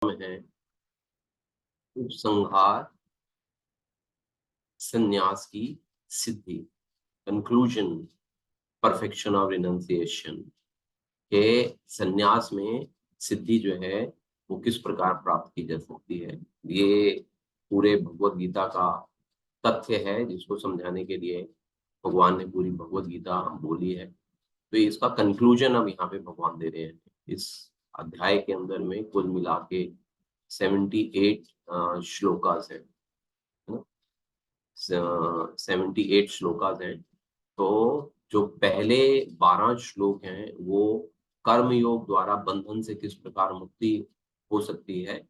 है उपसंहार संन्यास की सिद्धि, कंक्लूजन, परफेक्शन ऑफ रिनंसिएशन के संन्यास में सिद्धि जो है वो किस प्रकार प्राप्त की जा सकती है। ये पूरे भगवत गीता का तथ्य है जिसको समझाने के लिए भगवान ने पूरी भगवत गीता बोली है। तो इसका कंक्लूजन अब यहाँ पे भगवान दे रहे हैं। इस अध्याय के अंदर में कुल मिला के 78 श्लोकास हैं, 78 श्लोकास हैं। तो जो पहले 12 श्लोक हैं वो कर्म योग द्वारा बंधन से किस प्रकार मुक्ति हो सकती है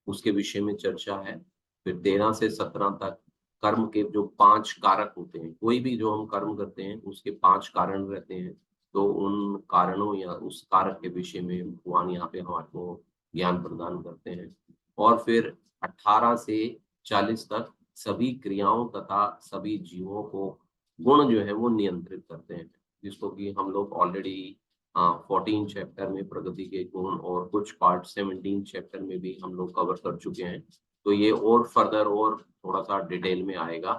उसके विषय में चर्चा है। फिर 13 से 17 तक कर्म के जो 5 कारक होते हैं, कोई भी जो हम कर्म करते हैं उसके 5 कारण रहते हैं। तो उन कारणों या उस कारक के विषय में भगवान यहाँ पे हमारे को ज्ञान प्रदान करते हैं। और फिर 18 से 40 तक सभी क्रियाओं तथा सभी जीवों को गुण जो है वो नियंत्रित करते हैं, जिसको कि हम लोग ऑलरेडी 14 चैप्टर में प्रगति के गुण और कुछ पार्ट 17 चैप्टर में भी हम लोग कवर कर चुके हैं। तो ये और फर्दर और थोड़ा सा डिटेल में आएगा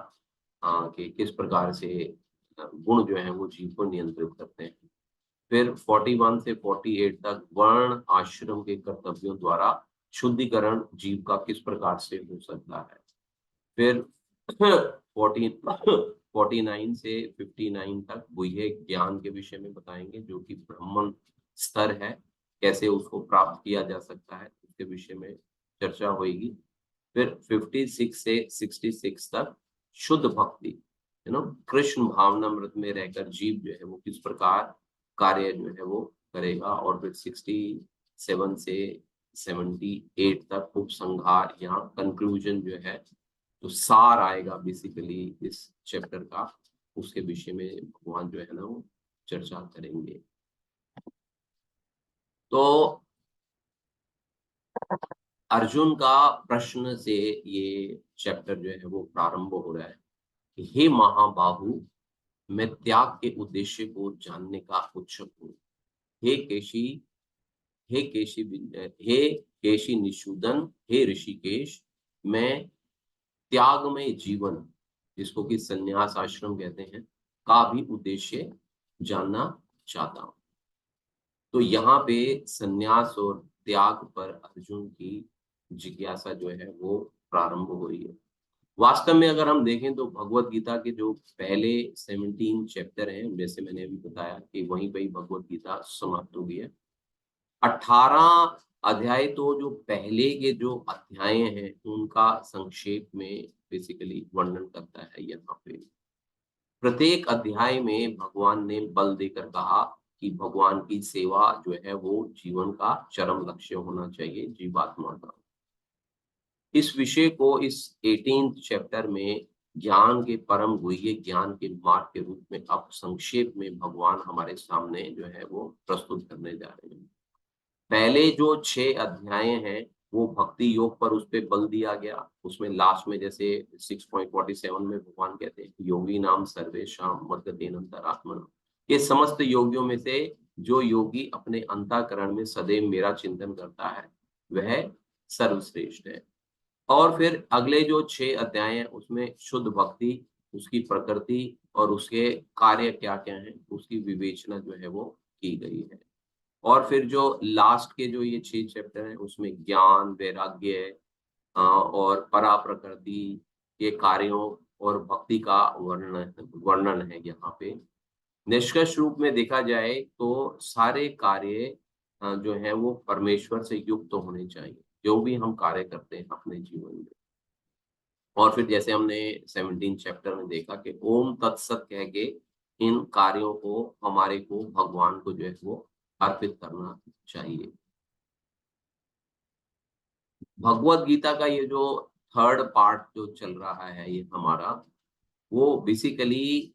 कि किस प्रकार से गुण जो है वो जीव को नियंत्रित करते हैं। फिर 41 से 48 तक वर्ण आश्रम के कर्तव्यों द्वारा शुद्धिकरण जीव का किस प्रकार से हो सकता है। फिर 49 से 59 तक गुह्य ज्ञान के विषय में बताएंगे, जो कि ब्राह्मण स्तर है, कैसे उसको प्राप्त किया जा सकता है उसके विषय में चर्चा होगी। फिर 56 से 66 तक शुद्ध भक्ति, कृष्ण भावनामृत में रहकर जीव जो है वो किस प्रकार कार्य जो है वो करेगा। और फिर 67 से 78 तक उपसंहार, यहाँ कंक्लूजन जो है तो सार आएगा बेसिकली इस चैप्टर का, उसके विषय में भगवान जो है ना वो चर्चा करेंगे। तो अर्जुन का प्रश्न से ये चैप्टर जो है वो प्रारंभ हो रहा है कि हे महाबाहु, मैं त्याग के उद्देश्य को जानने का उत्सुक हूँ। हे केशी, हे केशी, हे केशी निषूदन, हे ऋषिकेश, मैं त्यागमय जीवन, जिसको कि संन्यास आश्रम कहते हैं, का भी उद्देश्य जानना चाहता हूं। तो यहाँ पे संन्यास और त्याग पर अर्जुन की जिज्ञासा जो है वो प्रारंभ हो रही है। वास्तव में अगर हम देखें तो भगवत गीता के जो पहले 17 चैप्टर हैं, जैसे मैंने अभी बताया कि वहीं पे ही भगवत गीता समाप्त हो गई है। 18 अध्याय तो जो पहले के जो अध्याय हैं उनका संक्षेप में बेसिकली वर्णन करता है। यहाँ पे प्रत्येक अध्याय में भगवान ने बल देकर कहा कि भगवान की सेवा जो है वो जीवन का चरम लक्ष्य होना चाहिए जीवात्मा का। इस विषय को इस 18th चैप्टर में ज्ञान के परम गुह्य ज्ञान के मार्ग के रूप में अब संक्षेप में भगवान हमारे सामने जो है वो प्रस्तुत करने जा रहे हैं। पहले जो 6 अध्याय हैं वो भक्ति योग पर उस पर बल दिया गया। उसमें लास्ट में जैसे 6.47 में भगवान कहते हैं योगी नाम सर्वेशाम मद्गतेनंतरात्मना, ये समस्त योगियों में से जो योगी अपने अंतःकरण में सदैव मेरा चिंतन करता है वह सर्वश्रेष्ठ है। और फिर अगले जो 6 अध्याय हैं उसमें शुद्ध भक्ति, उसकी प्रकृति और उसके कार्य क्या क्या हैं उसकी विवेचना जो है वो की गई है। और फिर जो लास्ट के जो ये 6 चैप्टर हैं उसमें ज्ञान, वैराग्य और परा प्रकृति के कार्यों और भक्ति का वर्णन है। यहाँ पे निष्कर्ष रूप में देखा जाए तो सारे कार्य जो है वो परमेश्वर से युक्त होने चाहिए, जो भी हम कार्य करते हैं अपने जीवन में। और फिर जैसे हमने 17 चैप्टर में देखा कि ओम तत्सत कह के इन कार्यों को हमारे को भगवान को जो है वो अर्पित करना चाहिए। भगवत गीता का ये जो थर्ड पार्ट जो चल रहा है ये हमारा, वो बेसिकली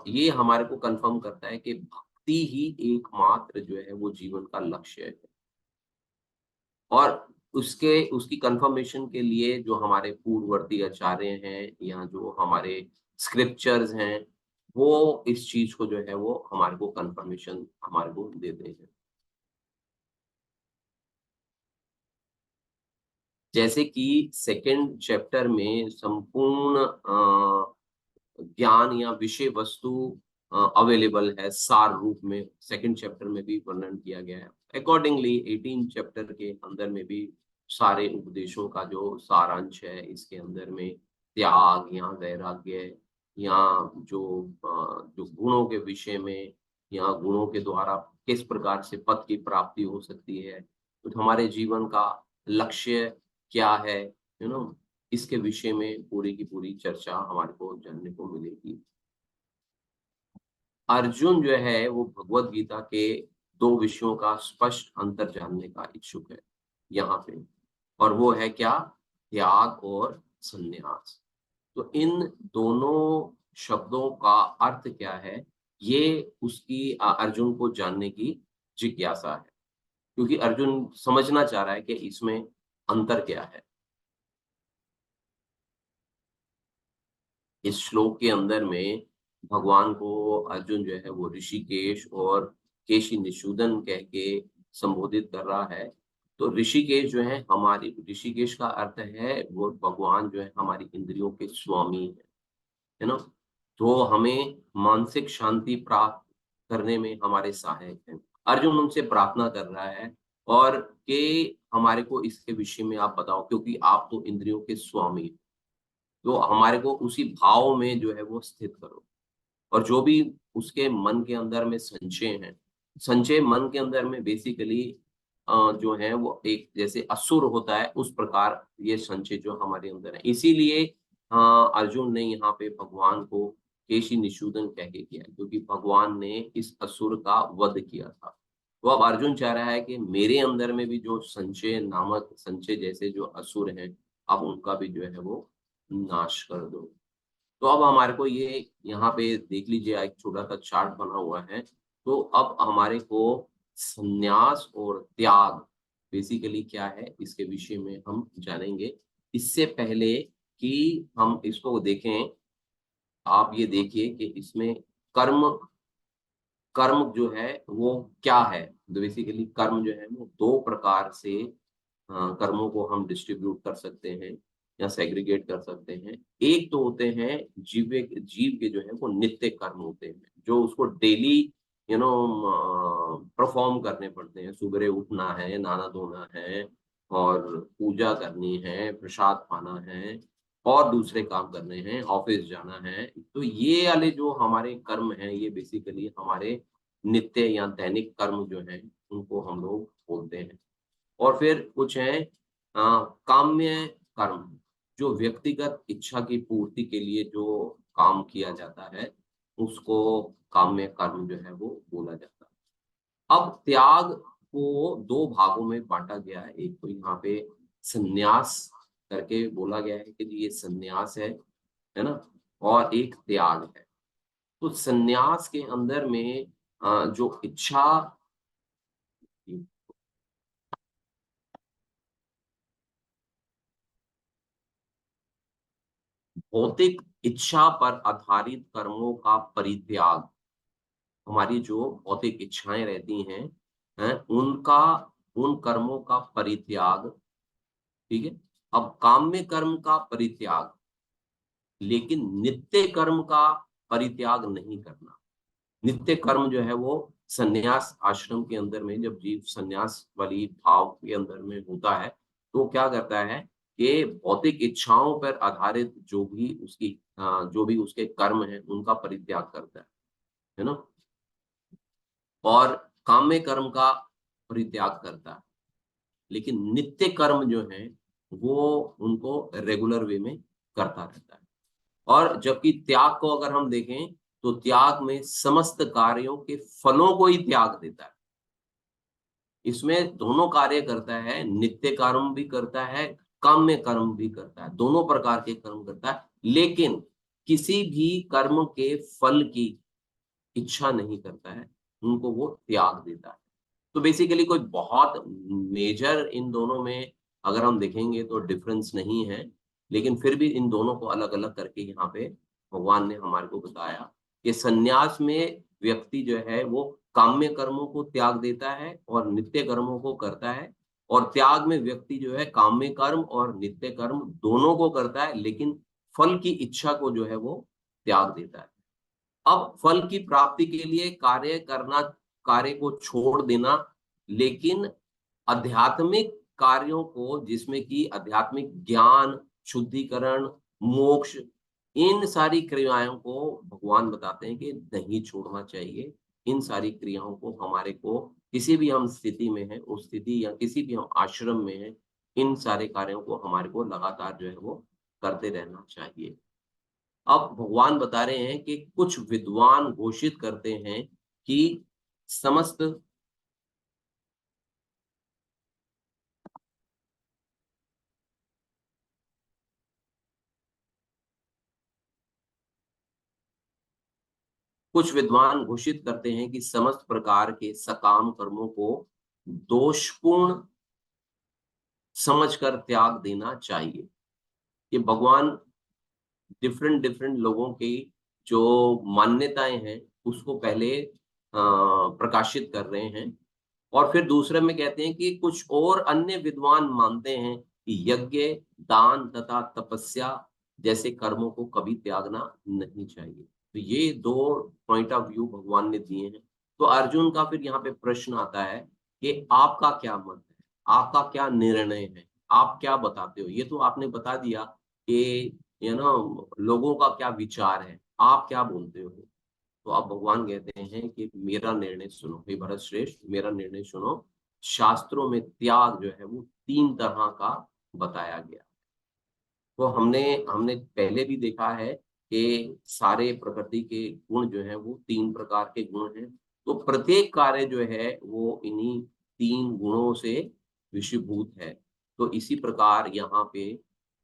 ये हमारे को कंफर्म करता है कि भक्ति ही एकमात्र जो है वो जीवन का लक्ष्य है। और उसके उसकी कंफर्मेशन के लिए जो हमारे पूर्ववर्ती आचार्य हैं या जो हमारे स्क्रिप्चर्स हैं वो इस चीज को जो है वो हमारे को कंफर्मेशन हमारे को देते हैं। जैसे कि सेकंड चैप्टर में संपूर्ण ज्ञान या विषय वस्तु अवेलेबल है सार रूप में, सेकंड चैप्टर में भी वर्णन किया गया है। अकॉर्डिंगली 18 चैप्टर के अंदर में भी सारे उपदेशों का जो सारांश है, इसके अंदर में त्याग या वैराग्य या जो गुणों के विषय में या गुणों के द्वारा किस प्रकार से पद की प्राप्ति हो सकती है, तो हमारे जीवन का लक्ष्य क्या है, इसके विषय में पूरी की पूरी चर्चा हमारे को जानने को मिलेगी। अर्जुन जो है वो भगवत गीता के दो विषयों का स्पष्ट अंतर जानने का इच्छुक है यहाँ पे, और वो है क्या? त्याग और संन्यास। तो इन दोनों शब्दों का अर्थ क्या है, ये उसकी अर्जुन को जानने की जिज्ञासा है, क्योंकि अर्जुन समझना चाह रहा है कि इसमें अंतर क्या है। इस श्लोक के अंदर में भगवान को अर्जुन जो है वो ऋषिकेश और केशी निषूदन कह के संबोधित कर रहा है। तो ऋषिकेश जो है हमारी, ऋषिकेश का अर्थ है वो भगवान जो है हमारी इंद्रियों के स्वामी है ना, तो हमें मानसिक शांति प्राप्त करने में हमारे सहायक हैं। अर्जुन उनसे प्रार्थना कर रहा है और कि हमारे को इसके विषय में आप बताओ, क्योंकि आप तो इंद्रियों के स्वामी हो। तो हमारे को उसी भाव में जो है वो स्थित करो, और जो भी उसके मन के अंदर में संशय है, संशय मन के अंदर में बेसिकली जो है वो एक जैसे असुर होता है उस प्रकार ये संशय जो हमारे अंदर है। इसीलिए अर्जुन ने यहाँ पे भगवान को केशी निषूदन कह के किया, क्योंकि भगवान ने इस असुर का वध किया था। तो अब अर्जुन चाह रहा है कि मेरे अंदर में भी जो संशय नामक, संशय जैसे जो असुर हैं, अब उनका भी जो है वो नाश कर दो। तो अब हमारे को ये यहाँ पे देख लीजिए, एक छोटा सा चार्ट बना हुआ है। तो अब हमारे को संन्यास और त्याग बेसिकली क्या है, इसके विषय में हम जानेंगे। इससे पहले कि हम इसको देखें, आप ये देखिए कि इसमें कर्म, कर्म जो है वो क्या है। तो बेसिकली कर्म जो है वो दो प्रकार से कर्मों को हम डिस्ट्रीब्यूट कर सकते हैं या सेग्रीगेट कर सकते हैं। एक तो होते हैं जीव के जो है वो नित्य कर्म होते हैं, जो उसको डेली परफॉर्म करने पड़ते हैं। सुबह उठना है, नहाना धोना है, और पूजा करनी है, प्रसाद पाना है, और दूसरे काम करने हैं, ऑफिस जाना है। तो ये वाले जो हमारे कर्म हैं, ये बेसिकली हमारे नित्य या दैनिक कर्म जो हैं, उनको हम लोग बोलते हैं। और फिर कुछ है काम्य कर्म, जो व्यक्तिगत इच्छा की पूर्ति के लिए जो काम किया जाता है, उसको काम्य कर्म जो है वो बोला जाता है। अब त्याग को दो भागों में बांटा गया है। एक तो यहाँ पे संन्यास करके बोला गया है कि जी ये संन्यास है ना, और एक त्याग है। तो संन्यास के अंदर में जो इच्छा, भौतिक इच्छा पर आधारित कर्मों का परित्याग, हमारी जो भौतिक इच्छाएं रहती हैं, उनका, उन कर्मों का परित्याग। ठीक है। अब काम्य कर्म का परित्याग, लेकिन नित्य कर्म का परित्याग नहीं करना। नित्य कर्म जो है वो संन्यास आश्रम के अंदर में, जब जीव संन्यास वाली भाव के अंदर में होता है, तो क्या करता है कि भौतिक इच्छाओं पर आधारित जो भी उसके कर्म हैं, उनका परित्याग करता है ना, और काम्य कर्म का परित्याग करता है। लेकिन नित्य कर्म जो है वो उनको रेगुलर वे में करता रहता है। और जबकि त्याग को अगर हम देखें, तो त्याग में समस्त कार्यों के फलों को ही त्याग देता है। इसमें दोनों कार्य करता है, नित्य कर्म भी करता है, काम्य कर्म भी करता है, दोनों प्रकार के कर्म करता है, लेकिन किसी भी कर्म के फल की इच्छा नहीं करता है, उनको वो त्याग देता है। तो बेसिकली कोई बहुत मेजर इन दोनों में अगर हम देखेंगे तो डिफरेंस नहीं है, लेकिन फिर भी इन दोनों को अलग-अलग करके यहाँ पे भगवान ने हमारे को बताया कि संन्यास में व्यक्ति जो है वो काम्य कर्मों को त्याग देता है और नित्य कर्मों को करता है, और त्याग में व्यक्ति जो है काम्य कर्म और नित्य कर्म दोनों को करता है, लेकिन फल की इच्छा को जो है वो त्याग देता है। अब फल की प्राप्ति के लिए कार्य करना, कार्य को छोड़ देना, लेकिन आध्यात्मिक कार्यों को, जिसमें कि आध्यात्मिक ज्ञान, शुद्धिकरण, मोक्ष, इन सारी क्रियाओं को भगवान बताते हैं कि नहीं छोड़ना चाहिए। इन सारी क्रियाओं को हमारे को किसी भी हम स्थिति में हैं, उस स्थिति या किसी भी हम आश्रम में हैं, इन सारे कार्यों को हमारे को लगातार जो है वो करते रहना चाहिए। अब भगवान बता रहे हैं कि कुछ विद्वान घोषित करते हैं कि समस्त कुछ विद्वान घोषित करते हैं कि समस्त प्रकार के सकाम कर्मों को दोषपूर्ण समझकर त्याग देना चाहिए। ये भगवान डिफरेंट डिफरेंट लोगों की जो मान्यताएं हैं उसको पहले प्रकाशित कर रहे हैं, और फिर दूसरे में कहते हैं कि कुछ और अन्य विद्वान मानते हैं कि यज्ञ, दान तथा तपस्या जैसे कर्मों को कभी त्यागना नहीं चाहिए। तो ये दो पॉइंट ऑफ व्यू भगवान ने दिए हैं। तो अर्जुन का फिर यहाँ पे प्रश्न आता है कि आपका क्या मत है, आपका क्या निर्णय है, आप क्या बताते हो। ये तो आपने बता दिया कि लोगों का क्या विचार है, आप क्या बोलते हो। तो अब भगवान कहते हैं कि मेरा निर्णय सुनो, हे भरत श्रेष्ठ, मेरा निर्णय सुनो। शास्त्रों में त्याग जो है वो 3 तरह का बताया गया। तो हमने हमने पहले भी देखा है कि सारे प्रकृति के गुण जो है वो 3 प्रकार के गुण हैं। तो प्रत्येक कार्य जो है वो इन्हीं 3 गुणों से विषयभूत है। तो इसी प्रकार यहाँ पे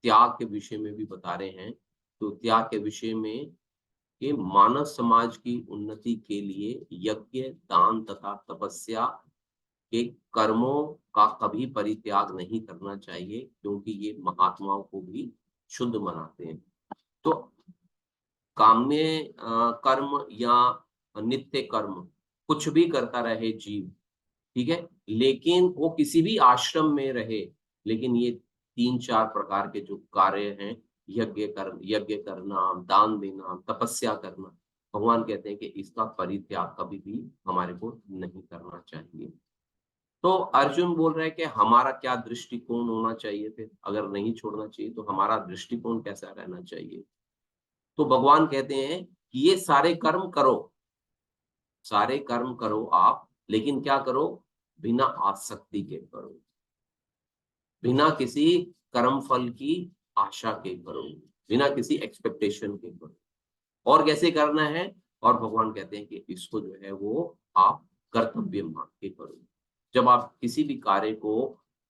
त्याग के विषय में भी बता रहे हैं। तो त्याग के विषय में कि मानव समाज की उन्नति के लिए यज्ञ, दान तथा तपस्या के कर्मों का कभी परित्याग नहीं करना चाहिए, क्योंकि ये महात्माओं को भी शुद्ध बनाते हैं। तो काम्य कर्म या नित्य कर्म कुछ भी करता रहे जीव, ठीक है, लेकिन वो किसी भी आश्रम में रहे, लेकिन ये 3-4 प्रकार के जो कार्य हैं, यज्ञ करना, दान देना, तपस्या करना, भगवान कहते हैं कि इसका परित्याग कभी भी हमारे को नहीं करना चाहिए। तो अर्जुन बोल रहा है कि हमारा क्या दृष्टिकोण होना चाहिए, फिर अगर नहीं छोड़ना चाहिए तो हमारा दृष्टिकोण कैसा रहना चाहिए। तो भगवान कहते हैं कि ये सारे कर्म करो, सारे कर्म करो आप, लेकिन क्या करो, बिना आसक्ति के करो, बिना किसी कर्म फल की आशा के करो, बिना किसी एक्सपेक्टेशन के करो। और कैसे करना है, और भगवान कहते हैं कि इसको जो है वो आप कर्तव्य मान के करो। जब आप किसी भी कार्य को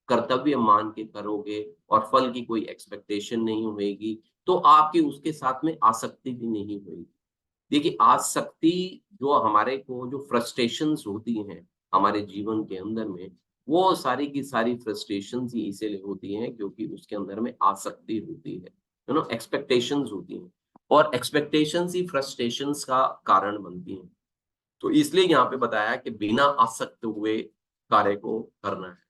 कर्तव्य मान के करोगे और फल की कोई एक्सपेक्टेशन नहीं होगी, तो आपकी उसके साथ में आसक्ति भी नहीं होगी। देखिए, आसक्ति जो हमारे को जो फ्रस्ट्रेशंस होती हैं हमारे जीवन के अंदर में, वो सारी की सारी फ्रस्ट्रेशंस ही इसीलिए होती हैं क्योंकि उसके अंदर में आसक्ति होती है, एक्सपेक्टेशंस होती हैं, और एक्सपेक्टेशंस ही फ्रस्ट्रेशंस का कारण बनती हैं। तो इसलिए यहाँ पे बताया कि बिना आसक्त हुए कार्य को करना है।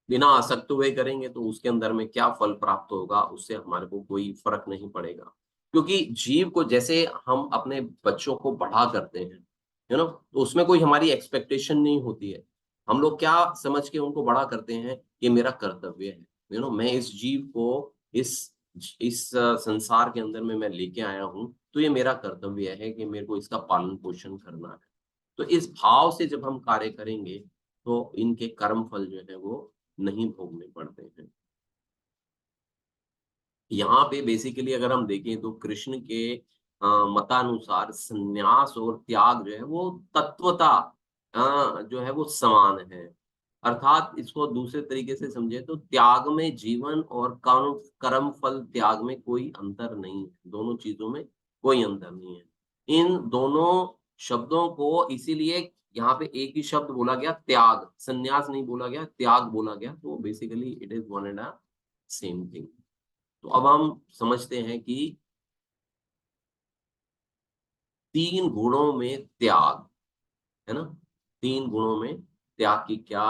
बिना आसक्त हुए करेंगे तो उसके अंदर में क्या फल प्राप्त होगा, उससे हमारे को कोई फर्क नहीं पड़ेगा। क्योंकि जीव को जैसे हम अपने बच्चों को बड़ा करते हैं, तो उसमें कोई हमारी एक्सपेक्टेशन नहीं होती है। हम लोग क्या समझ के उनको बड़ा करते हैं, ये मेरा कर्तव्य है, मैं इस जीव को इस संसार के अंदर में मैं लेके आया हूँ, तो ये मेरा कर्तव्य है कि मेरे को इसका पालन पोषण करना है। तो इस भाव से जब हम कार्य करेंगे तो इनके कर्म फल जो है वो नहीं भोगने पड़ते हैं। यहाँ पे बेसिकली अगर हम देखें तो कृष्ण के मतानुसार संन्यास और त्याग जो है वो तत्वता जो है वो समान है। अर्थात इसको दूसरे तरीके से समझे तो त्याग में जीवन और कर्म कर्म फल त्याग में कोई अंतर नहीं है, दोनों चीजों में कोई अंतर नहीं है। इन दोनों शब्दों को इसीलिए यहाँ पे एक ही शब्द बोला गया, त्याग, संन्यास नहीं बोला गया, त्याग बोला गया। तो basically it is one and same thing. तो अब हम समझते हैं कि 3 गुणों में त्याग, है ना, 3 गुणों में त्याग की क्या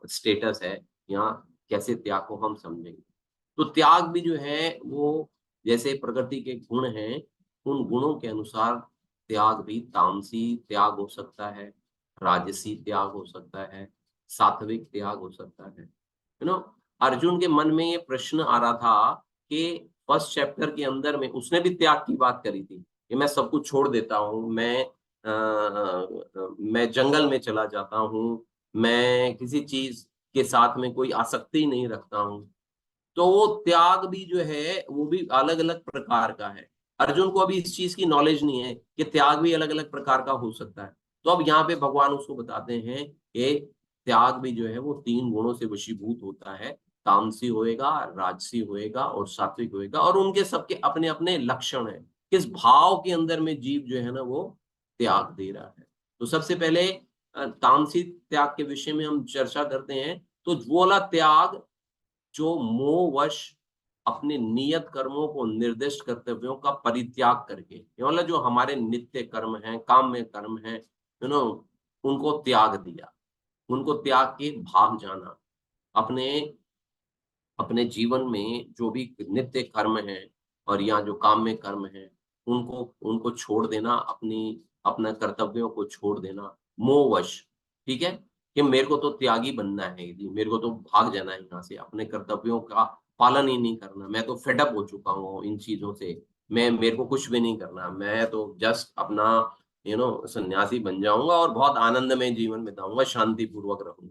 स्टेटस है, या कैसे त्याग को हम समझेंगे। तो त्याग भी जो है वो जैसे प्रकृति के गुण हैं, उन गुणों के अनुसार त्याग भी तामसी त्याग हो सकता है, राजसी त्याग हो सकता है, सात्विक त्याग हो सकता है। यू नो, अर्जुन के मन में ये प्रश्न आ रहा था कि फर्स्ट चैप्टर के अंदर में उसने भी त्याग की बात करी थी कि मैं सब कुछ छोड़ देता हूँ, मैं जंगल में चला जाता हूँ, मैं किसी चीज के साथ में कोई आसक्ति नहीं रखता हूँ। तो वो त्याग भी जो है वो भी अलग-अलग प्रकार का है। अर्जुन को अभी इस चीज़ की नॉलेज नहीं है कि त्याग भी अलग-अलग प्रकार का हो सकता है। तो अब यहाँ पे भगवान उसको बताते हैं कि त्याग भी जो है वो 3 गुणों से वशीभूत होता है। तामसी होएगा, राजसी होएगा और सात्विक होएगा, और उनके सबके अपने-अपने लक्षण हैं। किस भाव के अंदर में जीव जो है ना वो त्याग दे रहा है। तो सबसे पहले तामसी त्याग के विषय में हम चर्चा करते हैं। तो वो वाला त्याग जो मोहवश अपने नियत कर्मों को निर्दिष्ट कर्तव्यों का परित्याग करके, ये मतलब जो हमारे नित्य कर्म हैं, काम्य कर्म हैं, उनको त्याग दिया, उनको त्याग के भाग जाना। अपने अपने जीवन में जो भी नित्य कर्म हैं और या जो काम्य कर्म हैं, उनको उनको छोड़ देना, अपना कर्तव्यों को छोड़ देना, मोहवश, ठीक है? कि मेरे को तो त्यागी बनना है जी, मेरे को तो भाग जाना है यहाँ से, अपने कर्तव्यों का पालन ही नहीं करना, मैं तो फेड अप हो चुका हूँ इन चीज़ों से, मेरे को कुछ भी नहीं करना, मैं तो जस्ट अपना सन्यासी बन जाऊँगा और बहुत आनंदमय जीवन बिताऊँगा, शांतिपूर्वक रहूँगा।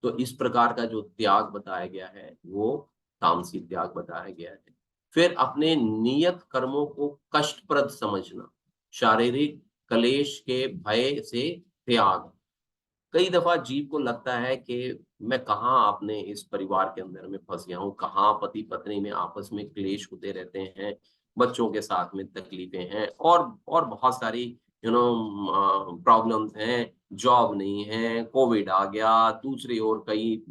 तो इस प्रकार का जो त्याग बताया गया है, वो तामसी त्याग बताया गया है। फिर अपने नियत कर्मों को कष्टप्रद समझना, शारीरिक क्लेश के भय से त्याग। कई दफ़ा जीव को लगता है कि मैं कहाँ अपने इस परिवार के अंदर में फँस गया हूँ, कहाँ पति-पत्नी में आपस में क्लेश होते रहते हैं, बच्चों के साथ में तकलीफ़ें हैं और बहुत सारी प्रॉब्लम्स हैं, जॉब नहीं है, कोविड आ गया, दूसरी ओर कई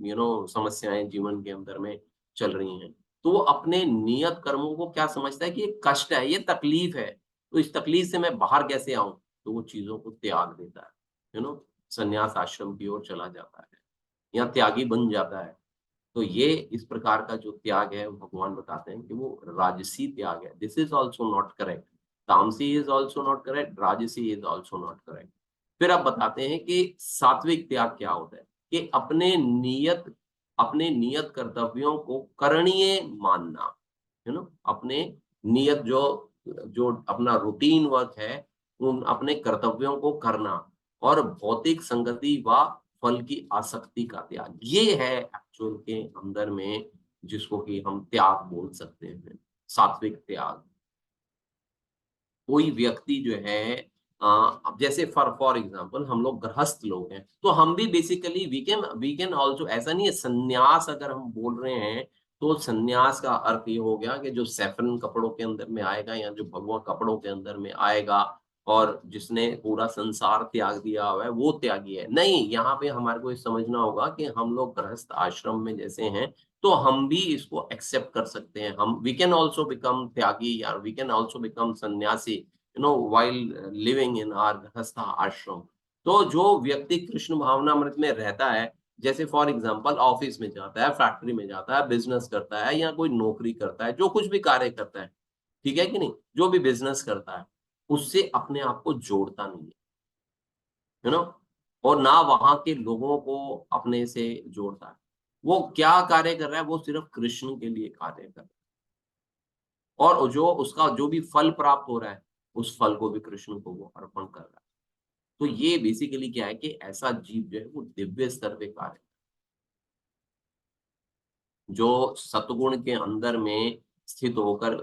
समस्याएँ जीवन के अंदर में चल रही हैं। तो वो अपने नियत कर्मों को क्या समझता है कि ये कष्ट है, ये तकलीफ़ है, तो इस तकलीफ़ से मैं बाहर कैसे आऊँ? तो वो चीज़ों को त्याग देता है, यू नो संन्यास आश्रम की ओर चला जाता है या त्यागी बन जाता है। तो ये इस प्रकार का जो त्याग है भगवान बताते हैं कि वो राजसी त्याग है। This is also not correct. तामसी इज़ आल्सो नॉट करेक्ट, राजसी इज़ आल्सो नॉट करेक्ट। फिर आप बताते हैं कि सात्विक त्याग क्या होता है? कि अपने नियत कर्तव्यों को करणीय मानना, अपने नियत जो जो अपना रूटीन वर्क है, उन अपने कर्तव्यों को करना और भौतिक संगति व फल की आसक्ति का त्याग। ये है एक्चुअल के अंदर में जिसको कि हम त्याग बोल सकते हैं, सात्विक त्याग। कोई व्यक्ति जो है अब जैसे फॉर एग्जांपल हम लोग गृहस्थ लोग हैं, तो हम भी बेसिकली वी कैन आल्सो, ऐसा नहीं है संन्यास अगर हम बोल रहे हैं, तो संन्यास का अर्थ ये हो गया कि जो सैफरन कपड़ों के अंदर में आएगा या जो भगवा कपड़ों के अंदर में आएगा और जिसने पूरा संसार त्याग दिया हुआ है, वो त्यागी है। नहीं, यहाँ पे हमारे को ये समझना होगा कि हम लोग गृहस्थ आश्रम में जैसे हैं, तो हम भी इसको एक्सेप्ट कर सकते हैं। हम वी कैन आल्सो बिकम त्यागी या वी कैन आल्सो बिकम सन्यासी while living in our गृहस्थ आश्रम। तो जो व्यक्ति कृष्ण भावनामृत में रहता है, जैसे फॉर एग्जांपल ऑफिस में जाता है, फैक्ट्री में जाता है, बिज़नेस करता है या कोई नौकरी करता है, जो कुछ भी कार्य करता है, ठीक है कि नहीं? जो भी बिज़नेस करता है, उससे अपने आप को जोड़ता नहीं है, यू नो और ना वहाँ के लोगों को अपने से जोड़ता है। वो क्या कार्य कर रहा है, वो सिर्फ़ कृष्ण के लिए कार्य कर रहा है। और जो उसका जो भी फल प्राप्त हो रहा है, उस फल को भी कृष्ण को वो अर्पण कर रहा है। तो ये बेसिकली क्या है कि ऐसा जीव जो है वो दिव्य स्तर पे कार्य, जो सतगुण के अंदर में स्थित होकर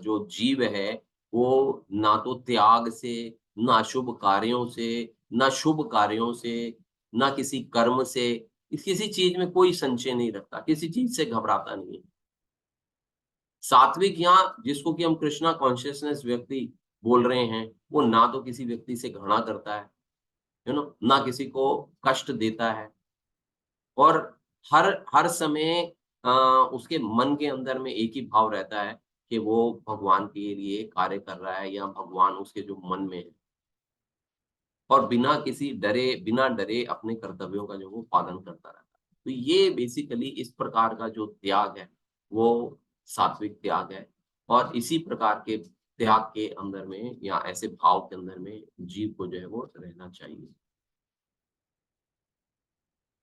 जो जीव है, वो ना तो त्याग से, ना शुभ कार्यों से, ना शुभ कार्यों से, ना किसी कर्म से, किसी चीज़ में कोई संशय नहीं रखता, किसी चीज़ से घबराता नहीं है। सात्विक यहाँ जिसको कि हम कृष्णा कॉन्शियसनेस व्यक्ति बोल रहे हैं, वो ना तो किसी व्यक्ति से घृणा करता है, ना किसी को कष्ट देता है और हर हर समय उसके मन के अंदर में एक ही भाव रहता है कि वो भगवान के लिए कार्य कर रहा है या भगवान उसके जो मन में है और बिना डरे अपने कर्तव्यों का जो वो पालन करता रहता है। तो ये बेसिकली इस प्रकार का जो त्याग है वो सात्विक त्याग है, और इसी प्रकार के त्याग के अंदर में या ऐसे भाव के अंदर में जीव को जो है वो रहना चाहिए।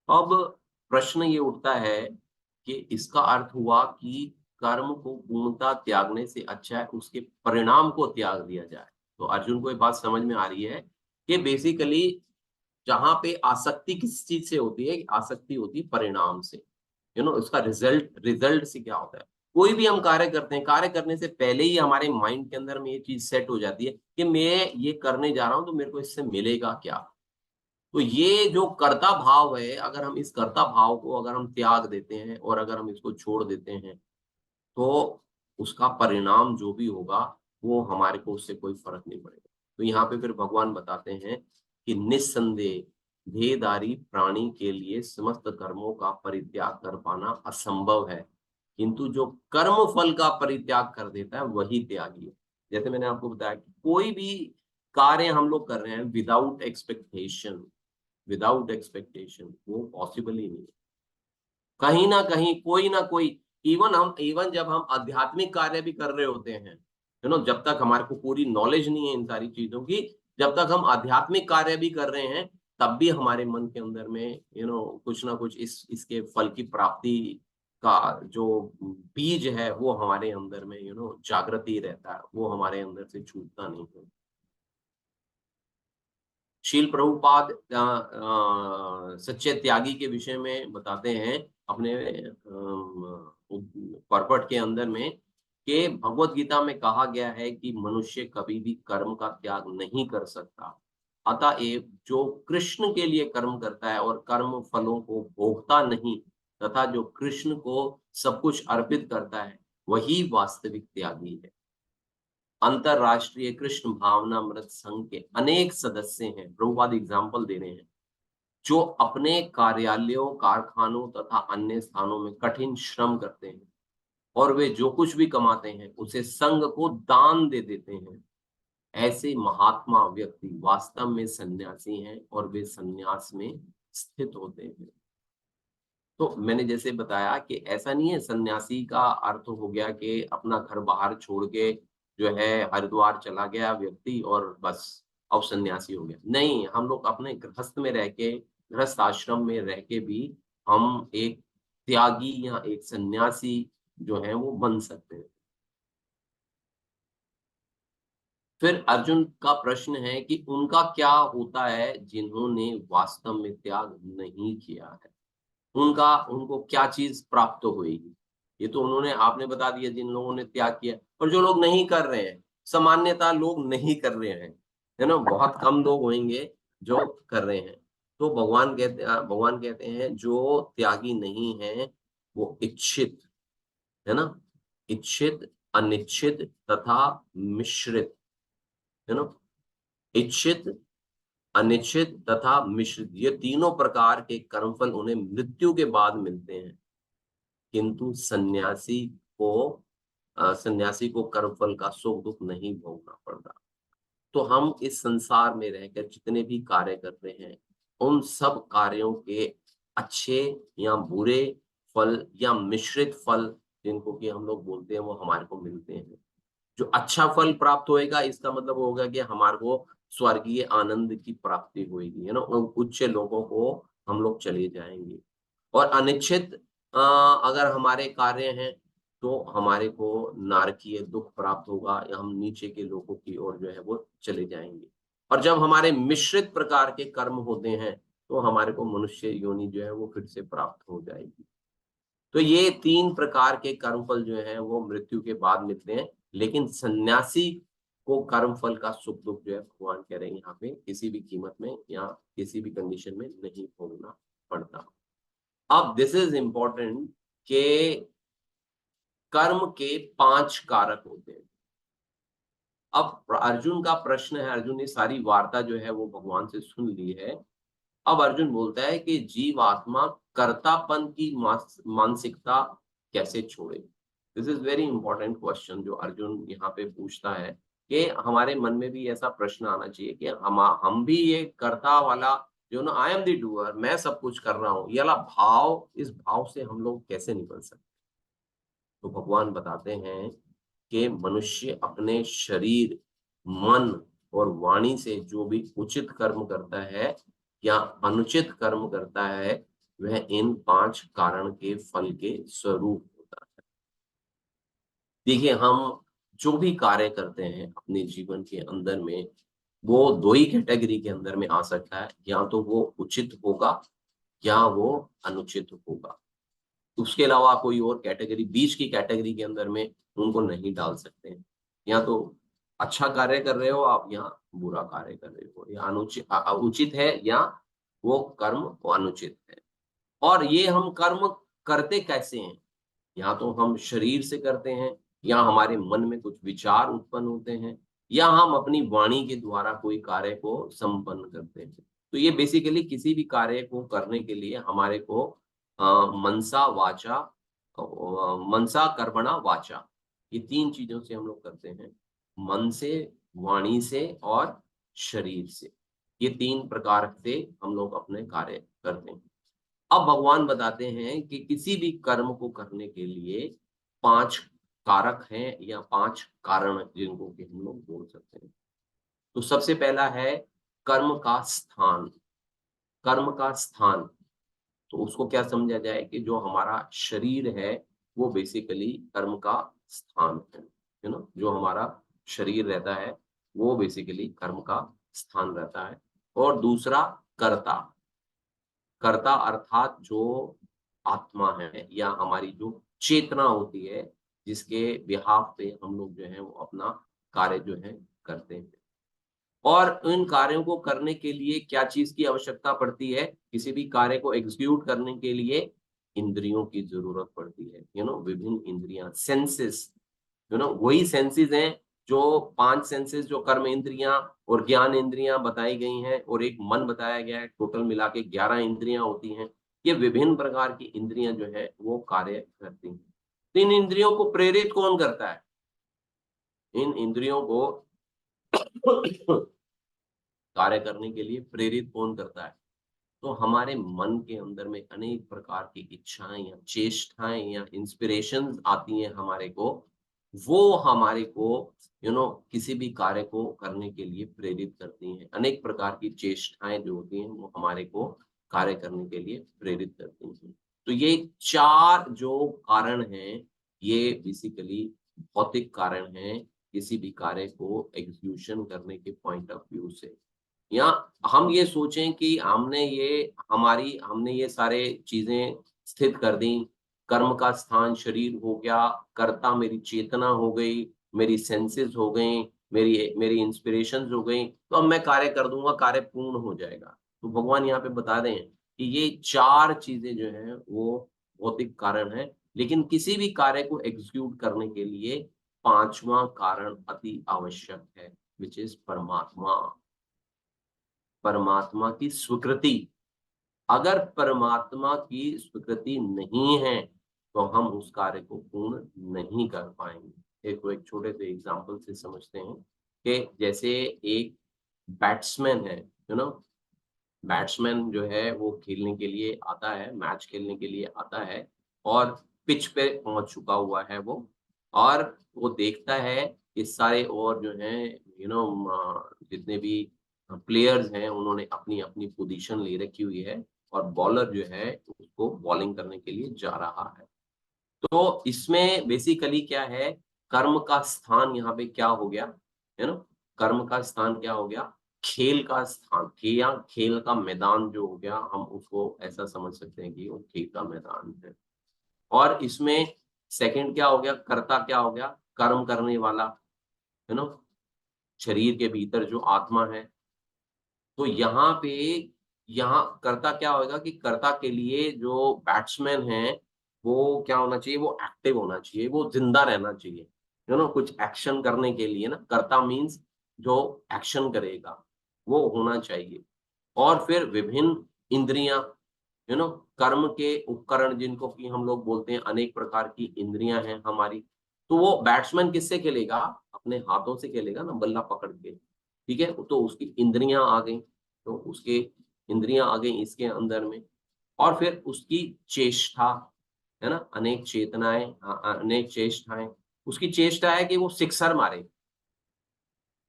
अब प्रश्न ये उठता है कि इसका अर्थ हुआ कि कर्म को पूर्णतः त्यागने से अच्छा है उसके परिणाम को त्याग दिया जाए। तो अर्जुन को ये बात समझ में आ रही है कि बेसिकली जहाँ पे आसक्ति किस चीज से होती है, आसक्ति होती है परिणाम से। उसका रिजल्ट रिजल्ट से क्या होता है? कोई भी हम कार्य करते हैं, कार्य करने से पहले ही हमारे माइंड के अंदर में ये चीज सेट हो जाती है कि मैं ये करने जा रहा हूँ तो मेरे को इससे मिलेगा क्या? तो ये जो कर्ता भाव है, अगर हम इस कर्ता भाव को अगर हम त्याग देते हैं और अगर हम इसको छोड़ देते हैं, तो उसका परिणाम जो भी होगा, वो हमारे को उससे कोई फ़र्क नहीं पड़ेगा। तो यहाँ पे फिर भगवान बताते हैं कि निस्संदेह देहधारी प्राणी के लिए समस्त कर्मों का परित्याग कर पाना असंभव है, किंतु जो कर्म फल का परित्याग कर देता है, वही त्यागी है। जैसे मैंने आपको बताया कि कोई भी कार्य हम लोग कर रहे हैं विदाउट एक्सपेक्टेशन वो पॉसिबल ही नहीं है। कहीं न कहीं कोई ना कोई, इवन जब हम आध्यात्मिक कार्य भी कर रहे होते हैं, जब तक हमारे को पूरी नॉलेज नहीं है इन सारी चीज़ों की, जब तक हम आध्यात्मिक कार्य भी कर रहे हैं, तब भी हमारे मन के अंदर में कुछ ना कुछ इसके फल की प्राप्ति का जो बीज है, वो हमारे अंदर में जागृत ही रहता है, वो हमारे अंदर से छूटता नहीं है। शील प्रभुपाद सच्चे त्यागी के विषय में बताते हैं अपने पर्पट के अंदर में कि भगवत गीता में कहा गया है कि मनुष्य कभी भी कर्म का त्याग नहीं कर सकता। अतएव जो कृष्ण के लिए कर्म करता है और कर्म फलों को भोगता नहीं, तथा जो कृष्ण को सब कुछ अर्पित करता है, वही वास्तविक त्यागी है। अंतरराष्ट्रीय कृष्ण भावनामृत संघ के अनेक सदस्य हैं, प्रभुपाद एग्जाम्पल दे रहे हैं, जो अपने कार्यालयों, कारखानों तथा अन्य स्थानों में कठिन श्रम करते हैं, और वे जो कुछ भी कमाते हैं उसे संघ को दान दे देते हैं। ऐसे महात्मा व्यक्ति वास्तव में सन्यासी हैं और वे सन्यास में स्थित होते हैं। तो मैंने जैसे बताया कि ऐसा नहीं है सन्यासी का अर्थ हो गया कि अपना घर बाहर छोड़ के जो है हरिद्वार चला गया व्यक्ति और बस अब सन्यासी हो गया। नहीं, हम लोग अपने गृहस्थ में रह के, गृहस्थ आश्रम में रह के भी हम एक त्यागी या एक सन्यासी जो है वो बन सकते हैं। फिर अर्जुन का प्रश्न है कि उनका क्या होता है जिन्होंने वास्तव में त्याग नहीं किया है? उनका उनको क्या चीज़ प्राप्त होएगी? ये तो उन्होंने आपने बता दिया जिन लोगों ने त्याग किया, पर जो लोग नहीं कर रहे हैं, सामान्यतः लोग नहीं कर रहे हैं, है ना? बहुत कम लोग होंगे जो कर रहे हैं। तो भगवान कहते हैं जो त्यागी नहीं है, वो इच्छित, है ना? इच्छित, अनिच्छित तथा मिश्रित, है ना? इच्छित, अनिश्चित तथा मिश्रित, ये तीनों प्रकार के कर्मफल उन्हें मृत्यु के बाद मिलते हैं, किंतु सन्यासी को कर्मफल का सुख दुख नहीं भोगना पड़ता। तो हम इस संसार में रहकर जितने भी कार्य करते हैं, उन सब कार्यों के अच्छे या बुरे फल या मिश्रित फल, जिनको कि हम लोग बोलते हैं, वो हमारे को मिलते हैं। जो अच्छा फल प्राप्त होएगा, इसका मतलब होगा कि हमारे को स्वर्गीय आनंद की प्राप्ति होएगी, है ना? उन उच्च लोगों को हम लोग चले जाएँगे। और अनिश्चित अगर हमारे कार्य हैं, तो हमारे को नारकीय दुःख प्राप्त होगा या हम नीचे के लोगों की ओर जो है वो चले जाएँगे। और जब हमारे मिश्रित प्रकार के कर्म होते हैं, तो हमारे को मनुष्य योनि जो है वो फिर से प्राप्त हो जाएगी। तो ये 3 प्रकार के कर्मफल जो हैं वो मृत्यु के बाद मिलते हैं, लेकिन सन्यासी को कर्मफल का सुख-दुःख जो है भगवान कह रहे हैं यहाँ पे किसी भी कीमत में या किसी भी कंडीशन में नहीं भोगना पड़ता। अब दिस इज़ इम्पोर्टेंट कि कर्म के 5 कारक होते हैं। अब अर्जुन का प्रश्न है, अर्जुन ने सारी वार्ता जो है वो भगवान से सुन ली है। अब अर्जुन बोलता है कि जीवात्मा कर्तापन की मानसिकता कैसे छोड़े? This is very important question जो अर्जुन यहाँ पे पूछता है कि हमारे मन में भी ऐसा प्रश्न आना चाहिए कि हम भी ये कर्ता वाला जो ना आई एम द डूअर, मैं सब कुछ कर रहा हूँ, ये वाला भाव, इस भाव से हम लोग कैसे निकल सकते? तो भगवान बताते हैं कि मनुष्य अपने शरीर, मन और वाणी से जो भी उचित कर्म करता है या अनुचित कर्म करता है, वह इन 5 कारण के फल के स्वरूप होता है। देखिए, हम जो भी कार्य करते हैं अपने जीवन के अंदर में, वो 2 ही कैटेगरी के अंदर में आ सकता है, या तो वो उचित होगा या वो अनुचित होगा। उसके अलावा कोई और कैटेगरी, बीच की कैटेगरी के अंदर में उनको नहीं डाल सकते हैं। या तो अच्छा कार्य कर रहे हो आप, या बुरा कार्य कर रहे हो, या उचित है, या वो कर्म वो अनुचित है। और ये हम कर्म करते कैसे हैं? या तो हम शरीर से करते हैं, या हमारे मन में कुछ विचार उत्पन्न होते हैं, या हम अपनी वाणी के द्वारा कोई कार्य को संपन्न करते हैं। तो ये बेसिकली किसी भी कार्य को करने के लिए हमारे को मनसा वाचा, मनसा कर्मणा वाचा, ये 3 चीजों से हम लोग करते हैं। मन से, वाणी से और शरीर से। ये 3 प्रकार से हम लोग अपने कार्य करते हैं। अब भगवान बताते हैं कि किसी भी कर्म को करने के लिए 5 कारक हैं, या 5 कारण जिनको कि हम लोग बोल सकते हैं। तो सबसे पहला है कर्म का स्थान। कर्म का स्थान, तो उसको क्या समझा जाए कि जो हमारा शरीर है, वो बेसिकली कर्म का स्थान है ना? जो हमारा शरीर रहता है, वो बेसिकली कर्म का स्थान रहता है। और दूसरा कर्ता। कर्ता अर्थात जो आत्मा है, या हमारी जो चेतना होती है, जिसके बिहाफ पे हम लोग जो है वो अपना कार्य जो है करते हैं। और इन कार्यों को करने के लिए क्या चीज की आवश्यकता पड़ती है? किसी भी कार्य को एग्जीक्यूट करने के लिए इंद्रियों की जरूरत पड़ती है। विभिन्न इंद्रियां, सेंसेस, वही सेंसेस हैं जो 5 सेंसेस, जो कर्म इंद्रियां और ज्ञान इंद्रियां बताई गई हैं, और एक मन बताया गया है। टोटल मिला के 11 इंद्रियां होती हैं। ये विभिन्न प्रकार की इंद्रियां जो है वो कार्य करती हैं। तो इन इंद्रियों को प्रेरित कौन करता है? इन इंद्रियों को कार्य करने के लिए प्रेरित कौन करता है? तो हमारे मन के अंदर में अनेक प्रकार की इच्छाएं या चेष्टाएं या इंस्पिरेशंस आती हैं हमारे को। वो हमारे को किसी भी कार्य को करने के लिए प्रेरित करती हैं। अनेक प्रकार की चेष्टाएं जो होती हैं वो हमारे को कार्य करने के लिए प्रेरित करती हैं। तो ये 4 जो कारण हैं, ये बेसिकली भौतिक कारण हैं किसी भी कार्य को एग्जीक्यूशन करने के पॉइंट ऑफ व्यू से। या हम ये सोचें कि हमने ये सारे चीजें स्थित कर दी। कर्म का स्थान शरीर हो गया, कर्ता मेरी चेतना हो गई, मेरी सेंसेस हो गई, मेरी मेरी इंस्पिरेशंस हो गई, तो अब मैं कार्य कर दूंगा, कार्य पूर्ण हो जाएगा। तो भगवान यहाँ पे बता रहे हैं कि ये 4 चीजें जो हैं वो भौतिक कारण है। लेकिन किसी भी कार्य को एग्जीक्यूट करने के लिए 5वां कारण अति आवश्यक है, विच इज परमात्मा। परमात्मा की स्वीकृति। अगर परमात्मा की स्वीकृति नहीं है, तो हम उस कार्य को पूर्ण नहीं कर पाएंगे। एक छोटे से एग्जांपल से समझते हैं कि जैसे एक बैट्समैन है, बैट्समैन जो है वो खेलने के लिए आता है, मैच खेलने के लिए आता है, और पिच पे पहुंच चुका हुआ है वो। और वो देखता है कि सारे और जो है जितने भी प्लेयर्स हैं, उन्होंने अपनी अपनी पोजीशन ले रखी हुई है, और बॉलर जो है उसको बॉलिंग करने के लिए जा रहा है। तो इसमें बेसिकली क्या है, कर्म का स्थान यहाँ पे क्या हो गया, है ना? कर्म का स्थान क्या हो गया? खेल का स्थान, या खेल का मैदान जो हो गया, हम उसको ऐसा समझ सकते हैं कि वो खेल का मैदान है। और इसमें सेकंड क्या हो गया, कर्ता क्या हो गया? कर्म करने वाला, है ना? शरीर के भीतर जो आत्मा है। तो यहाँ कर्ता क्या होगा कि कर्ता के लिए जो बैट्समैन है, वो क्या होना चाहिए? वो एक्टिव होना चाहिए, वो जिंदा रहना चाहिए। कुछ एक्शन करने के लिए ना, कर्ता मीन्स जो एक्शन करेगा, वो होना चाहिए। और फिर विभिन्न इंद्रियां, कर्म के उपकरण जिनको कि हम लोग बोलते हैं, अनेक प्रकार की इंद्रियां हैं हमारी। तो वो बैट्समैन किससे खेलेगा? अपने हाथों से खेलेगा ना, बल्ला पकड़ के। ठीक है, तो उसकी इंद्रियां आ गई, तो उसके इंद्रियां आ गई इसके अंदर में, और फिर उसकी चेष्टा, है ना, अनेक चेतनाएं, अनेक चेष्टाएं। उसकी चेष्टा है कि वो सिक्सर मारे,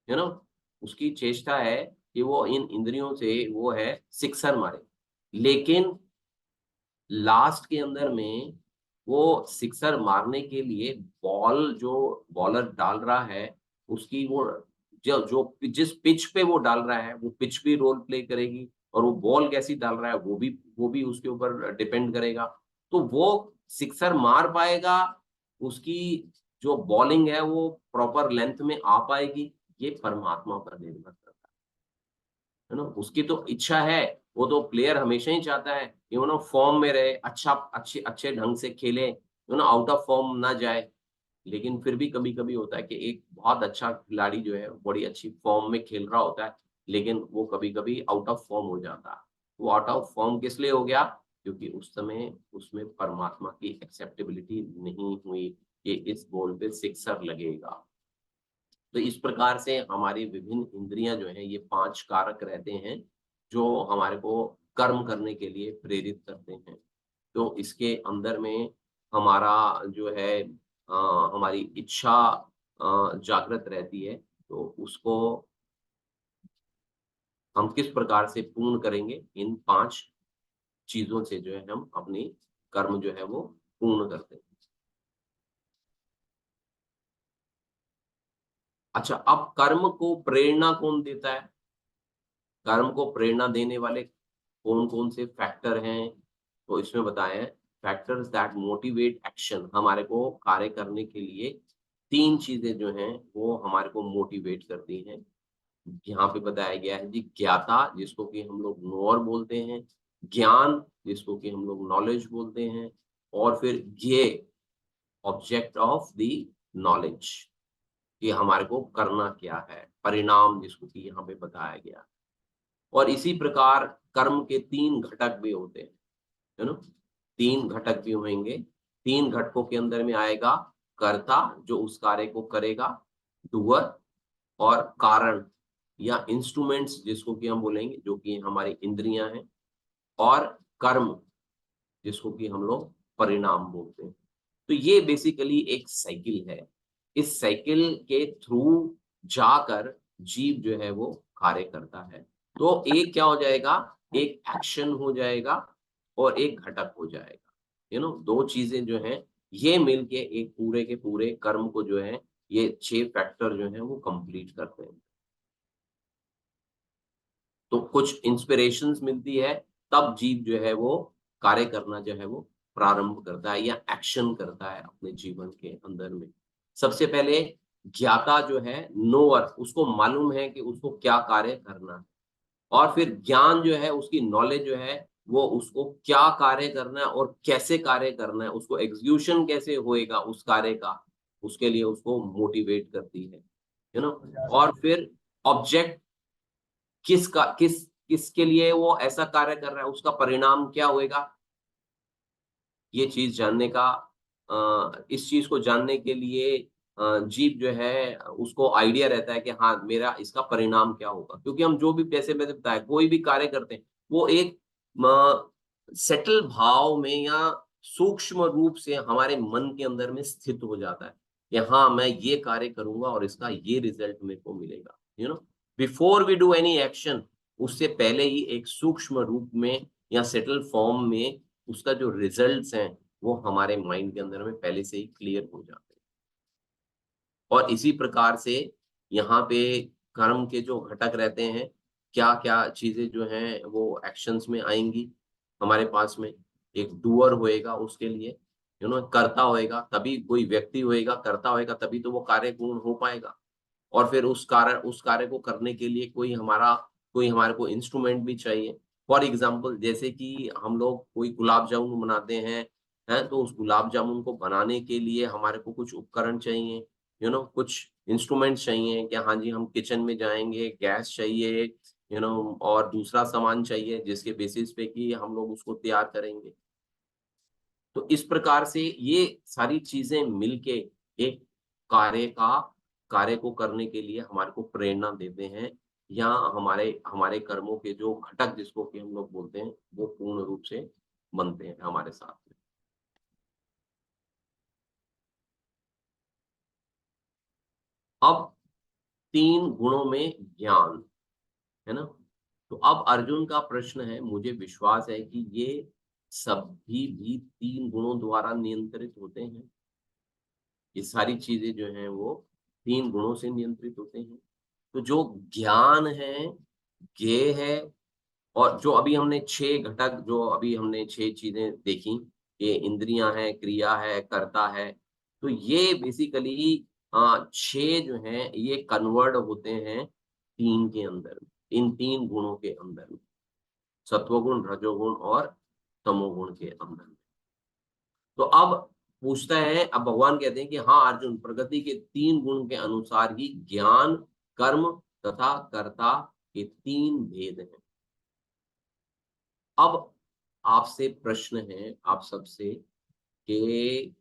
यू नो, उसकी चेष्टा है कि वो इन इंद्रियों से वो है सिक्सर मारे। लेकिन लास्ट के अंदर में वो सिक्सर मारने के लिए बॉल जो बॉलर डाल रहा है, उसकी वो जो जो जिस पिच पे वो डाल रहा है, वो पिच भी रोल प्ले करेगी, और वो बॉल कैसी डाल रहा है वो भी उसके ऊपर डिपेंड करेगा। तो वो सिक्सर मार पाएगा, उसकी जो बॉलिंग है वो प्रॉपर लेंथ में आ पाएगी, ये परमात्मा पर निर्भर करता है ना। उसकी तो इच्छा है, वो तो प्लेयर हमेशा ही चाहता है कि वो ना फॉर्म में रहे, अच्छे अच्छे ढंग से खेले, आउट ऑफ फॉर्म ना जाए। लेकिन फिर भी कभी-कभी होता है कि एक बहुत अच्छा खिलाड़ी जो है, बड़ी अच्छी फॉर्म में खेल रहा होता है, लेकिन वो कभी-कभी आउट ऑफ फॉर्म हो जाता है। वो आउट ऑफ फॉर्म किस लिए हो गया? क्योंकि उस समय उसमें परमात्मा की एक्सेप्टेबिलिटी नहीं हुई कि इस बॉल पे सिक्सर लगेगा। तो इस प्रकार से हमारी विभिन्न इंद्रियां जो हैं, ये 5 कारक रहते हैं, जो हमारे को कर्म करने के लिए प्रेरित करते हैं। तो इसके अंदर में हमारा जो है हमारी इच्छा जागृत रहती है, तो उसको हम किस प्रकार से पूर्ण करेंगे, इन 5 चीज़ों से जो है हम अपनी कर्म जो है वो पूर्ण करते हैं। अच्छा, अब कर्म को प्रेरणा कौन देता है? कर्म को प्रेरणा देने वाले कौन-कौन से फैक्टर हैं? तो इसमें बताए हैं, फैक्टर्स दैट मोटिवेट एक्शन, हमारे को कार्य करने के लिए 3 चीज़ें जो हैं, वो हमारे को मोटिवेट करती हैं। यहाँ पे बताया गया है जी, ज्ञाता जिसको कि हम लोग नोअर बोलते हैं, ज्ञान जिसको कि हम लोग नॉलेज बोलते हैं, और फिर ज्ञेय, ऑब्जेक्ट ऑफ द नॉलेज, कि हमारे को करना क्या है, परिणाम जिसको कि यहाँ पे बताया गया। और इसी प्रकार कर्म के 3 घटक भी होते हैं, है ना? 3 घटक भी होंगे। 3 घटकों के अंदर में आएगा कर्ता जो उस कार्य को करेगा, डूअर, और कारण या इंस्ट्रूमेंट्स जिसको कि हम बोलेंगे, जो कि हमारी इंद्रियां हैं, और कर्म जिसको कि हम लोग परिणाम बोलते हैं। तो ये बेसिकली एक साइकिल है। इस साइकिल के थ्रू जाकर जीव जो है वो कार्य करता है। तो एक क्या हो जाएगा, एक एक्शन हो जाएगा और एक घटक हो जाएगा। 2 चीज़ें जो हैं, ये मिलके एक पूरे के पूरे कर्म को जो है, ये 6 फैक्टर जो हैं वो कंप्लीट करते हैं। तो कुछ इंस्पिरेशंस मिलती है, तब जीव जो है वो कार्य करना जो है वो प्रारंभ करता है या एक्शन करता है अपने जीवन के अंदर में। सबसे पहले ज्ञाता जो है, नोअर, उसको मालूम है कि उसको क्या कार्य करना है। और फिर ज्ञान जो है, उसकी नॉलेज जो है, वो उसको क्या कार्य करना है और कैसे कार्य करना है, उसको एग्जीक्यूशन कैसे होएगा उस कार्य का, उसके लिए उसको मोटिवेट करती है। और फिर ऑब्जेक्ट, किसके लिए वो ऐसा कार्य कर रहा है, उसका परिणाम क्या होएगा, ये चीज़ जानने का, इस चीज़ को जानने के लिए जीव जो है उसको आइडिया रहता है कि हाँ, मेरा इसका परिणाम क्या होगा। क्योंकि हम जो भी, जैसे मैंने बताया, कोई भी कार्य करते हैं, वो एक सेटल भाव में या सूक्ष्म रूप से हमारे मन के अंदर में स्थित हो जाता है कि हाँ, मैं ये कार्य करूँगा और इसका ये रिज़ल्ट मेरे को मिलेगा। Before we do any action, उससे पहले ही एक सूक्ष्म रूप में या सेटल फॉर्म में उसका जो रिजल्ट्स हैं, वो हमारे माइंड के अंदर में पहले से ही क्लियर हो जाते हैं। और इसी प्रकार से यहाँ पे कर्म के जो घटक रहते हैं, क्या-क्या चीज़ें जो हैं वो एक्शंस में आएँगी हमारे पास में। एक डूअर होएगा उसके लिए, कर्ता होएगा, तभी कोई व्यक्ति होएगा, कर्ता होएगा, तभी तो वो कार्य पूर्ण हो पाएगा। और फिर उस कार्य को करने के लिए कोई हमारे को इंस्ट्रूमेंट भी चाहिए। फॉर एग्ज़ाम्पल, जैसे कि हम लोग कोई गुलाब जामुन बनाते हैं? तो उस गुलाब जामुन को बनाने के लिए हमारे को कुछ उपकरण चाहिए, कुछ इंस्ट्रूमेंट्स चाहिए कि हाँ जी, हम किचन में जाएँगे, गैस चाहिए, और दूसरा सामान चाहिए जिसके बेसिस पे कि हम लोग उसको तैयार करेंगे। तो इस प्रकार से ये सारी चीज़ें मिलके एक कार्य का कार्य को करने के लिए हमारे को प्रेरणा देते हैं या हमारे हमारे कर्मों के जो घटक जिसको कि हम लोग बोलते हैं वो पूर्ण रूप से बनते हैं हमारे साथ में। अब 3 गुणों में ज्ञान है ना, तो अब अर्जुन का प्रश्न है, मुझे विश्वास है कि ये सभी भी 3 गुणों द्वारा नियंत्रित होते हैं। ये सारी चीजें जो हैं वो 3 गुणों से नियंत्रित होते हैं। तो जो ज्ञान है, ज्ञेय है, और जो अभी हमने 6 घटक, जो अभी हमने 6 चीजें देखी, ये इंद्रियां हैं, क्रिया है, कर्ता है, तो ये बेसिकली 6 जो हैं ये कन्वर्ट होते हैं 3 के अंदर, इन 3 गुणों के अंदर में, सत्वगुण, रजोगुण और तमोगुण के अंदर में। तो अब पूछता है, अब भगवान कहते हैं कि हाँ अर्जुन, प्रकृति के 3 गुण के अनुसार ही ज्ञान, कर्म तथा कर्ता के 3 भेद हैं। अब आपसे प्रश्न है आप सबसे कि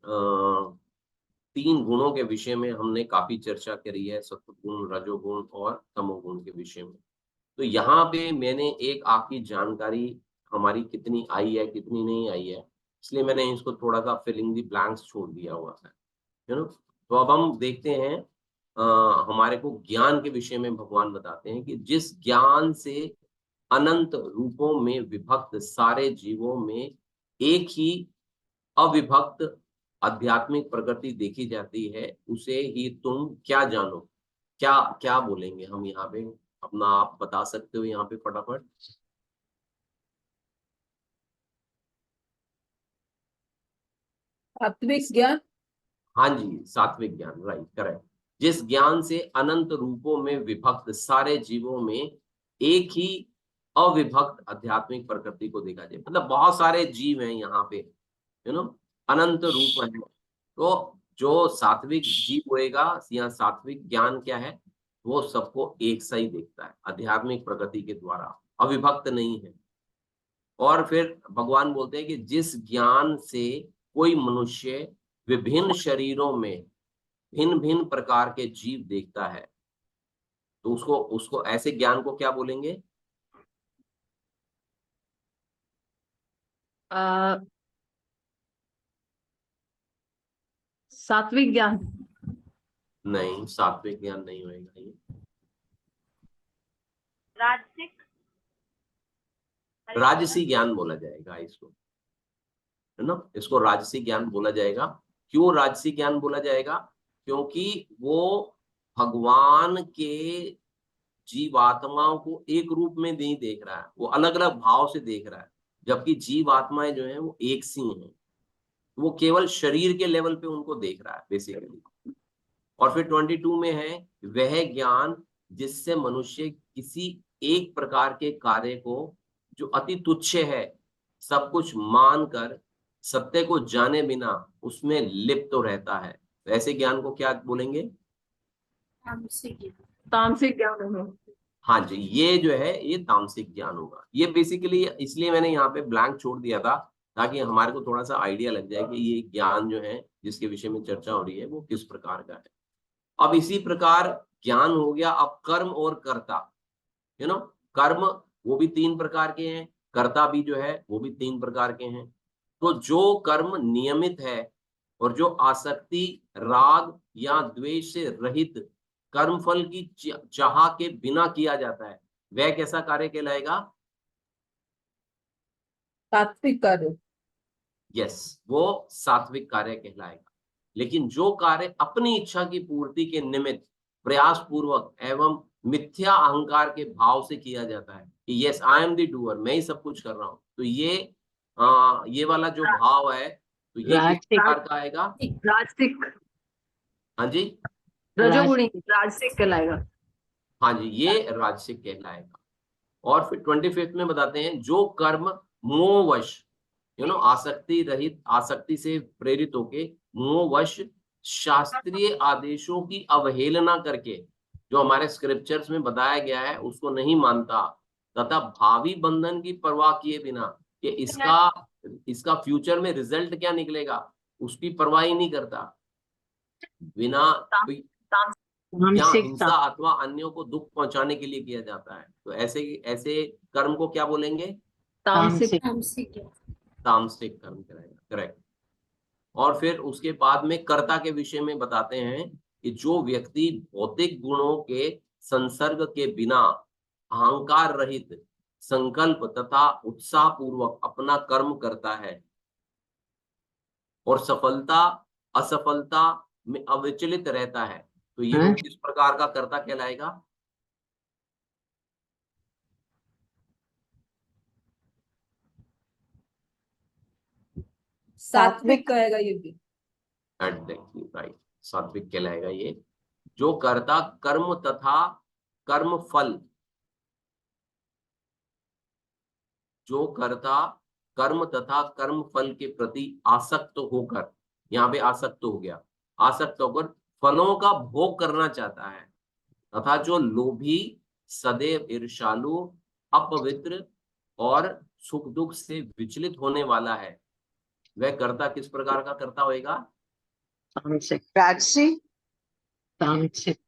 3 गुणों के विषय में हमने काफी चर्चा करी है, सत्वगुण, रजोगुण और तमोगुण के विषय में। तो यहाँ पे मैंने एक आपकी जानकारी हमारी कितनी आई है, कितनी नहीं आई है, इसलिए मैंने इसको थोड़ा सा फिलिंग द ब्लैंक्स छोड़ दिया हुआ है, यू नो। तो अब हम देखते हैं, हमारे को ज्ञान के विषय में भगवान बताते हैं कि जिस ज्ञान से अनंत रूपों में विभक्त सारे जीवों में एक ही अविभक्त आध्यात्मिक प्रकृति देखी जाती है, उसे ही तुम क्या जानो। क्या क्या बोलेंगे हम यहाँ पे, अपना आप बता सकते हो यहाँ पे फटाफट। सात्विक ज्ञान। हाँ जी, सात्विक ज्ञान, राइट, करेक्ट। जिस ज्ञान से अनंत रूपों में विभक्त सारे जीवों में एक ही अविभक्त आध्यात्मिक प्रकृति को देखा जाए, मतलब बहुत सारे जीव हैं यहाँ पे, यू नो, अनंत रूप है। तो जो सात्विक जीव होएगा या सात्विक ज्ञान क्या है, वो सबको एक सा ही देखता है आध्यात्मिक प्रकृति के द्वारा, अविभक्त नहीं है। और फिर भगवान बोलते हैं कि जिस ज्ञान से कोई मनुष्य विभिन्न शरीरों में भिन्न भिन्न प्रकार के जीव देखता है, तो उसको उसको ऐसे ज्ञान को क्या बोलेंगे। आ, सात्विक ज्ञान। नहीं, सात्विक ज्ञान नहीं होएगा ये। राजसिक। राजसी ज्ञान बोला जाएगा इसको, है ना, इसको राजसी ज्ञान बोला जाएगा। क्यों राजसी ज्ञान बोला जाएगा, क्योंकि वो भगवान के जीवात्माओं को एक रूप में नहीं देख रहा है, वो अलग अलग भाव से देख रहा है, जबकि जीवात्माएं जो है वो एक सी हैं, वो केवल शरीर के लेवल पे उनको देख रहा है बेसिकली। और फिर 22 में है, वह ज्ञान जिससे मनुष्य किसी एक प्रकार के कार्य को जो अति तुच्छ है सब कुछ मानकर सत्य को जाने बिना उसमें लिप्त तो रहता है, तो ऐसे ज्ञान को क्या बोलेंगे। तामसिक ज्ञान है। हाँ जी, ये जो है ये तामसिक ज्ञान होगा। ये बेसिकली इसलिए मैंने यहाँ पे ब्लैंक छोड़ दिया था, ताकि हमारे को थोड़ा सा आइडिया लग जाए कि ये ज्ञान जो है जिसके विषय में चर्चा हो रही है वो किस प्रकार का है। अब इसी प्रकार ज्ञान हो गया। अब कर्म और कर्ता, यू नो, कर्म वो भी 3 प्रकार के हैं, कर्ता भी जो है वो भी 3 प्रकार के हैं। तो जो कर्म नियमित है और जो आसक्ति, राग या द्वेष से रहित कर्मफल की चाह के बिना किया जाता है, वह कैसा कार्य कहलाएगा। सात्विक कार्य। यस, वो सात्विक कार्य कहलाएगा। लेकिन जो कार्य अपनी इच्छा की पूर्ति के निमित्त प्रयास पूर्वक एवं मिथ्या अहंकार के भाव से किया जाता है कि yes I am the doer, मैं ही सब कुछ कर रहा हूं, तो ये वाला जो भाव है, तो ये किस राजसिक। प्रकार का आएगा। राजसिक। हाँ जी, रजोगुणी राजसिक कहलाएगा। हाँ जी, ये राजसिक कहलाएगा। और फिर 25 में बताते हैं, जो कर्म मोहवश, यू नो, आसक्ति रहित, आसक्ति से प्रेरित होके मोहवश शास्त्रीय आदेशों की अवहेलना करके जो हमारे स्क्रिप्चर्स में बताया गया है उसको नहीं मानता, तथा भावी बंधन की परवाह किए बिना कि इसका इसका फ्यूचर में रिजल्ट क्या निकलेगा उसकी परवाह ही नहीं करता, बिना तामसिक। या तामसिक हिंसा अथवा अन्यों को दुख पहुंचाने के लिए किया जाता है। तो ऐसे ऐसे कर्म को क्या बोलेंगे? तामसिक तामसिक तामसिक कर्म कहलाएगा। करेक्ट। और फिर उसके बाद में कर्ता के विषय में बताते हैं कि जो व्यक्ति भौतिक गुणों के संसर्ग के बिना अहंकार रहित संकल्प तथा उत्साह पूर्वक अपना कर्म करता है और सफलता असफलता में अविचलित रहता है, तो ये वो किस प्रकार का कर्ता कहलाएगा? सात्विक कहेगा ये भी। एग्जैक्टली राइट, सात्विक कहलाएगा ये। जो कर्ता कर्म तथा कर्म फल, जो कर्ता कर्म तथा कर्म फल के प्रति आसक्त होकर, यहाँ पे आसक्त हो गया, आसक्त होकर फलों का भोग करना चाहता है, तथा जो लोभी, सदैव ईर्ष्यालु, अपवित्र और सुख दुख से विचलित होने वाला है, वह कर्ता किस प्रकार का कर्ता होएगा? तामसिक राजसी तामसिक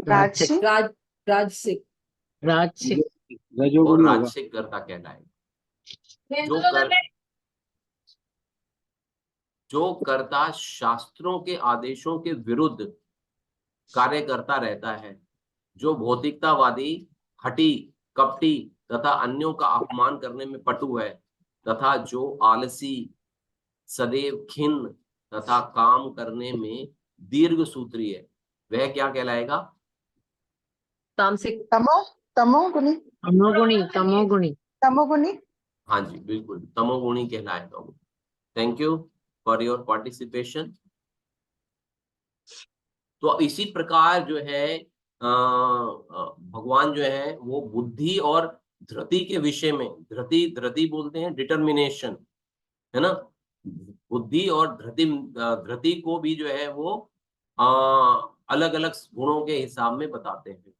राजसी राजसिक राजसिक और रजोगुणी होगा। राजसिक कर्ता कहलाएगा। जो कर्ता शास्त्रों के आदेशों के विरुद्ध कार्य करता रहता है, जो भौतिकतावादी, हठी, कपटी तथा अन्यों का अपमान करने में पटु है, तथा जो आलसी, सदैव खिन्न तथा काम करने में दीर्घ सूत्री है, वह क्या कहलाएगा? तामसिक तमोगुणी तमोगुणी तमोगुणी। हाँ जी, बिल्कुल तमोगुणी कहलाएगा वो। Thank you for your participation. तो इसी प्रकार जो है भगवान जो है वो बुद्धि और धृति के विषय में, धृति बोलते हैं डिटर्मिनेशन, है ना, बुद्धि और धृति को भी जो है वो अलग अलग गुणों के हिसाब में बताते हैं।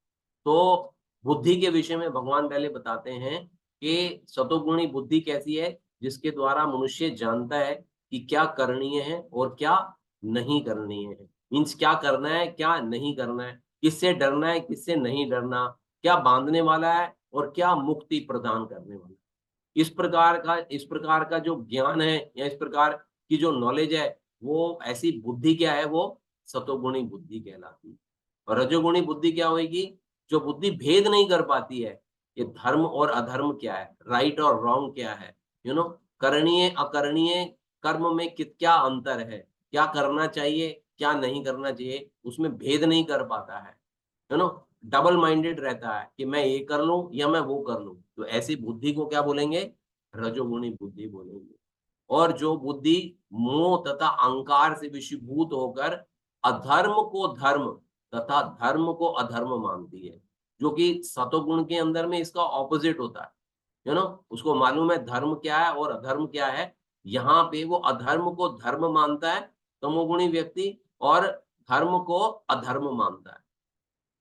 तो बुद्धि के विषय में भगवान पहले बताते हैं कि सतोगुणी बुद्धि कैसी है, जिसके द्वारा मनुष्य जानता है कि क्या करणीय है और क्या नहीं करणीय है। मीन्स क्या करना है, क्या नहीं करना है, किससे डरना है, किससे नहीं डरना, क्या बांधने वाला है और क्या मुक्ति प्रदान करने वाला है। इस प्रकार का जो ज्ञान है या इस प्रकार की जो नॉलेज है, वो ऐसी बुद्धि क्या है, वो सतोगुणी बुद्धि कहलाती है। और रजोगुणी बुद्धि क्या होगी? जो बुद्धि भेद नहीं कर पाती है कि धर्म और अधर्म क्या है, राइट और रॉन्ग क्या है, करणीय अकरणीय कर्म में क्या अंतर है, क्या करना चाहिए, क्या नहीं करना चाहिए, उसमें भेद नहीं कर पाता है, डबल माइंडेड रहता है कि मैं ये कर लूं या मैं वो कर लूं। तो ऐसी बुद्धि को क्या बोलेंगे? रजोगुणी बुद्धि बोलेंगे। और जो बुद्धि मोह तथा अहंकार से विषीभूत होकर अधर्म को धर्म तथा धर्म को अधर्म मानती है, जो कि सतोगुण के अंदर में इसका ऑपोजिट होता है, उसको मालूम है धर्म क्या है और अधर्म क्या है। यहाँ पे वो अधर्म को धर्म मानता है तमोगुणी व्यक्ति, और धर्म को अधर्म मानता है।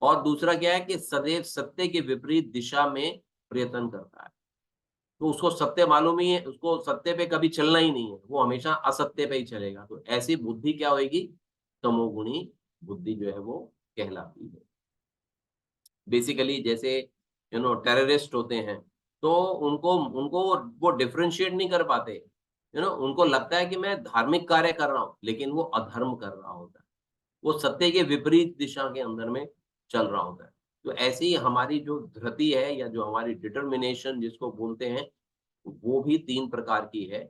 और दूसरा क्या है कि सदैव सत्य के विपरीत दिशा में प्रयत्न करता है। तो उसको सत्य मालूम ही है, उसको सत्य पे कभी चलना ही नहीं है, वो हमेशा असत्य पे ही चलेगा। तो ऐसी बुद्धि क्या होगी? तमोगुणी बुद्धि जो है वो कहलाती है। बेसिकली जैसे टेररिस्ट होते हैं, तो उनको उनको वो डिफरेंशिएट नहीं कर पाते, उनको लगता है कि मैं धार्मिक कार्य कर रहा हूँ, लेकिन वो अधर्म कर रहा होता है, वो सत्य के विपरीत दिशा के अंदर में चल रहा होता है। तो ऐसे ही हमारी जो धृति है या जो हमारी डिटर्मिनेशन जिसको बोलते हैं, वो भी 3 प्रकार की है।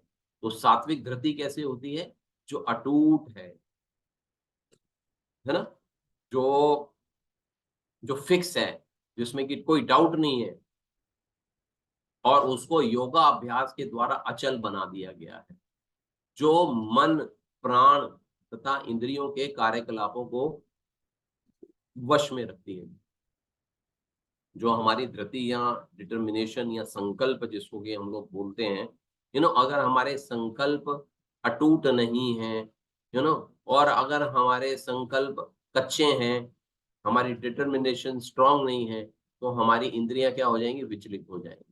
तो सात्विक धृति कैसे होती है? जो अटूट है ना, जो जो फिक्स है, जिसमें कि कोई डाउट नहीं है, और उसको योगा अभ्यास के द्वारा अचल बना दिया गया है। जो मन, प्राण तथा इंद्रियों के कार्यकलापों को वश में रखती है। जो हमारी धृति या डिटर्मिनेशन या संकल्प जिसको कि हम लोग बोलते हैं, अगर हमारे संकल्प अटूट नहीं है, और अगर हमारे संकल्प कच्चे हैं, हमारी डिटर्मिनेशन स्ट्रांग नहीं है, तो हमारी इंद्रियां क्या हो जाएंगी? विचलित हो जाएंगी,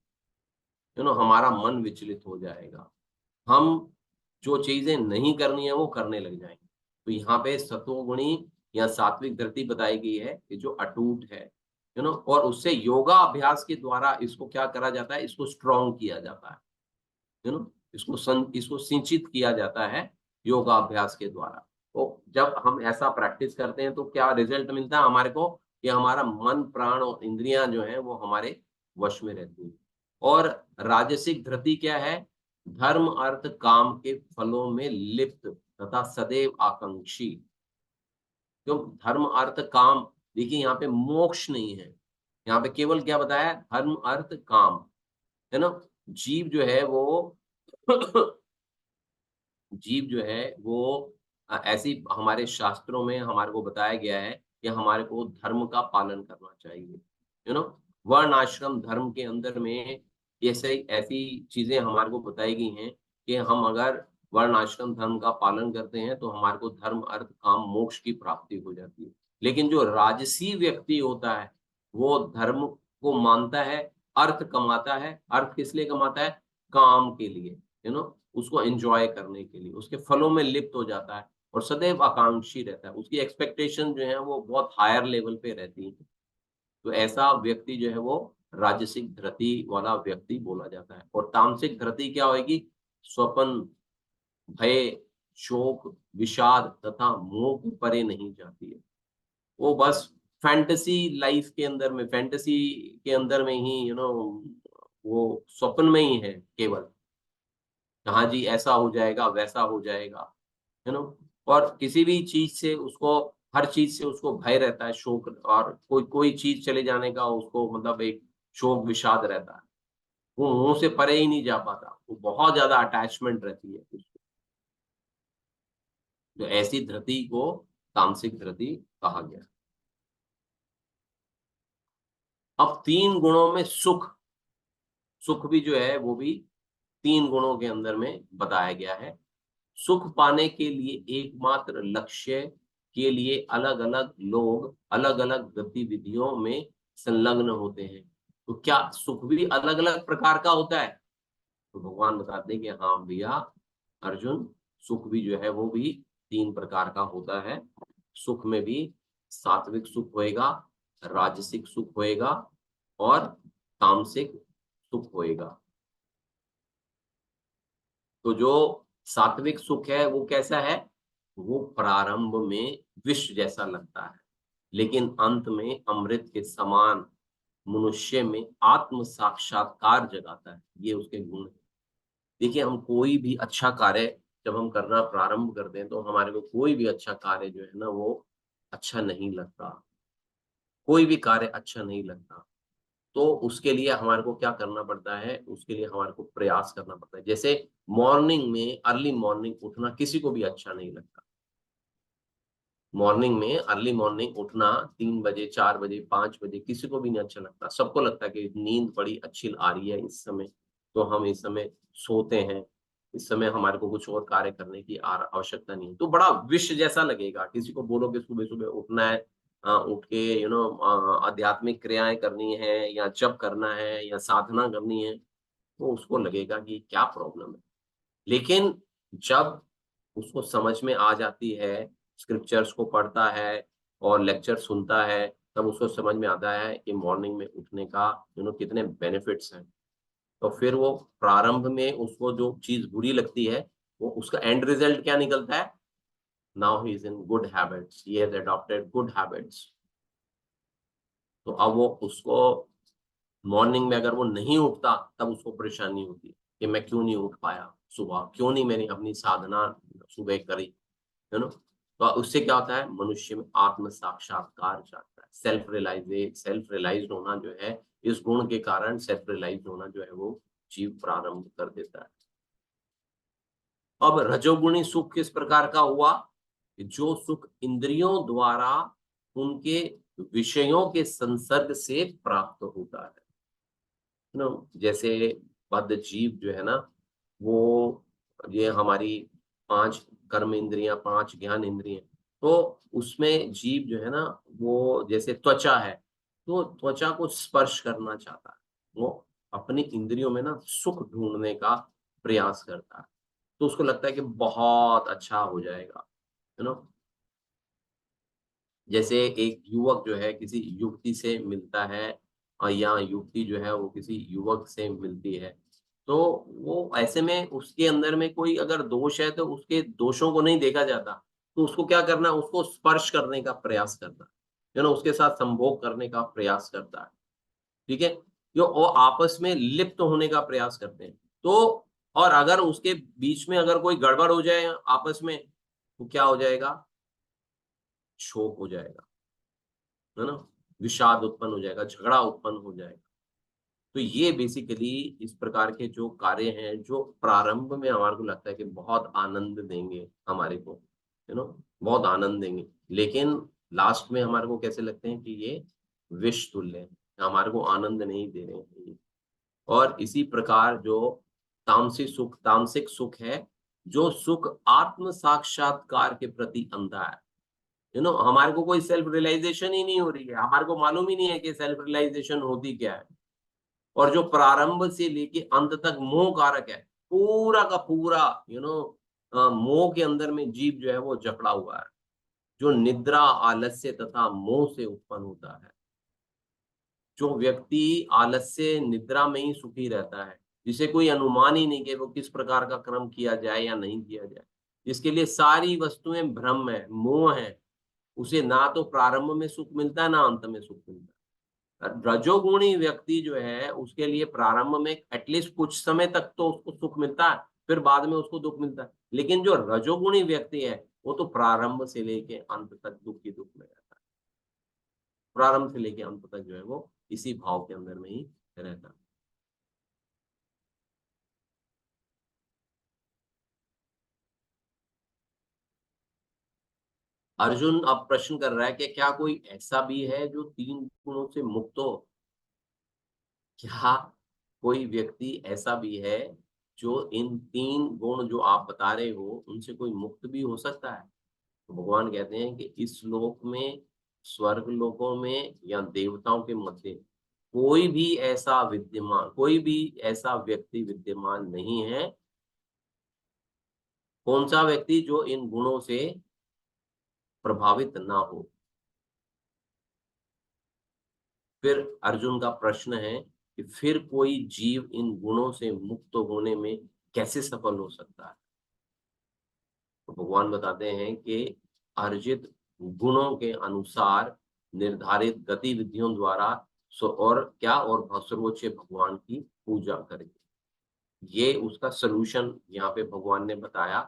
हमारा मन विचलित हो जाएगा, हम जो चीजें नहीं करनी है वो करने लग जाएंगे। तो यहाँ पे सतोगुणी या सात्विक धरती बताई गई है कि जो अटूट है, और उससे योगा अभ्यास के द्वारा इसको क्या करा जाता है, इसको स्ट्रॉन्ग किया जाता है, इसको सिंचित किया जाता है योगा अभ्यास के द्वारा। तो जब हम ऐसा प्रैक्टिस करते हैं तो क्या रिजल्ट मिलता है हमारे को, कि हमारा मन, प्राण और इंद्रियां जो है वो हमारे वश में रहती हैं। और राजसिक धृति क्या है, धर्म अर्थ काम के फलों में लिप्त तथा सदैव आकांक्षी। क्यों धर्म अर्थ काम, देखिए यहाँ पे मोक्ष नहीं है, यहाँ पे केवल क्या बताया, धर्म अर्थ काम, है ना। जीव जो है वो जीव जो है वो ऐसी हमारे शास्त्रों में हमारे को बताया गया है कि हमारे को धर्म का पालन करना चाहिए, वर्ण आश्रम धर्म के अंदर में ऐसे ऐसी चीजें हमारे को बताई गई हैं कि हम अगर वर्ण आश्रम धर्म का पालन करते हैं तो हमारे को धर्म अर्थ काम मोक्ष की प्राप्ति हो जाती है। लेकिन जो राजसी व्यक्ति होता है वो धर्म को मानता है, अर्थ कमाता है। अर्थ किस लिए कमाता है, काम के लिए, उसको एंजॉय करने के लिए, उसके फलों में लिप्त हो जाता है और सदैव आकांक्षी रहता है। उसकी एक्सपेक्टेशन जो है वो बहुत हायर लेवल पे रहती है। तो ऐसा व्यक्ति जो है वो राजसिक धृति वाला व्यक्ति बोला जाता है। और तामसिक धृति क्या होगी, स्वपन, भय, शोक, विषाद तथा मोह के परे नहीं जाती है। वो बस फैंटेसी लाइफ के अंदर में, फैंटेसी के अंदर में ही वो स्वप्न में ही है केवल, हाँ जी ऐसा हो जाएगा, वैसा हो जाएगा, और किसी भी चीज से उसको, हर चीज से उसको भय रहता है, शोक, और कोई कोई चीज चले जाने का उसको मतलब एक शोक विषाद रहता है। वो मुंह से परे ही नहीं जा पाता, वो बहुत ज्यादा अटैचमेंट रहती है उसको। तो ऐसी धृति को तामसिक धृति कहा गया। अब 3 गुणों में सुख, सुख भी जो है वो भी 3 गुणों के अंदर में बताया गया है। सुख पाने के लिए एकमात्र लक्ष्य के लिए अलग अलग लोग अलग अलग गतिविधियों में संलग्न होते हैं। तो क्या सुख भी अलग अलग प्रकार का होता है? तो भगवान बताते हैं कि हाँ भैया अर्जुन, सुख भी जो है वो भी 3 प्रकार का होता है। सुख में भी सात्विक सुख होएगा, राजसिक सुख होएगा और तामसिक सुख होएगा। तो जो सात्विक सुख है वो कैसा है, वो प्रारंभ में विष जैसा लगता है लेकिन अंत में अमृत के समान मनुष्य में आत्म साक्षात्कार जगाता है। ये उसके गुण है। देखिए हम कोई भी अच्छा कार्य जब हम करना प्रारंभ करते हैं तो हमारे को कोई भी अच्छा कार्य जो है ना वो अच्छा नहीं लगता, कोई भी कार्य अच्छा नहीं लगता। तो उसके लिए हमारे को क्या करना पड़ता है, उसके लिए हमारे को प्रयास करना पड़ता है। जैसे मॉर्निंग में, अर्ली मॉर्निंग उठना किसी को भी अच्छा नहीं लगता। मॉर्निंग में अर्ली मॉर्निंग उठना 3 बजे, 4 बजे, 5 बजे किसी को भी नहीं अच्छा लगता। सबको लगता है कि नींद बड़ी अच्छी आ रही है इस समय, तो हम इस समय सोते हैं, इस समय हमारे को कुछ और कार्य करने की आवश्यकता नहीं है। तो बड़ा विष जैसा लगेगा। किसी को बोलोगे सुबह सुबह उठना है, उठ के आध्यात्मिक क्रियाएं करनी है या जप करना है या साधना करनी है, तो उसको लगेगा कि क्या प्रॉब्लम है। लेकिन जब उसको समझ में आ जाती है, स्क्रिप्चर्स को पढ़ता है और लेक्चर सुनता है, तब उसको समझ में आता है कि मॉर्निंग में उठने का कितने बेनिफिट्स हैं। तो फिर वो प्रारंभ में उसको जो चीज बुरी लगती है, वो उसका एंड रिजल्ट क्या निकलता है, now he is in good habits, he has adopted good habits. तो अब वो उसको मॉर्निंग में अगर वो नहीं उठता तब उसको परेशानी होती है कि मैं क्यों नहीं उठ पाया सुबह, क्यों नहीं मैंने अपनी साधना सुबह करी, है ना। तो उससे क्या होता है, मनुष्य में आत्म साक्षात्कार जाता है। सेल्फ रियलाइज होना जो है, इस गुण के कारण सेल्फ रियलाइज होना जो है वो जीव प्रारंभ कर देता है। अब रजोगुणी सुख किस प्रकार का हुआ, जो सुख इंद्रियों द्वारा उनके विषयों के संसर्ग से प्राप्त होता है ना। जैसे बद्ध जीव जो है ना, वो ये हमारी 5 कर्म इंद्रियां, 5 ज्ञान इंद्रियां, तो उसमें जीव जो है ना वो जैसे त्वचा है, तो त्वचा को स्पर्श करना चाहता है, वो अपनी इंद्रियों में ना सुख ढूंढने का प्रयास करता है। तो उसको लगता है कि बहुत अच्छा हो जाएगा, है ना। जैसे एक युवक जो है किसी युवती से मिलता है और या युवती जो है वो किसी युवक से मिलती है, तो वो ऐसे में उसके अंदर में कोई अगर दोष है तो उसके दोषों को नहीं देखा जाता, तो उसको क्या करना है, उसको स्पर्श करने का प्रयास करना है, उसके साथ संभोग करने का प्रयास करता है, ठीक है? जो वो आपस में लिप्त होने का प्रयास करते हैं। तो और अगर उसके बीच में अगर कोई गड़बड़ हो जाए आपस में, तो क्या हो जाएगा? शोक हो जाएगा, है ना? विषाद उत्पन्न हो जाएगा, झगड़ा उत्पन्न हो जाएगा। तो ये बेसिकली इस प्रकार के जो कार्य हैं, जो प्रारंभ में हमारे को लगता है कि बहुत आनंद देंगे हमारे को, बहुत आनंद देंगे, लेकिन लास्ट में हमारे को कैसे लगते हैं कि ये विष तुल्य है, हमारे को आनंद नहीं दे रहे हैं ये। और इसी प्रकार जो तामसिक सुख है, जो सुख आत्म साक्षात्कार के प्रति अंधा है, हमारे को कोई सेल्फ रियलाइजेशन ही नहीं हो रही है, हमारे को मालूम ही नहीं है कि सेल्फ रियलाइजेशन होती क्या है। और जो प्रारंभ से लेके अंत तक मोह कारक है, पूरा का पूरा मोह के अंदर में जीव जो है वो जकड़ा हुआ है, जो निद्रा, आलस्य तथा मोह से उत्पन्न होता है। जो व्यक्ति आलस्य, निद्रा में ही सुखी रहता है, जिसे कोई अनुमान ही नहीं कि वो किस प्रकार का कर्म किया जाए या नहीं किया जाए, जिसके लिए सारी वस्तुएं भ्रम है, मोह है, उसे ना तो प्रारंभ में सुख मिलता है ना अंत में सुख मिलता है। रजोगुणी व्यक्ति जो है उसके लिए प्रारंभ में एटलीस्ट कुछ समय तक तो उसको सुख मिलता है, फिर बाद में उसको दुख मिलता है। लेकिन जो रजोगुणी व्यक्ति है वो तो प्रारंभ से लेके अंत तक दुख ही दुख में रहता है, प्रारंभ से लेके अंत तक जो है वो इसी भाव के अंदर में ही रहता है। अर्जुन अब प्रश्न कर रहा है कि क्या कोई ऐसा भी है जो 3 गुणों से मुक्त हो? क्या कोई व्यक्ति ऐसा भी है जो इन 3 गुण जो आप बता रहे हो उनसे कोई मुक्त भी हो सकता है? तो भगवान कहते हैं कि इस लोक में, स्वर्ग लोकों में या देवताओं के मध्य कोई भी ऐसा व्यक्ति विद्यमान नहीं है। कौन सा व्यक्ति? जो इन गुणों से प्रभावित ना हो। फिर अर्जुन का प्रश्न है कि फिर कोई जीव इन गुणों से मुक्त होने में कैसे सफल हो सकता है? तो भगवान बताते हैं कि अर्जित गुणों के अनुसार निर्धारित गतिविधियों द्वारा और सर्वोच्च भगवान की पूजा करें। ये उसका सलूशन यहाँ पे भगवान ने बताया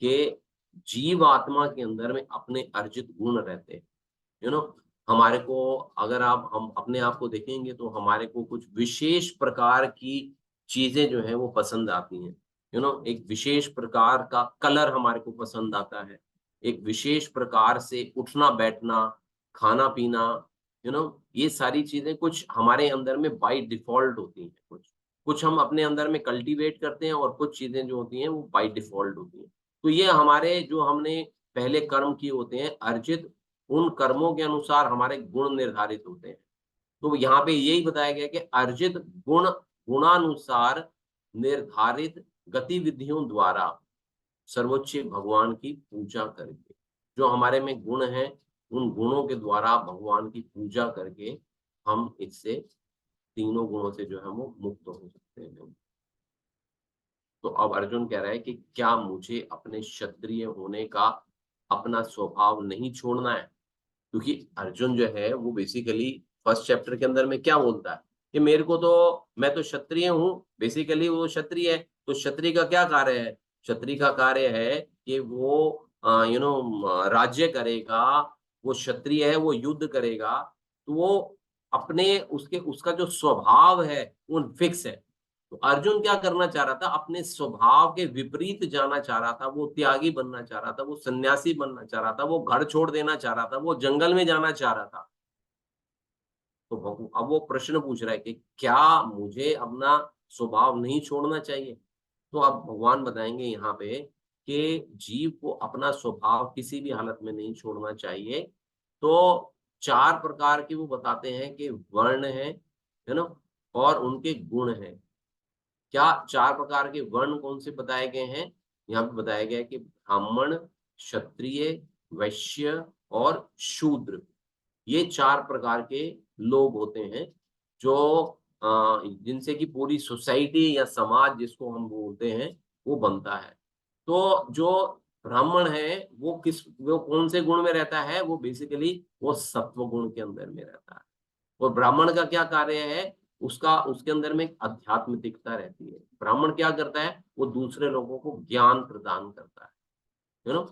कि जीव आत्मा के अंदर में अपने अर्जित गुण रहते हैं। हमारे को अगर हम अपने आप को देखेंगे तो हमारे को कुछ विशेष प्रकार की चीजें जो है वो पसंद आती हैं। एक विशेष प्रकार का कलर हमारे को पसंद आता है, एक विशेष प्रकार से उठना बैठना, खाना पीना, ये सारी चीजें कुछ हमारे अंदर में बाय डिफॉल्ट होती हैं। कुछ कुछ हम अपने अंदर में कल्टीवेट करते हैं और कुछ चीजें जो होती हैं वो बाय डिफॉल्ट होती हैं। तो ये हमारे जो हमने पहले कर्म किए होते हैं अर्जित, उन कर्मों के अनुसार हमारे गुण निर्धारित होते हैं। तो यहाँ पे यही बताया गया कि अर्जित गुण गुणानुसार निर्धारित गतिविधियों द्वारा सर्वोच्च भगवान की पूजा करके, जो हमारे में गुण हैं उन गुणों के द्वारा भगवान की पूजा करके हम इससे, तीनों गुणों से जो है वो मुक्त हो सकते हैं। तो अब अर्जुन कह रहा है कि क्या मुझे अपने क्षत्रिय होने का अपना स्वभाव नहीं छोड़ना है? क्योंकि अर्जुन जो है वो बेसिकली फर्स्ट चैप्टर के अंदर में क्या बोलता है कि मेरे को तो, मैं तो क्षत्रिय हूँ, बेसिकली वो क्षत्रिय है। तो क्षत्रिय का क्या कार्य है? क्षत्रिय का कार्य है कि वो राज्य करेगा, वो क्षत्रिय है, वो युद्ध करेगा। तो वो अपने उसके उसका जो स्वभाव है वो फिक्स है। तो अर्जुन क्या करना चाह रहा था? अपने स्वभाव के विपरीत जाना चाह रहा था, वो त्यागी बनना चाह रहा था, वो सन्यासी बनना चाह रहा था, वो घर छोड़ देना चाह रहा था, वो जंगल में जाना चाह रहा था। तो अब वो प्रश्न पूछ रहा है कि क्या मुझे अपना स्वभाव नहीं छोड़ना चाहिए? तो अब भगवान बताएंगे यहाँ पे कि जीव को अपना स्वभाव किसी भी हालत में नहीं छोड़ना चाहिए। तो 4 प्रकार के वो बताते हैं कि वर्ण है ना? और उनके गुण हैं। क्या 4 प्रकार के वर्ण कौन से बताए गए हैं? यहाँ पे बताया गया है कि ब्राह्मण, क्षत्रिय, वैश्य और शूद्र, ये 4 प्रकार के लोग होते हैं जो जिनसे कि पूरी सोसाइटी या समाज जिसको हम बोलते हैं वो बनता है। तो जो ब्राह्मण है वो कौन से गुण में रहता है? वो बेसिकली वो सत्व गुण के अंदर में रहता है। और ब्राह्मण का क्या कार्य है? उसका उसके अंदर में एक आध्यात्मिकता रहती है। ब्राह्मण क्या करता है? वो दूसरे लोगों को ज्ञान प्रदान करता है, यू नो,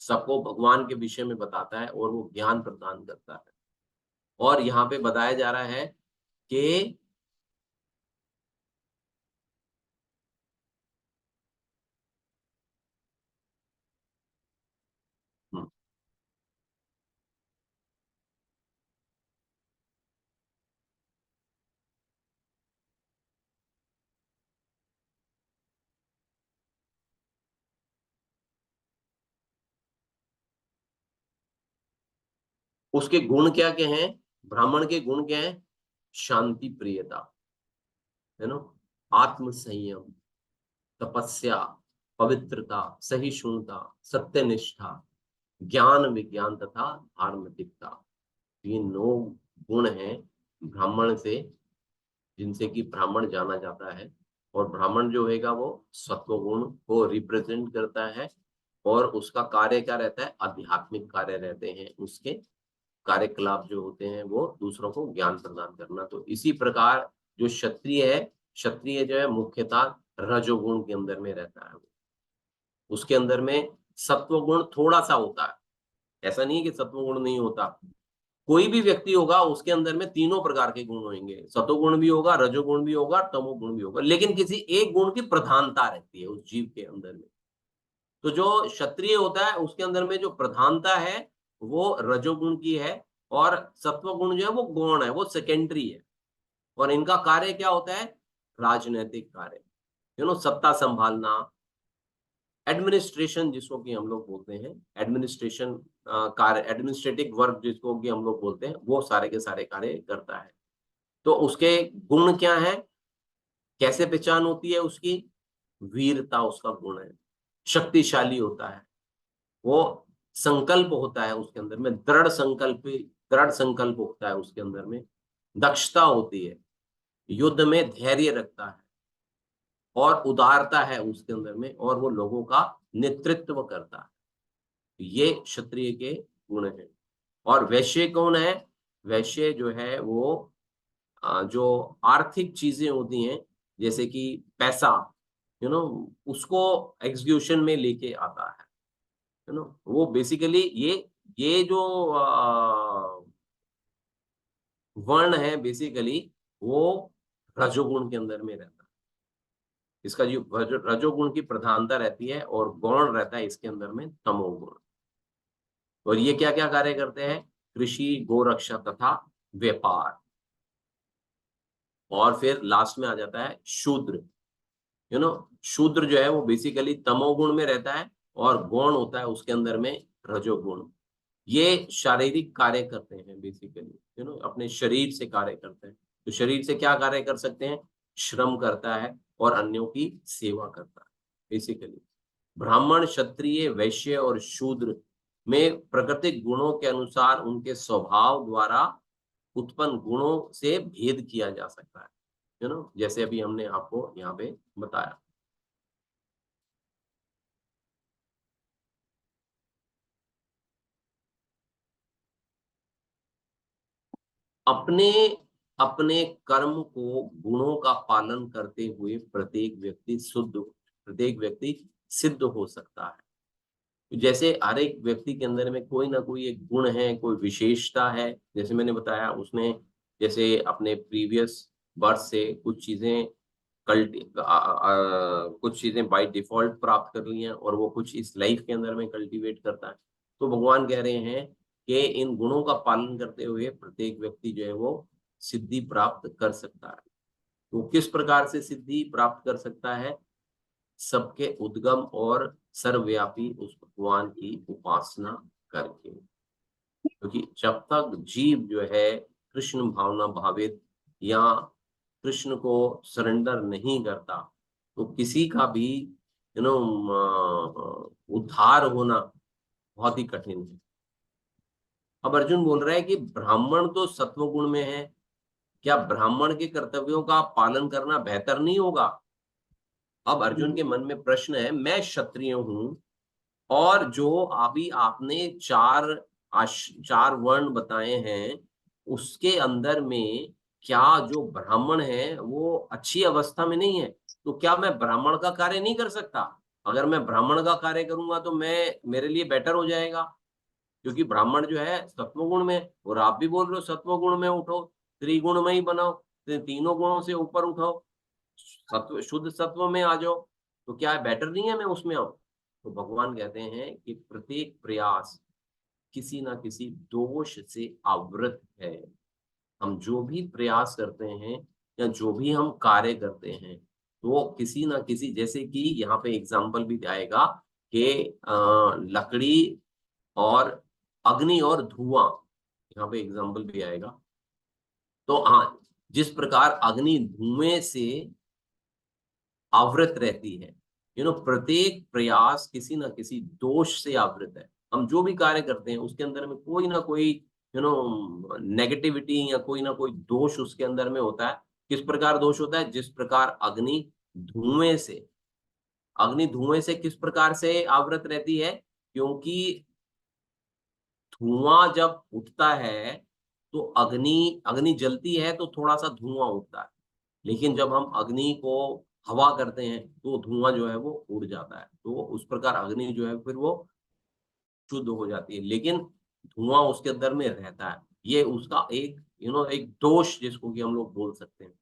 सबको भगवान के विषय में बताता है और वो ज्ञान प्रदान करता है। और यहाँ पे बताया जा रहा है कि हम्म, उसके गुण क्या क्या हैं? ब्राह्मण के गुण क्या हैं? शांति प्रियता, है ना, आत्म संयम, तपस्या, पवित्रता, सहिष्णुता, सत्यनिष्ठा, ज्ञान विज्ञान तथा धार्मिकता। ये 9 गुण हैं ब्राह्मण से, जिनसे कि ब्राह्मण जाना जाता है। और ब्राह्मण जो होगा वो सत्व गुण को रिप्रेजेंट करता है और उसका कार्य क्या रहता है? आध्यात्मिक कार्य रहते हैं उसके कार्यकलाप जो होते हैं वो दूसरों को ज्ञान प्रदान करना। तो इसी प्रकार जो क्षत्रिय है, क्षत्रिय जो है मुख्यतः रजोगुण के अंदर में रहता है। उसके अंदर में सत्व गुण थोड़ा सा होता है, ऐसा नहीं है कि सत्व गुण नहीं होता। कोई भी व्यक्ति होगा उसके अंदर में तीनों प्रकार के गुण होंगे, सतोगुण भी होगा, रजोगुण भी होगा, तमोगुण भी होगा, लेकिन किसी एक गुण की प्रधानता रहती है उस जीव के अंदर में। तो जो क्षत्रिय होता है उसके अंदर में जो प्रधानता है वो रजोगुण की है, और सत्वगुण जो है वो गौण है, वो सेकेंडरी है। और इनका कार्य क्या होता है? राजनैतिक कार्य, सत्ता संभालना, एडमिनिस्ट्रेशन जिसको कि हम लोग बोलते हैं, एडमिनिस्ट्रेशन कार्य, एडमिनिस्ट्रेटिव वर्क जिसको कि हम लोग बोलते हैं, वो सारे के सारे कार्य करता है। तो उसके गुण क्या है? कैसे पहचान होती है उसकी? वीरता उसका गुण है, शक्तिशाली होता है वो, संकल्प होता है उसके अंदर में, दृढ़ संकल्प होता है उसके अंदर में, दक्षता होती है, युद्ध में धैर्य रखता है, और उदारता है उसके अंदर में, और वो लोगों का नेतृत्व करता है। ये क्षत्रिय के गुण हैं। और वैश्य कौन है? वैश्य जो है वो जो आर्थिक चीजें होती हैं, जैसे कि पैसा, उसको एग्जीक्यूशन में लेके आता है ना, वो बेसिकली ये जो वर्ण है बेसिकली वो रजोगुण के अंदर में रहता है। इसका जो रजोगुण की प्रधानता रहती है और गौण रहता है इसके अंदर में तमोगुण। और ये क्या क्या कार्य करते हैं? कृषि, गोरक्षा तथा व्यापार। और फिर लास्ट में आ जाता है शूद्र। शूद्र जो है वो बेसिकली तमोगुण में रहता है और गौण होता है उसके अंदर में रजोगुण। ये शारीरिक कार्य करते हैं बेसिकली, अपने शरीर से कार्य करते हैं। तो शरीर से क्या कार्य कर सकते हैं? श्रम करता है और अन्यों की सेवा करता है बेसिकली। ब्राह्मण, क्षत्रिय, वैश्य और शूद्र में प्राकृतिक गुणों के अनुसार उनके स्वभाव द्वारा उत्पन्न गुणों से भेद किया जा सकता है, जैसे अभी हमने आपको यहाँ पे बताया। अपने अपने कर्म को, गुणों का पालन करते हुए प्रत्येक व्यक्ति सिद्ध हो सकता है। जैसे हर एक व्यक्ति के अंदर में कोई ना कोई एक गुण है, कोई विशेषता है। जैसे मैंने बताया उसने जैसे अपने प्रीवियस बर्थ से कुछ चीजें कुछ चीजें बाय डिफॉल्ट प्राप्त कर ली हैं और वो कुछ इस लाइफ के अंदर में कल्टीवेट करता है। तो भगवान कह रहे हैं कि इन गुणों का पालन करते हुए प्रत्येक व्यक्ति जो है वो सिद्धि प्राप्त कर सकता है। तो किस प्रकार से सिद्धि प्राप्त कर सकता है? सबके उद्गम और सर्वव्यापी उस भगवान की उपासना करके। क्योंकि जब तक जीव जो है कृष्ण भावना भावित या कृष्ण को सरेंडर नहीं करता, तो किसी का भी उद्धार होना बहुत ही कठिन है। अब अर्जुन बोल रहा है कि ब्राह्मण तो सत्व गुण में है, क्या ब्राह्मण के कर्तव्यों का पालन करना बेहतर नहीं होगा? अब अर्जुन के मन में प्रश्न है, मैं क्षत्रिय हूं और जो अभी आपने चार वर्ण बताए हैं उसके अंदर में क्या जो ब्राह्मण है वो अच्छी अवस्था में नहीं है, तो क्या मैं ब्राह्मण का कार्य नहीं कर सकता? अगर मैं ब्राह्मण का कार्य करूंगा तो मैं मेरे लिए बेटर हो जाएगा, क्योंकि ब्राह्मण जो है सत्वगुण में है, और आप भी बोल रहे हो सत्वगुण में उठो, त्रिगुण में ही बनाओ, तीनों गुणों से ऊपर उठाओ, सत्व शुद्ध सत्व में आ जाओ, तो क्या बेटर नहीं है मैं उसमें आऊं? तो भगवान कहते हैं कि प्रत्येक प्रयास किसी ना किसी दोष से आवृत है। हम जो भी प्रयास करते हैं या जो भी हम कार्य करते हैं, तो वो किसी ना किसी, जैसे कि यहाँ पे एग्जाम्पल भी आएगा कि लकड़ी और अग्नि और धुआं, यहाँ पे एग्जाम्पल भी आएगा। तो हाँ, जिस प्रकार अग्नि धुएं से आवृत रहती है, प्रत्येक प्रयास किसी ना किसी दोष से आवृत है। हम जो भी कार्य करते हैं उसके अंदर में कोई ना कोई नेगेटिविटी या कोई ना कोई दोष उसके अंदर में होता है। किस प्रकार दोष होता है? जिस प्रकार धुएं से अग्नि धुएं से किस प्रकार से आवृत रहती है? क्योंकि धुआं जब उठता है तो अग्नि अग्नि जलती है तो थोड़ा सा धुआं उठता है, लेकिन जब हम अग्नि को हवा करते हैं तो धुआं जो है वो उड़ जाता है, तो उस प्रकार अग्नि जो है फिर वो शुद्ध हो जाती है, लेकिन धुआं उसके अंदर में रहता है। ये उसका एक एक दोष जिसको कि हम लोग बोल सकते हैं।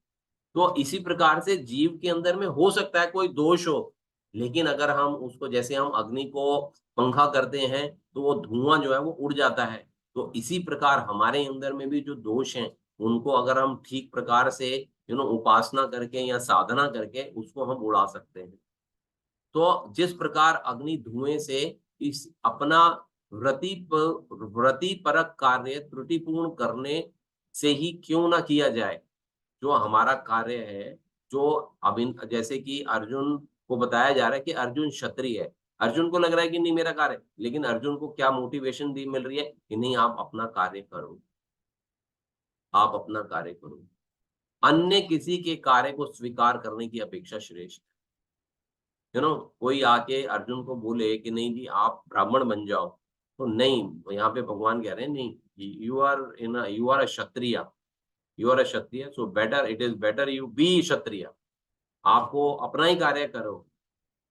तो इसी प्रकार से जीव के अंदर में हो सकता है कोई दोष हो, लेकिन अगर हम उसको, जैसे हम अग्नि को पंखा करते हैं तो वो धुआं जो है वो उड़ जाता है, तो इसी प्रकार हमारे अंदर में भी जो दोष हैं उनको अगर हम ठीक प्रकार से उपासना करके या साधना करके उसको हम उड़ा सकते हैं। तो जिस प्रकार अग्नि धुएं से इस अपना व्रति परक कार्य त्रुटिपूर्ण करने से ही क्यों ना किया जाए, जो हमारा कार्य है, जो अभी जैसे कि अर्जुन को बताया जा रहा है कि अर्जुन क्षत्रिय है, अर्जुन को लग रहा है कि नहीं मेरा कार्य, लेकिन अर्जुन को क्या मोटिवेशन दी मिल रही है कि नहीं आप अपना कार्य करो, आप अपना कार्य करो, अन्य किसी के कार्य को स्वीकार करने की अपेक्षा श्रेष्ठ है। कोई आके अर्जुन को बोले कि नहीं जी आप ब्राह्मण बन जाओ, तो नहीं, यहाँ पे भगवान कह रहे हैं नहीं, you are a Kshatriya, you are a Kshatriya, so better it is better you be Kshatriya. आपको अपना ही कार्य करो,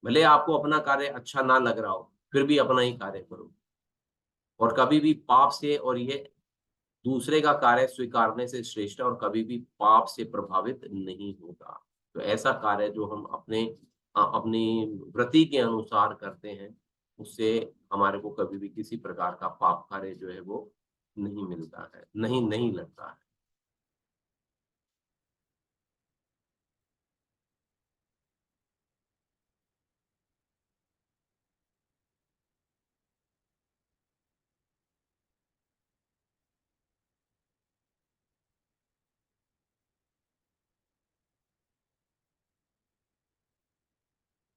भले आपको अपना कार्य अच्छा ना लग रहा हो फिर भी अपना ही कार्य करो, और कभी भी पाप से, और ये दूसरे का कार्य स्वीकारने से श्रेष्ठ है, और कभी भी पाप से प्रभावित नहीं होगा। तो ऐसा कार्य जो हम अपनी वृत्ति के अनुसार करते हैं उससे हमारे को कभी भी किसी प्रकार का पाप कार्य जो है वो नहीं मिलता है, नहीं नहीं लगता है।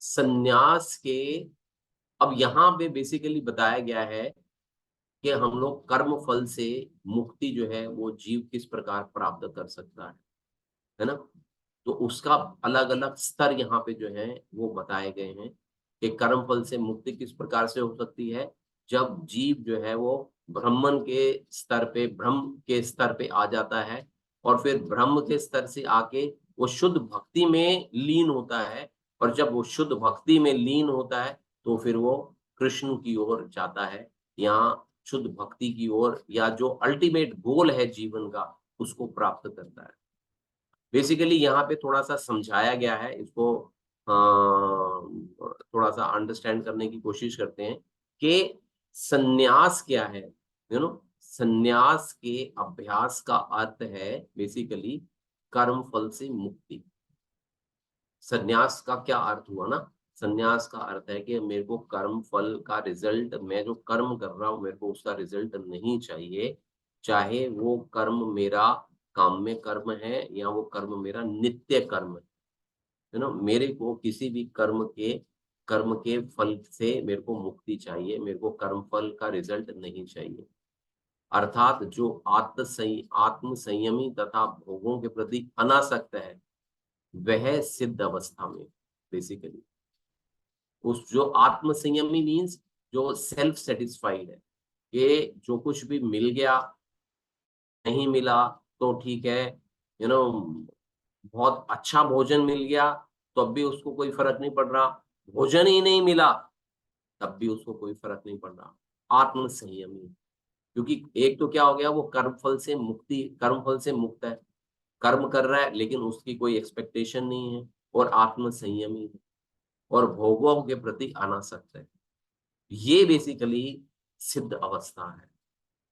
संन्यास के, अब यहाँ पे बेसिकली बताया गया है कि हम लोग कर्म फल से मुक्ति जो है वो जीव किस प्रकार प्राप्त कर सकता है ना? तो उसका अलग अलग स्तर यहाँ पे जो है वो बताए गए हैं कि कर्म फल से मुक्ति किस प्रकार से हो सकती है, जब जीव जो है वो ब्रह्मन के स्तर पे, ब्रह्म के स्तर पे आ जाता है, और फिर ब्रह्म के स्तर से आके वो शुद्ध भक्ति में लीन होता है, और जब वो शुद्ध भक्ति में लीन होता है तो फिर वो कृष्ण की ओर जाता है, या शुद्ध भक्ति की ओर, या जो अल्टीमेट गोल है जीवन का उसको प्राप्त करता है। बेसिकली यहाँ पे थोड़ा सा समझाया गया है इसको, थोड़ा सा अंडरस्टैंड करने की कोशिश करते हैं कि सन्यास क्या है। सन्यास के अभ्यास का अर्थ है बेसिकली कर्म फल से मुक्ति। सन्यास का क्या अर्थ हुआ ना? सन्यास का अर्थ है कि मेरे को कर्म फल का रिजल्ट, मैं जो कर्म कर रहा हूं मेरे को उसका रिजल्ट नहीं चाहिए, चाहे वो कर्म मेरा काम में कर्म है या वो कर्म मेरा नित्य कर्म है ना, मेरे को किसी भी कर्म के फल से मेरे को मुक्ति चाहिए, मेरे को कर्म फल का रिजल्ट नहीं चाहिए। अर्थात जो आत्म संयमी तथा भोगों के प्रति अनासक्त है, वह सिद्ध अवस्था में बेसिकली उस जो आत्म संयमी मीन्स जो सेल्फ सेटिस्फाइड है, ये जो कुछ भी मिल गया, नहीं मिला तो ठीक है, बहुत अच्छा भोजन मिल गया तो अब भी उसको कोई फर्क नहीं पड़ रहा, भोजन ही नहीं मिला तब भी उसको कोई फर्क नहीं पड़ रहा। आत्म संयमी, क्योंकि एक तो क्या हो गया, वो कर्म फल से मुक्त है, कर्म कर रहा है लेकिन उसकी कोई एक्सपेक्टेशन नहीं है, और आत्म संयमी है, और भोगों के प्रति अनासक्त है। ये बेसिकली सिद्ध अवस्था है।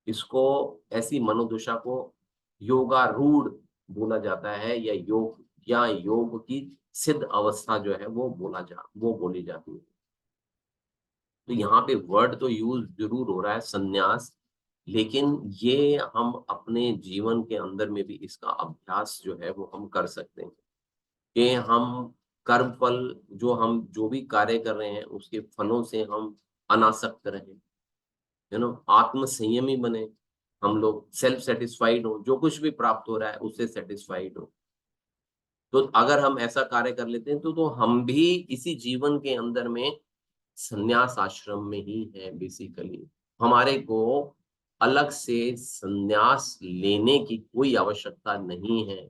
इसको, ऐसी मनोदशा को योगारूढ़ बोला जाता है, या योग की सिद्ध अवस्था जो है वो बोली जाती है। तो यहाँ पे वर्ड तो यूज जरूर हो रहा है संन्यास, लेकिन ये हम अपने जीवन के अंदर में भी इसका अभ्यास जो है वो हम कर सकते हैं कि हम कर्म फल, हम जो भी कार्य कर रहे हैं उसके फलों से हम अनासक्त रहें, आत्म संयमी बने, हम लोग सेल्फ सेटिस्फाइड हो, जो कुछ भी प्राप्त हो रहा है उससे सेटिस्फाइड हो। तो अगर हम ऐसा कार्य कर लेते हैं तो हम भी इसी जीवन के अंदर में संन्यास आश्रम में ही है बेसिकली। हमारे को अलग से संन्यास लेने की कोई आवश्यकता नहीं है।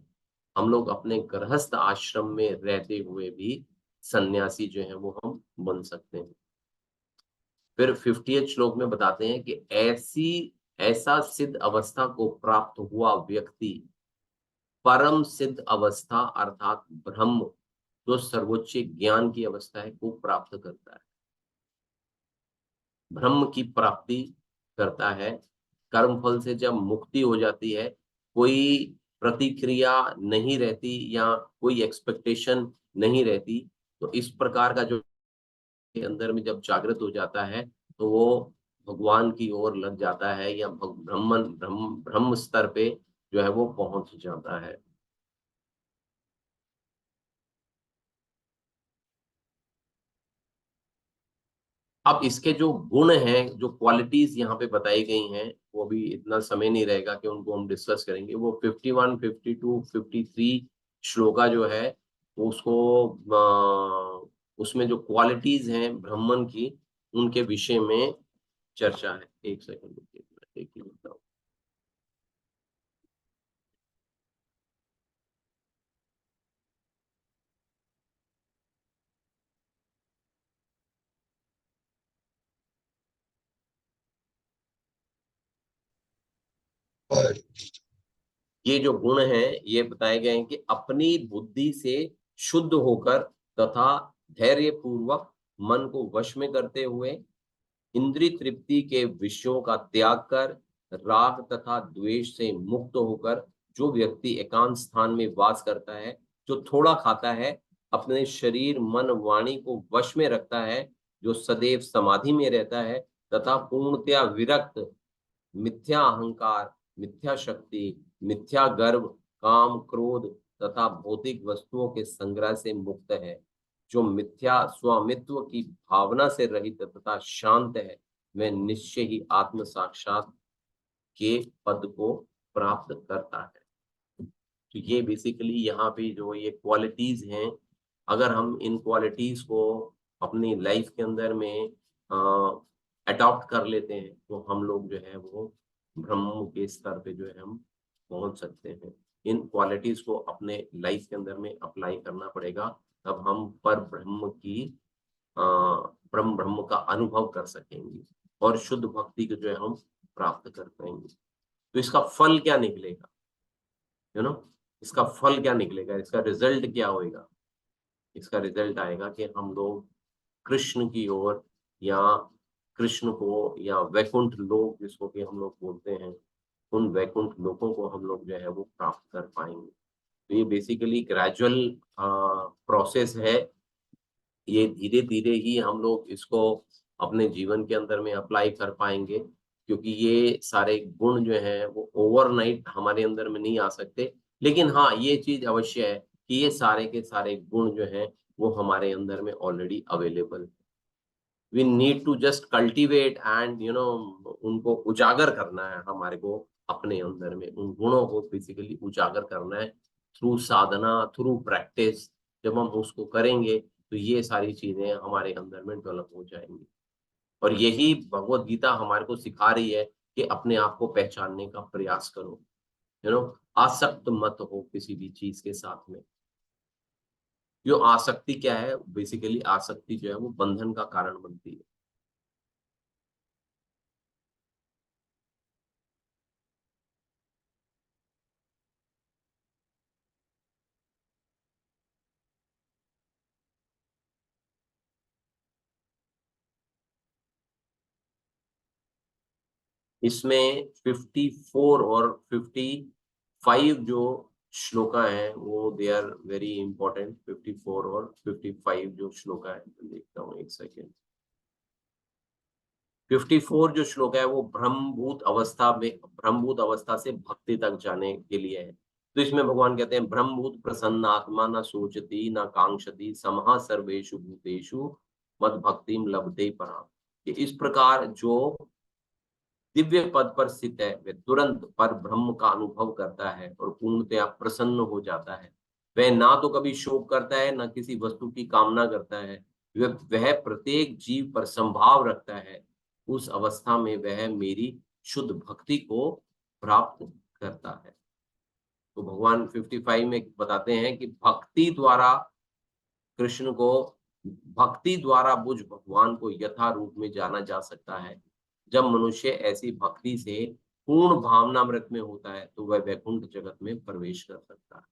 हम लोग अपने गृहस्थ आश्रम में रहते हुए भी सन्यासी जो है वो हम बन सकते हैं। फिर 50वें श्लोक में बताते हैं कि ऐसा सिद्ध अवस्था को प्राप्त हुआ व्यक्ति परम सिद्ध अवस्था अर्थात ब्रह्म, जो सर्वोच्च ज्ञान की अवस्था है, को प्राप्त करता है, ब्रह्म की प्राप्ति करता है। कर्म फल से जब मुक्ति हो जाती है, कोई प्रतिक्रिया नहीं रहती या कोई एक्सपेक्टेशन नहीं रहती, तो इस प्रकार का जो के अंदर में जब जागृत हो जाता है तो वो भगवान की ओर लग जाता है, या ब्रह्म स्तर पे जो है वो पहुंच जाता है। अब इसके जो गुण हैं, जो क्वालिटीज यहाँ पे बताई गई हैं, वो भी इतना समय नहीं रहेगा कि उनको हम डिस्कस करेंगे। वो 51, 52, 53 श्लोका जो है उसको उसमें जो क्वालिटीज हैं ब्राह्मण की, उनके विषय में चर्चा है। एक सेकंड रुकिए, मैं देख लेता हूँ। ये जो गुण हैं ये बताए गए हैं कि अपनी बुद्धि से शुद्ध होकर तथा धैर्य पूर्वक मन को वश में करते हुए, इंद्रिय तृप्ति के विषयों का त्याग कर, राग तथा द्वेष से मुक्त होकर जो व्यक्ति एकांत स्थान में वास करता है, जो थोड़ा खाता है, अपने शरीर मन वाणी को वश में रखता है, जो सदैव समाधि में रहता है तथा पूर्णतया विरक्त, मिथ्या अहंकार, मिथ्या शक्ति, मिथ्या गर्व, काम क्रोध तथा भौतिक वस्तुओं के संग्रह से मुक्त है, जो मिथ्या स्वामित्व की भावना से रहित तथा शांत है, वह निश्चय ही आत्म साक्षात के पद को प्राप्त करता है। तो ये बेसिकली यहाँ पे जो ये क्वालिटीज हैं, अगर हम इन क्वालिटीज को अपनी लाइफ के अंदर में अडॉप्ट कर लेते हैं तो हम लोग जो है वो ब्रह्म के स्तर पे जो है हम पहुंच सकते हैं। इन क्वालिटीज को अपने लाइफ के अंदर में अप्लाई करना पड़ेगा, तब हम पर ब्रह्म की ब्रह्म का अनुभव कर सकेंगे और शुद्ध भक्ति को जो है हम प्राप्त कर पाएंगे। तो इसका फल क्या निकलेगा, इसका फल क्या निकलेगा, इसका रिजल्ट क्या होएगा? इसका रिजल्ट आएगा कि हम लोग कृष्ण की ओर, या कृष्ण को, या वैकुंठ लोक जिसको कि हम लोग बोलते हैं, उन वैकुंठ लोकों को हम लोग जो है वो प्राप्त कर पाएंगे। तो ये बेसिकली ग्रेजुअल प्रोसेस है। ये धीरे धीरे ही हम लोग इसको अपने जीवन के अंदर में अप्लाई कर पाएंगे, क्योंकि ये सारे गुण जो हैं वो ओवरनाइट हमारे अंदर में नहीं आ सकते। लेकिन हाँ, ये चीज अवश्य है कि ये सारे के सारे गुण जो हैं वो हमारे अंदर में ऑलरेडी अवेलेबल है। We need to just cultivate and उनको उजागर करना है, हमारे को अपने अंदर में उन गुणों को बेसिकली उजागर करना है थ्रू साधना, थ्रू प्रैक्टिस। जब हम उसको करेंगे तो ये सारी चीजें हमारे अंदर में डेवलप हो जाएंगी। और यही भगवत गीता हमारे को सिखा रही है कि अपने आप को पहचानने का प्रयास करो, आसक्त मत हो किसी भी चीज के साथ में। जो आसक्ति क्या है, बेसिकली आसक्ति जो है वो बंधन का कारण बनती है। इसमें 54 और 55 जो श्लोका है वो दे आर वेरी इंपॉर्टेंट। 54 और 55 जो श्लोका है, मैं देखता हूँ एक सेकेंड। 54 जो श्लोक है वो ब्रह्मभूत अवस्था से भक्ति तक जाने के लिए है। तो इसमें भगवान कहते हैं ब्रह्मभूत प्रसन्न आत्मा न सोचती न कांक्षति समहा सर्वेषु भूतेषु मद भक्तिम लभते पराम। कि इस प्रकार जो दिव्य पद पर स्थित है वह तुरंत पर ब्रह्म का अनुभव करता है और पूर्णतया प्रसन्न हो जाता है। वह ना तो कभी शोक करता है, ना किसी वस्तु की कामना करता है। वह प्रत्येक जीव पर संभाव रखता है। उस अवस्था में वह मेरी शुद्ध भक्ति को प्राप्त करता है। तो भगवान 55 में बताते हैं कि कृष्ण को भक्ति द्वारा बुझ भगवान को यथा रूप में जाना जा सकता है। जब मनुष्य ऐसी भक्ति से पूर्ण भावनामृत में होता है तो वह वैकुंठ जगत में प्रवेश कर सकता है।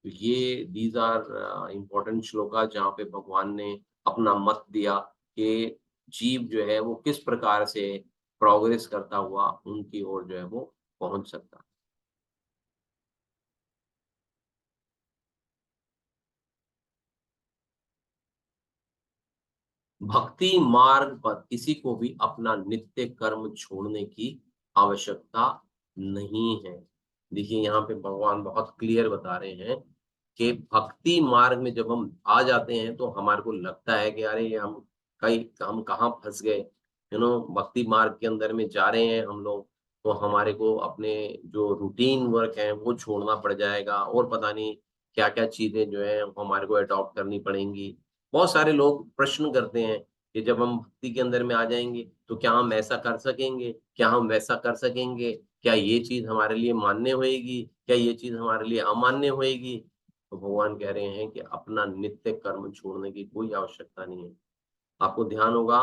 तो ये दीज आर इम्पोर्टेंट श्लोका जहाँ पे भगवान ने अपना मत दिया कि जीव जो है वो किस प्रकार से प्रोग्रेस करता हुआ उनकी ओर जो है वो पहुंच सकता है। भक्ति मार्ग पर किसी को भी अपना नित्य कर्म छोड़ने की आवश्यकता नहीं है। देखिए यहाँ पे भगवान बहुत क्लियर बता रहे हैं कि भक्ति मार्ग में जब हम आ जाते हैं तो हमारे को लगता है कि अरे हम कहाँ फंस गए। भक्ति मार्ग के अंदर में जा रहे हैं हम लोग, तो हमारे को अपने जो रूटीन वर्क है वो छोड़ना पड़ जाएगा और पता नहीं क्या क्या चीजें जो है हमारे को अडॉप्ट करनी पड़ेंगी। बहुत सारे लोग प्रश्न करते हैं कि जब हम भक्ति के अंदर में आ जाएंगे तो क्या हम ऐसा कर सकेंगे, क्या हम वैसा कर सकेंगे, क्या ये चीज हमारे लिए मान्य होएगी, क्या ये चीज हमारे लिए अमान्य होएगी। तो भगवान कह रहे हैं कि अपना नित्य कर्म छोड़ने की कोई आवश्यकता नहीं है। आपको ध्यान होगा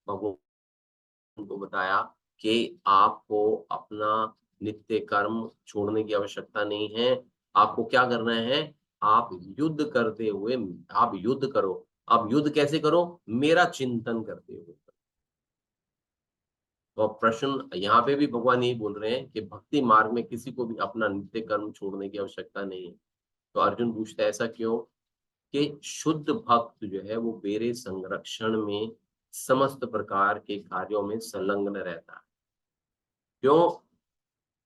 भगवान को बताया कि आपको अपना नित्य कर्म छोड़ने की आवश्यकता नहीं है। आपको क्या करना है, आप युद्ध करते हुए आप युद्ध करो। आप युद्ध कैसे करो, मेरा चिंतन करते हुए। तो प्रश्न यहाँ पे भी भगवान यही बोल रहे हैं कि भक्ति मार्ग में किसी को भी अपना नित्य कर्म छोड़ने की आवश्यकता नहीं है। तो अर्जुन पूछता है ऐसा क्यों, कि शुद्ध भक्त जो है वो मेरे संरक्षण में समस्त प्रकार के कार्यों में संलग्न रहता है। क्यों,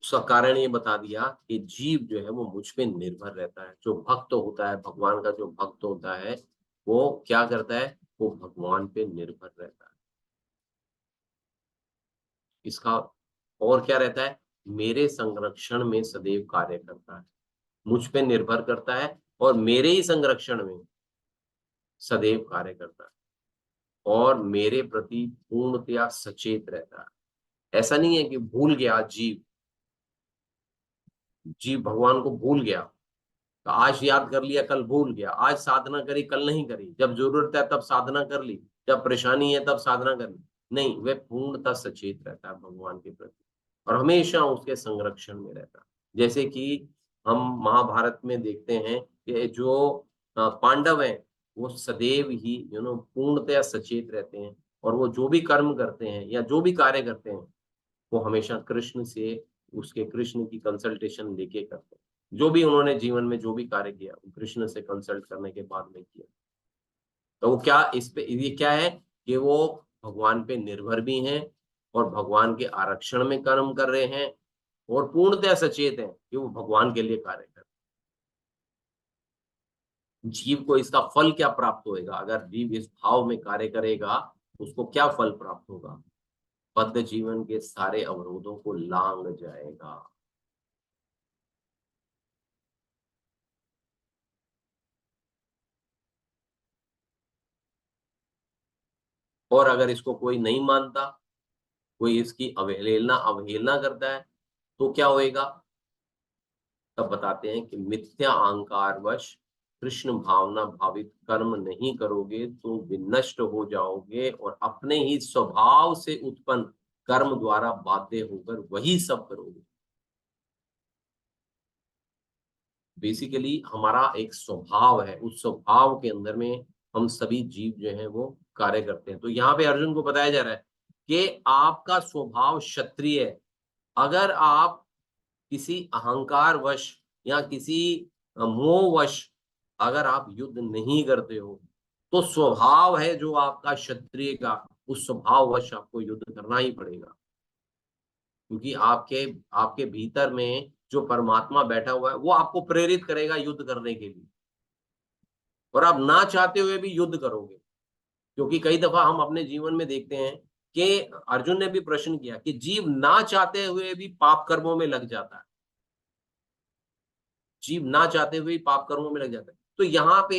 उसका कारण ये बता दिया कि जीव जो है वो मुझ पे निर्भर रहता है। जो भक्त होता है, भगवान का जो भक्त होता है वो क्या करता है, वो भगवान पे निर्भर रहता है। इसका और क्या रहता है, मेरे संरक्षण में सदैव कार्य करता है, मुझ पे निर्भर करता है और मेरे ही संरक्षण में सदैव कार्य करता है और मेरे प्रति पूर्णतया सचेत रहता है। ऐसा नहीं है कि भूल गया जीव भगवान को भूल गया, तो आज याद कर लिया कल भूल गया, आज साधना करी कल नहीं करी, जब जरूरत है तब साधना कर ली, जब परेशानी है तब साधना कर ली। नहीं, वह पूर्णतः सचेत रहता है भगवान के प्रति और हमेशा उसके संरक्षण में रहता है। जैसे कि हम महाभारत में देखते हैं कि जो पांडव हैं वो सदैव ही पूर्णतया सचेत रहते हैं और वो जो भी कर्म करते हैं या जो भी कार्य करते हैं वो हमेशा कृष्ण की कंसल्टेशन लेके करते हैं। जो भी उन्होंने जीवन में जो भी कार्य किया वो कृष्ण से कंसल्ट करने के बाद में किया। तो वो क्या इस पे ये क्या है कि वो भगवान पे निर्भर भी हैं और भगवान के आरक्षण में कर्म कर रहे हैं और पूर्णतया सचेत हैं कि वो भगवान के लिए कार्य कर रहे हैं। जीव को इसका फल क्या प्राप्त होएगा, अगर जीव इस भाव में कार्य करेगा उसको क्या फल प्राप्त होगा? बद्ध जीवन के सारे अवरोधों को लांग जाएगा। और अगर इसको कोई नहीं मानता, कोई इसकी अवहेलना अवहेलना करता है, तो क्या होएगा? तब बताते हैं कि मिथ्या अहंकार वश कृष्ण भावना भावित कर्म नहीं करोगे तो विनष्ट हो जाओगे और अपने ही स्वभाव से उत्पन्न कर्म द्वारा बाध्य होकर वही सब करोगे। बेसिकली हमारा एक स्वभाव है, उस स्वभाव के अंदर में हम सभी जीव जो हैं वो कार्य करते हैं। तो यहाँ पे अर्जुन को बताया जा रहा है कि आपका स्वभाव क्षत्रिय है। अगर आप किसी अहंकार वश या किसी मोहवश अगर आप युद्ध नहीं करते हो, तो स्वभाव है जो आपका क्षत्रिय का, उस स्वभाववश आपको युद्ध करना ही पड़ेगा। क्योंकि आपके आपके भीतर में जो परमात्मा बैठा हुआ है वो आपको प्रेरित करेगा युद्ध करने के लिए, और आप ना चाहते हुए भी युद्ध करोगे। क्योंकि कई दफा हम अपने जीवन में देखते हैं कि अर्जुन ने भी प्रश्न किया कि जीव ना चाहते हुए भी पाप कर्मों में लग जाता है, जीव ना चाहते हुए पाप कर्मों में लग जाता है। तो यहाँ पे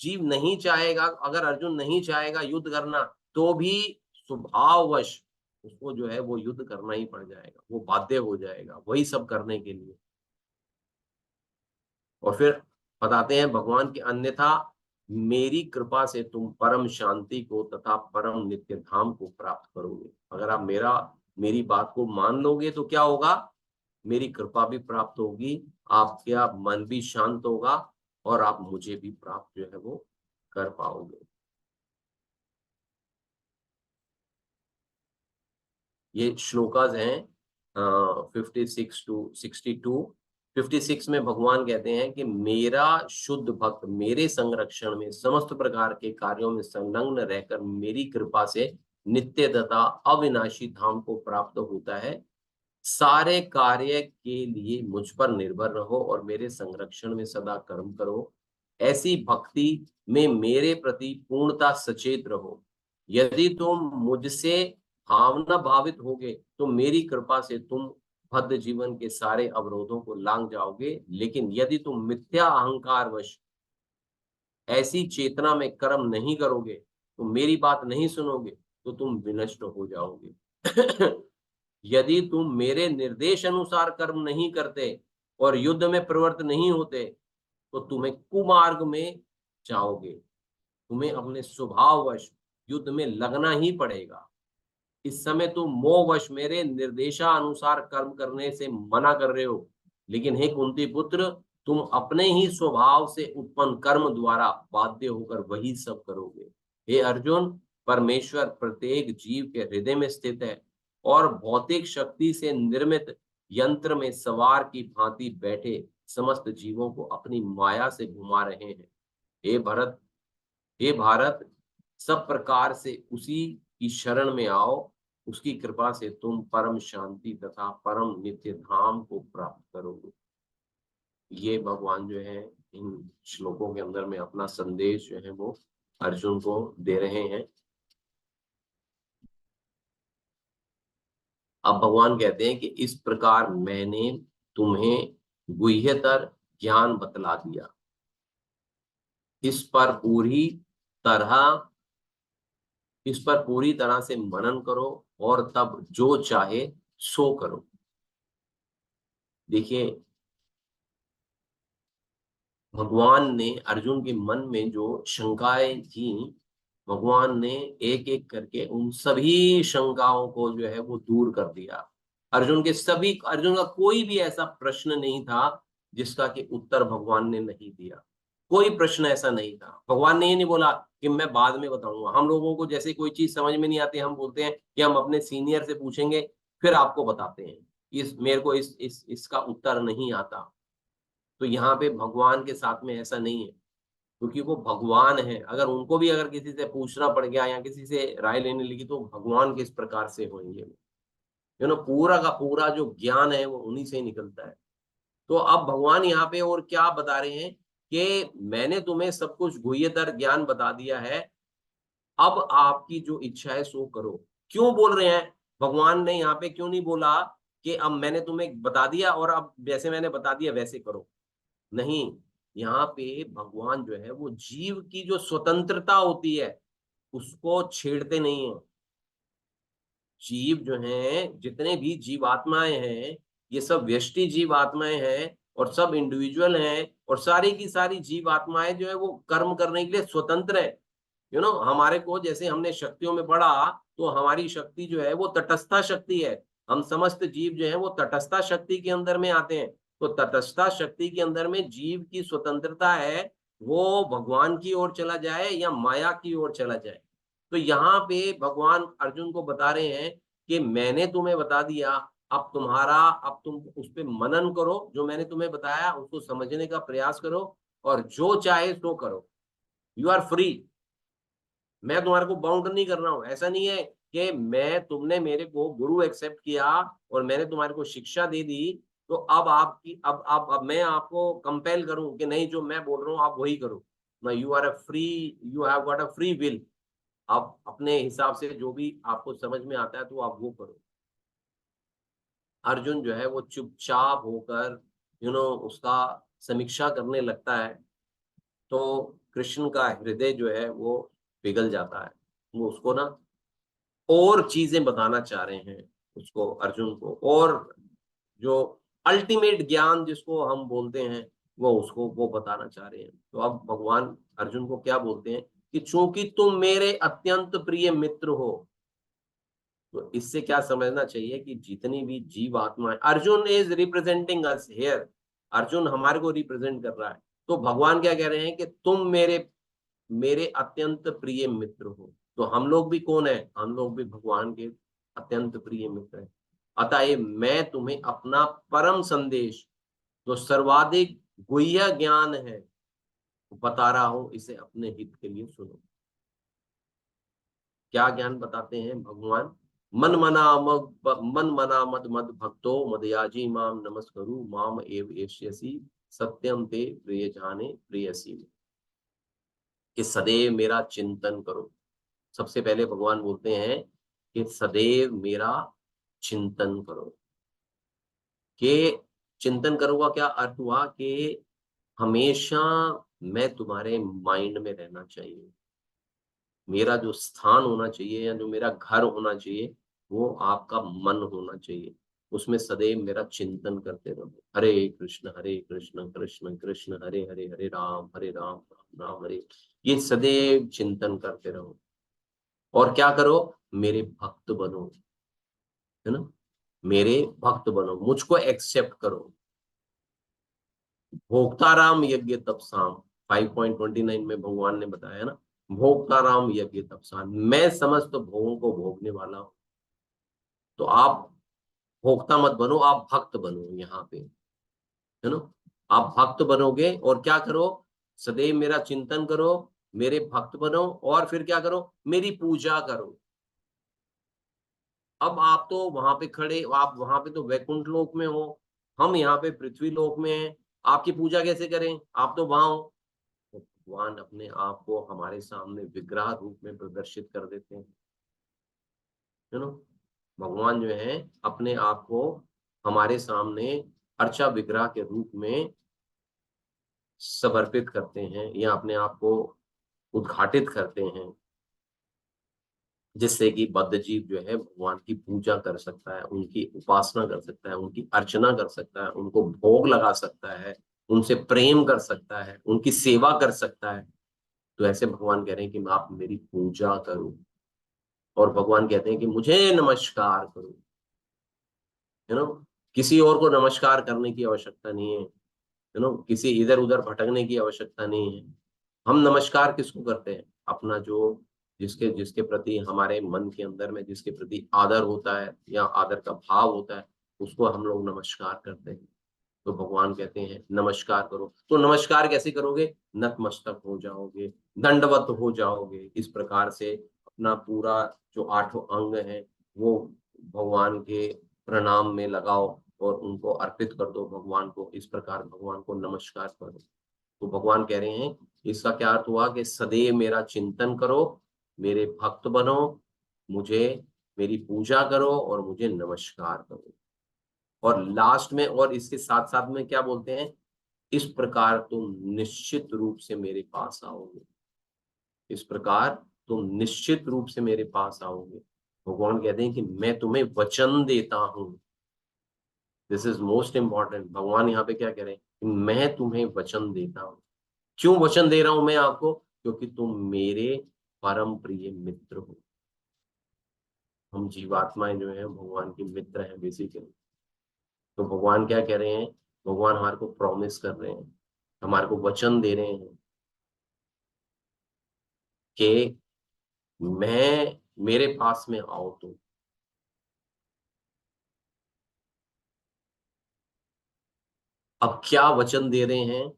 जीव नहीं चाहेगा, अगर अर्जुन नहीं चाहेगा युद्ध करना, तो भी स्वभाववश उसको जो है वो युद्ध करना ही पड़ जाएगा, वो बाध्य हो जाएगा वही सब करने के लिए। और फिर बताते हैं भगवान के अन्यथा मेरी कृपा से तुम परम शांति को तथा परम नित्य धाम को प्राप्त करोगे। अगर आप मेरी बात को मान लोगे तो क्या होगा? मेरी कृपा भी प्राप्त होगी, आपका मन भी शांत होगा और आप मुझे भी प्राप्त जो है वो कर पाओगे। ये श्लोकाज हैं 56 टू 62। 56 में भगवान कहते हैं कि मेरा शुद्ध भक्त मेरे संरक्षण में समस्त प्रकार के कार्यों में संलग्न रहकर मेरी कृपा से नित्य तथा अविनाशी धाम को प्राप्त होता है। सारे कार्य के लिए मुझ पर निर्भर रहो और मेरे संरक्षण में सदा कर्म करो। ऐसी भक्ति में मेरे प्रति पूर्णता सचेत रहो। यदि तुम मुझसे भावना भावित होगे तो मेरी कृपा से तुम बद्ध जीवन के सारे अवरोधों को लांग जाओगे। लेकिन यदि तुम मिथ्या अहंकार वश ऐसी चेतना में कर्म नहीं करोगे, तो मेरी बात नहीं सुनोगे, तो तुम विनष्ट हो जाओगे। यदि तुम मेरे निर्देश अनुसार कर्म नहीं करते और युद्ध में प्रवृत्त नहीं होते, तो तुम्हें कुमार्ग में जाओगे। तुम्हें अपने स्वभाववश युद्ध में लगना ही पड़ेगा। इस समय तुम मोहवश मेरे निर्देशानुसार कर्म करने से मना कर रहे हो, लेकिन हे कुंती पुत्र, तुम अपने ही स्वभाव से उत्पन्न कर्म द्वारा बाध्य होकर वही सब करोगे। हे अर्जुन, परमेश्वर प्रत्येक जीव के हृदय में स्थित है और भौतिक शक्ति से निर्मित यंत्र में सवार की भांति बैठे समस्त जीवों को अपनी माया से घुमा रहे हैं। हे भारत, सब प्रकार से उसी की शरण में आओ। उसकी कृपा से तुम परम शांति तथा परम नित्य धाम को प्राप्त करोगे। ये भगवान जो है इन श्लोकों के अंदर में अपना संदेश जो है वो अर्जुन को दे रहे हैं। अब भगवान कहते हैं कि इस प्रकार मैंने तुम्हें गुह्यतर ज्ञान बतला दिया। तरह इस पर पूरी तरह से मनन करो और तब जो चाहे सो करो। देखिए, भगवान ने अर्जुन के मन में जो शंकाएं थी, भगवान ने एक एक करके उन सभी शंकाओं को जो है वो दूर कर दिया। अर्जुन का कोई भी ऐसा प्रश्न नहीं था जिसका कि उत्तर भगवान ने नहीं दिया। कोई प्रश्न ऐसा नहीं था। भगवान ने ये नहीं बोला कि मैं बाद में बताऊंगा। हम लोगों को जैसे कोई चीज समझ में नहीं आती, हम बोलते हैं कि हम अपने सीनियर से पूछेंगे फिर आपको बताते हैं। मेरे को इसका उत्तर नहीं आता। तो यहाँ पे भगवान के साथ में ऐसा नहीं है, क्योंकि वो भगवान है। अगर उनको भी अगर किसी से पूछना पड़ गया या किसी से राय लेने लगी, तो भगवान किस प्रकार से होंगे? पूरा का पूरा जो ज्ञान है वो उन्हीं से ही निकलता है। तो अब भगवान यहाँ पे और क्या बता रहे हैं कि मैंने तुम्हें सब कुछ गुह्यतर ज्ञान बता दिया है। अब आपकी जो इच्छा है सो करो। क्यों बोल रहे हैं? भगवान ने यहाँ पे क्यों नहीं बोला कि अब मैंने तुम्हें बता दिया और अब जैसे मैंने बता दिया वैसे करो? नहीं, यहाँ पे भगवान जो है वो जीव की जो स्वतंत्रता होती है उसको छेड़ते नहीं है। जीव जो हैं, जितने भी जीवात्माएं हैं, ये सब व्यष्टि जीवात्माएं हैं और सब इंडिविजुअल हैं, और सारी की सारी जीवात्माएं जो है वो कर्म करने के लिए स्वतंत्र है। हमारे को जैसे हमने शक्तियों में पढ़ा, तो हमारी शक्ति जो है वो तटस्था शक्ति है। हम समस्त जीव जो है वो तटस्था शक्ति के अंदर में आते हैं। तो तटस्था शक्ति के अंदर में जीव की स्वतंत्रता है, वो भगवान की ओर चला जाए या माया की ओर चला जाए। तो यहाँ पे भगवान अर्जुन को बता रहे हैं कि मैंने तुम्हें बता दिया, अब तुम उस पे मनन करो, जो मैंने तुम्हें बताया उसको समझने का प्रयास करो, और जो चाहे सो करो। You are free. मैं तुम्हारे को बाउंड नहीं कर रहा हूं। ऐसा नहीं है कि तुमने मेरे को गुरु एक्सेप्ट किया और मैंने तुम्हारे को शिक्षा दे दी, तो अब आपकी अब मैं आपको कंपेल करूं कि नहीं, जो मैं बोल रहा हूं आप वही करो ना। You are a free, you have got a free will. आप अपने हिसाब से जो भी आपको समझ में आता है तो आप वो करो। अर्जुन जो है वो चुपचाप होकर उसका समीक्षा करने लगता है। तो कृष्ण का हृदय जो है वो पिघल जाता है। वो उसको ना और चीजें बताना चाह रहे हैं उसको, अर्जुन को, और जो अल्टीमेट ज्ञान जिसको हम बोलते हैं वो उसको वो बताना चाह रहे हैं। तो अब भगवान अर्जुन को क्या बोलते हैं कि चूंकि तुम मेरे अत्यंत प्रिय मित्र हो। तो इससे क्या समझना चाहिए कि जितनी भी जीव आत्माएं, Arjun is representing us here. Arjun हमारे को रिप्रेजेंट कर रहा है। तो भगवान क्या कह रहे हैं कि तुम मेरे मेरे अत्यंत प्रिय मित्र हो। तो हम लोग भी कौन है? हम लोग भी भगवान के अत्यंत प्रिय मित्र हैं। अतः मैं तुम्हें अपना परम संदेश, जो सर्वाधिक गुह्य ज्ञान है, बता रहा हूं, इसे अपने हित के लिए सुनो। क्या ज्ञान बताते हैं भगवान? मन मना मद मद भक्तो मदयाजी माम नमस्करु माम एव एष्यसि सत्यम ते प्रिय जाने प्रियसी। कि सदैव मेरा चिंतन करो। सबसे पहले भगवान बोलते हैं कि सदैव मेरा चिंतन करो। कि चिंतन करो का क्या अर्थ हुआ? कि हमेशा मैं तुम्हारे माइंड में रहना चाहिए। मेरा जो स्थान होना चाहिए या जो मेरा घर होना चाहिए वो आपका मन होना चाहिए। उसमें सदैव मेरा चिंतन करते रहो। हरे कृष्ण कृष्ण कृष्ण हरे हरे, हरे राम राम राम हरे। ये सदैव चिंतन करते रहो। और क्या करो? मेरे भक्त बनो, है ना। मेरे भक्त बनो, मुझको एक्सेप्ट करो। भोक्ताराम यज्ञ तपसाम 5.29 में भगवान ने बताया ना, भोक्ताराम यज्ञ तपसाम, मैं समस्त भोगों को भोगने वाला हूं। तो आप भोक्ता मत बनो, आप भक्त बनो यहाँ पे, है ना। आप भक्त बनोगे और क्या करो? सदैव मेरा चिंतन करो, मेरे भक्त बनो, और फिर क्या करो? मेरी पूजा करो। अब आप तो वहां पे खड़े, आप वहां पे तो वैकुंठ लोक में हो, हम यहाँ पे पृथ्वी लोक में हैं। आपकी पूजा कैसे करें? आप तो वहां हो। तो भगवान अपने आप को हमारे सामने विग्रह रूप में प्रदर्शित कर देते हैं, है ना। भगवान जो है अपने आप को हमारे सामने अर्चा विग्रह के रूप में समर्पित करते हैं या अपने आप को उद्घाटित करते हैं, जिससे कि बद्ध जीव जो है भगवान की पूजा कर सकता है, उनकी उपासना कर सकता है, उनकी अर्चना कर सकता है, उनको भोग लगा सकता है, उनसे प्रेम कर सकता है, उनकी सेवा कर सकता है। तो ऐसे भगवान कह रहे हैं कि आप मेरी पूजा करो। और भगवान कहते हैं कि मुझे नमस्कार करो, है ना। किसी और को नमस्कार करने की आवश्यकता नहीं है ना। किसी इधर उधर भटकने की आवश्यकता नहीं है। हम नमस्कार किसको करते हैं? अपना जो जिसके जिसके प्रति हमारे मन के अंदर में जिसके प्रति आदर होता है या आदर का भाव होता है, उसको हम लोग नमस्कार करते हैं। तो भगवान कहते हैं नमस्कार करो। तो नमस्कार कैसे करोगे? नतमस्तक हो जाओगे, दंडवत हो जाओगे। इस प्रकार से अपना पूरा जो 8 अंग है वो भगवान के प्रणाम में लगाओ और उनको अर्पित कर दो भगवान को। इस प्रकार भगवान को नमस्कार करो। तो भगवान कह रहे हैं, इसका क्या अर्थ हुआ कि सदैव मेरा चिंतन करो, मेरे भक्त बनो, मुझे मेरी पूजा करो और मुझे नमस्कार करो। और लास्ट में और इसके साथ साथ में क्या बोलते हैं, इस प्रकार तुम निश्चित रूप से मेरे पास आओगे, इस प्रकार तुम निश्चित रूप से मेरे पास आओगे। भगवान कहते हैं कि मैं तुम्हें वचन देता हूं। This is most important. भगवान यहाँ पे क्या कह रहे हैं कि मैं तुम्हें वचन देता हूं। क्यों वचन दे रहा हूं मैं आपको? क्योंकि तुम मेरे परम प्रिय मित्र हो। हम जीवात्माएं जो है भगवान की मित्र हैं बेसिकली। तो भगवान क्या कह रहे हैं, भगवान हमारे को प्रॉमिस कर रहे हैं, हमारे को वचन दे रहे हैं कि मैं, मेरे पास में आओ तुम। अब क्या वचन दे रहे हैं,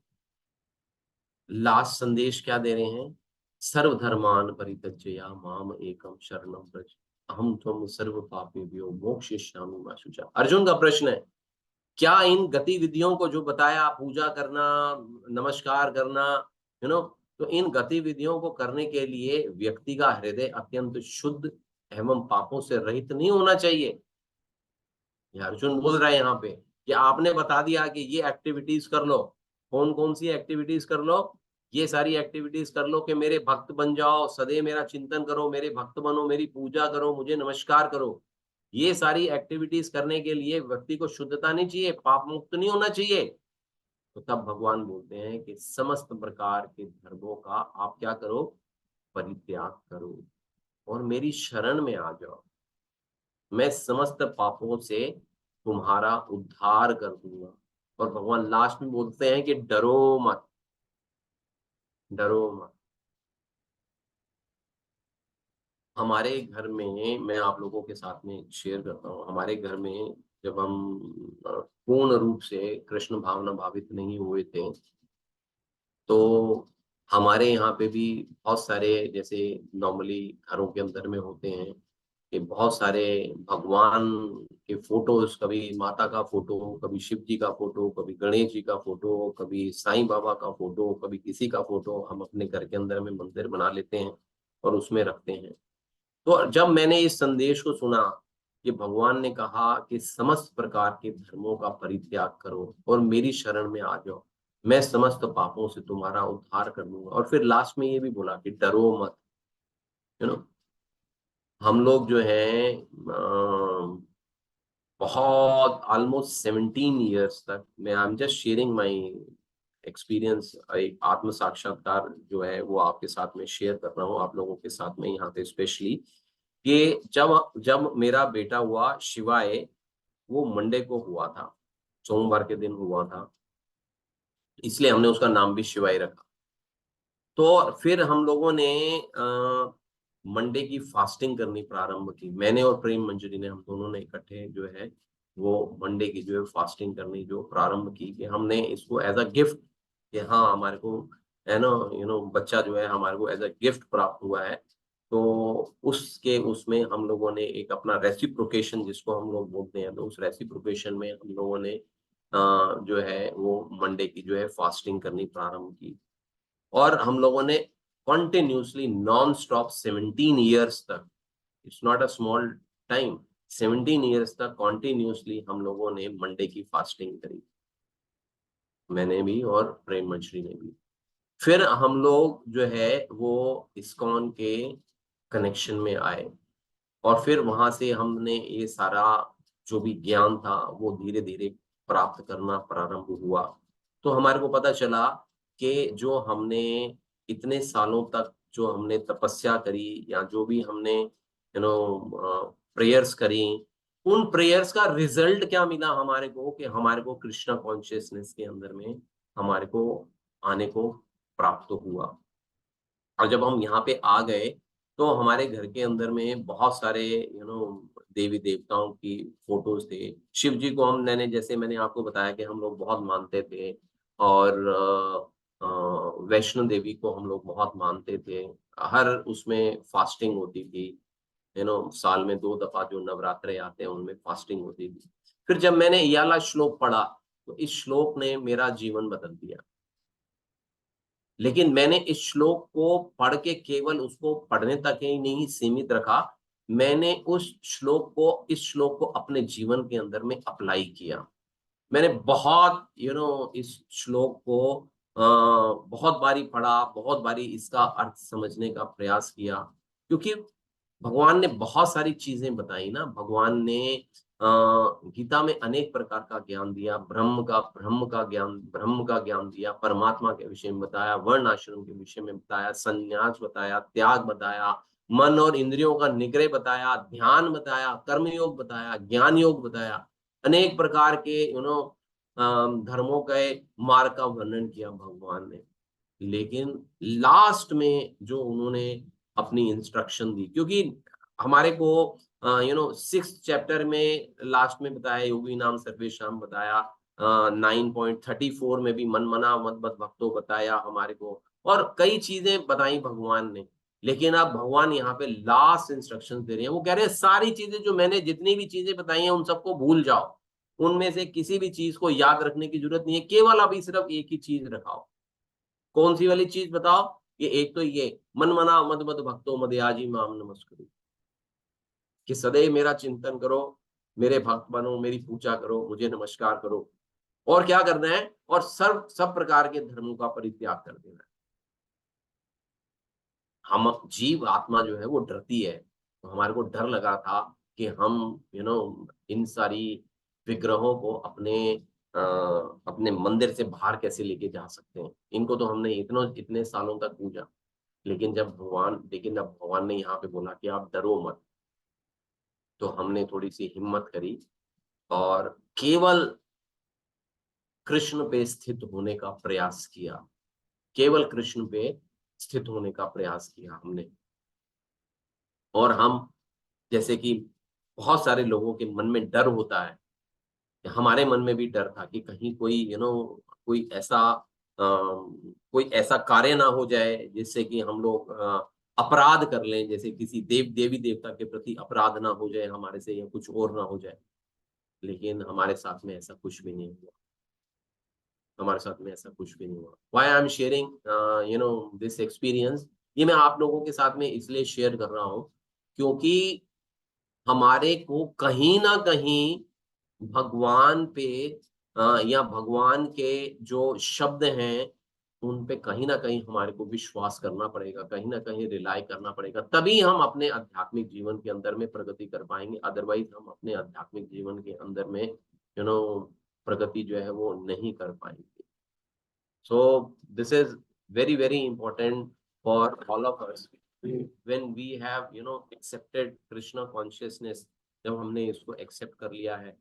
लास्ट संदेश क्या दे रहे हैं, सर्वधर्मान परित्यज्य माम एकम शरणम व्रज अहम त्वं सर्व पापेभ्यो मोक्षयिष्यामि मा शुचा। अर्जुन का प्रश्न है, क्या इन गतिविधियों को जो बताया, पूजा करना, नमस्कार करना, तो इन गतिविधियों को करने के लिए व्यक्ति का हृदय अत्यंत शुद्ध एवं पापों से रहित नहीं होना चाहिए? ये अर्जुन बोल रहा है यहाँ पे कि आपने बता दिया कि ये एक्टिविटीज कर लो। कौन कौन सी एक्टिविटीज कर लो? ये सारी एक्टिविटीज कर लो कि मेरे भक्त बन जाओ, सदैव मेरा चिंतन करो, मेरे भक्त बनो, मेरी पूजा करो, मुझे नमस्कार करो। ये सारी एक्टिविटीज करने के लिए व्यक्ति को शुद्धता नहीं चाहिए, पाप मुक्त नहीं होना चाहिए। तो तब भगवान बोलते हैं कि समस्त प्रकार के धर्मों का आप क्या करो, परित्याग करो और मेरी शरण में आ जाओ। मैं समस्त पापों से तुम्हारा उद्धार कर दूंगा। और भगवान लास्ट में बोलते हैं कि डरो मत, डरो मत। हमारे घर में, मैं आप लोगों के साथ में शेयर करता हूँ, हमारे घर में जब हम पूर्ण रूप से कृष्ण भावना भावित नहीं हुए थे, तो हमारे यहाँ पे भी बहुत सारे, जैसे नॉर्मली घरों के अंदर में होते हैं कि बहुत सारे भगवान के फोटोज, कभी माता का फोटो, कभी शिव जी का फोटो, कभी गणेश जी का फोटो, कभी साईं बाबा का फोटो, कभी किसी का फोटो हम अपने घर के अंदर में मंदिर बना लेते हैं और उसमें रखते हैं। तो जब मैंने इस संदेश को सुना कि भगवान ने कहा कि समस्त प्रकार के धर्मों का परित्याग करो और मेरी शरण में आ जाओ, मैं समस्त पापों से तुम्हारा उद्धार कर लूंगा। और फिर लास्ट में ये भी बोला कि डरो मत। हम लोग जो है बहुत ऑलमोस्ट 17 ईयर्स तक, मैं I am just sharing my experience, एक आत्म साक्षात्कार जो है वो आपके साथ में शेयर कर रहा हूँ आप लोगों के साथ में यहाँ पे स्पेशली। कि जब जब मेरा बेटा हुआ शिवाय, वो मंडे को हुआ था, सोमवार के दिन हुआ था, इसलिए हमने उसका नाम भी शिवाय रखा। तो फिर हम लोगों ने मंडे की फास्टिंग करनी प्रारंभ की। मैंने और प्रेम मंजरी ने, हम दोनों ने इकट्ठे जो है वो मंडे की जो है फास्टिंग करनी जो प्रारंभ की, कि हमने इसको एज अ गिफ्ट, कि हाँ हमारे को है ना, बच्चा जो है हमारे को एज अ गिफ्ट प्राप्त हुआ है। तो उसके उसमें हम लोगों ने एक अपना रेसिप्रोकेशन जिसको हम लोग बोलते हैं, तो उस रेसिप्रोकेशन में हम लोगों ने जो है वो मंडे की जो है फास्टिंग करनी प्रारंभ की। और हम लोगों ने कंटिन्यूसली नॉन स्टॉप 17 ईयर्स तक, it's not a small time, 17 years तक कॉन्टिन्यूसली हम लोगों ने मंडे की फास्टिंग करी, मैंने भी और प्रेम मंचरी ने भी। फिर हम लोग जो है वो इस्कॉन के कनेक्शन में आए और फिर वहां से हमने ये सारा जो भी ज्ञान था वो धीरे धीरे प्राप्त करना प्रारंभ हुआ। तो हमारे को पता चला कि जो हमने इतने सालों तक जो हमने तपस्या करी या जो भी हमने प्रेयर्स करी, उन प्रेयर्स का रिजल्ट क्या मिला हमारे को, कि हमारे को कृष्णा कॉन्शियसनेस के अंदर में हमारे को आने को प्राप्त हुआ। और जब हम यहाँ पे आ गए तो हमारे घर के अंदर में बहुत सारे देवी देवताओं की फोटोज थे। शिव जी को मैंने, जैसे मैंने आपको बताया कि हम लोग बहुत मानते थे, और वैष्णो देवी को हम लोग बहुत मानते थे। हर उसमें फास्टिंग होती थी, साल में 2 दफा जो नवरात्रे आते हैं उनमें फास्टिंग होती थी। फिर जब मैंने ये वाला श्लोक पढ़ा तो इस श्लोक ने मेरा जीवन बदल दिया। लेकिन मैंने इस श्लोक को पढ़ के केवल उसको पढ़ने तक ही नहीं सीमित रखा, मैंने इस श्लोक को अपने जीवन के अंदर में अप्लाई किया। मैंने बहुत इस श्लोक को बहुत बारी पढ़ा, बहुत बारी इसका अर्थ समझने का प्रयास किया, क्योंकि भगवान ने बहुत सारी चीजें बताई ना। भगवान ने गीता में अनेक प्रकार का ज्ञान दिया, ब्रह्म का ज्ञान दिया, परमात्मा के विषय में बताया, वर्ण आश्रम के विषय में बताया, संन्यास बताया, त्याग बताया, मन और इंद्रियों का निग्रह बताया, ध्यान बताया, कर्म योग बताया, ज्ञान योग बताया, अनेक प्रकार के धर्मों के मार्ग का वर्णन किया भगवान ने। लेकिन लास्ट में जो उन्होंने अपनी इंस्ट्रक्शन दी, क्योंकि हमारे को 6th चैप्टर में लास्ट में बताया योगी नाम सर्वेशाम बताया, 9.34 में भी मन मना मत मत भक्तों बताया हमारे को, और कई चीजें बताई भगवान ने। लेकिन अब भगवान यहाँ पे लास्ट इंस्ट्रक्शन दे रहे हैं, वो कह रहे हैं सारी चीजें जो मैंने जितनी भी चीजें बताई हैं उन सबको भूल जाओ, उनमें से किसी भी चीज को याद रखने की जरूरत नहीं है, केवल अभी सिर्फ एक ही चीज रखाओ। कौन सी वाली चीज बताओ? ये एक तो ये मन मना मद मद भक्तो मदयाजी माम नमस्कुरु, कि सदैव मेरा चिंतन करो, मेरे भक्त बनो, मेरी पूजा करो, मुझे नमस्कार करो। और क्या करना है? और सब प्रकार के धर्मों का परित्याग कर देना है। हम जीव आत्मा जो है वो डरती है, तो हमारे को डर लगा था कि हम इन सारी विग्रहों को अपने मंदिर से बाहर कैसे लेके जा सकते हैं। इनको तो हमने इतने सालों तक पूजा, लेकिन जब भगवान ने यहाँ पे बोला कि आप डरो मत, तो हमने थोड़ी सी हिम्मत करी और केवल कृष्ण पे स्थित होने का प्रयास किया, केवल कृष्ण पे स्थित होने का प्रयास किया हमने। और हम, जैसे कि बहुत सारे लोगों के मन में डर होता है, हमारे मन में भी डर था कि कहीं कोई ऐसा कोई ऐसा कार्य ना हो जाए जिससे कि हम लोग अपराध कर लें, जैसे किसी देवी देवता के प्रति अपराध ना हो जाए हमारे से, या कुछ और ना हो जाए। लेकिन हमारे साथ में ऐसा कुछ भी नहीं हुआ, हमारे साथ में ऐसा कुछ भी नहीं हुआ। Why I am sharing this experience, ये मैं आप लोगों के साथ में इसलिए शेयर कर रहा हूँ क्योंकि हमारे को कहीं ना कहीं भगवान पे या भगवान के जो शब्द हैं उन पे कहीं ना कहीं हमारे को विश्वास करना पड़ेगा, कहीं ना कहीं रिलाई करना पड़ेगा, तभी हम अपने आध्यात्मिक जीवन के अंदर में प्रगति कर पाएंगे। अदरवाइज हम अपने आध्यात्मिक जीवन के अंदर में प्रगति जो है वो नहीं कर पाएंगे। So this is very, very important for all of us when we have accepted Krishna consciousness। जब हमने इसको एक्सेप्ट कर लिया है,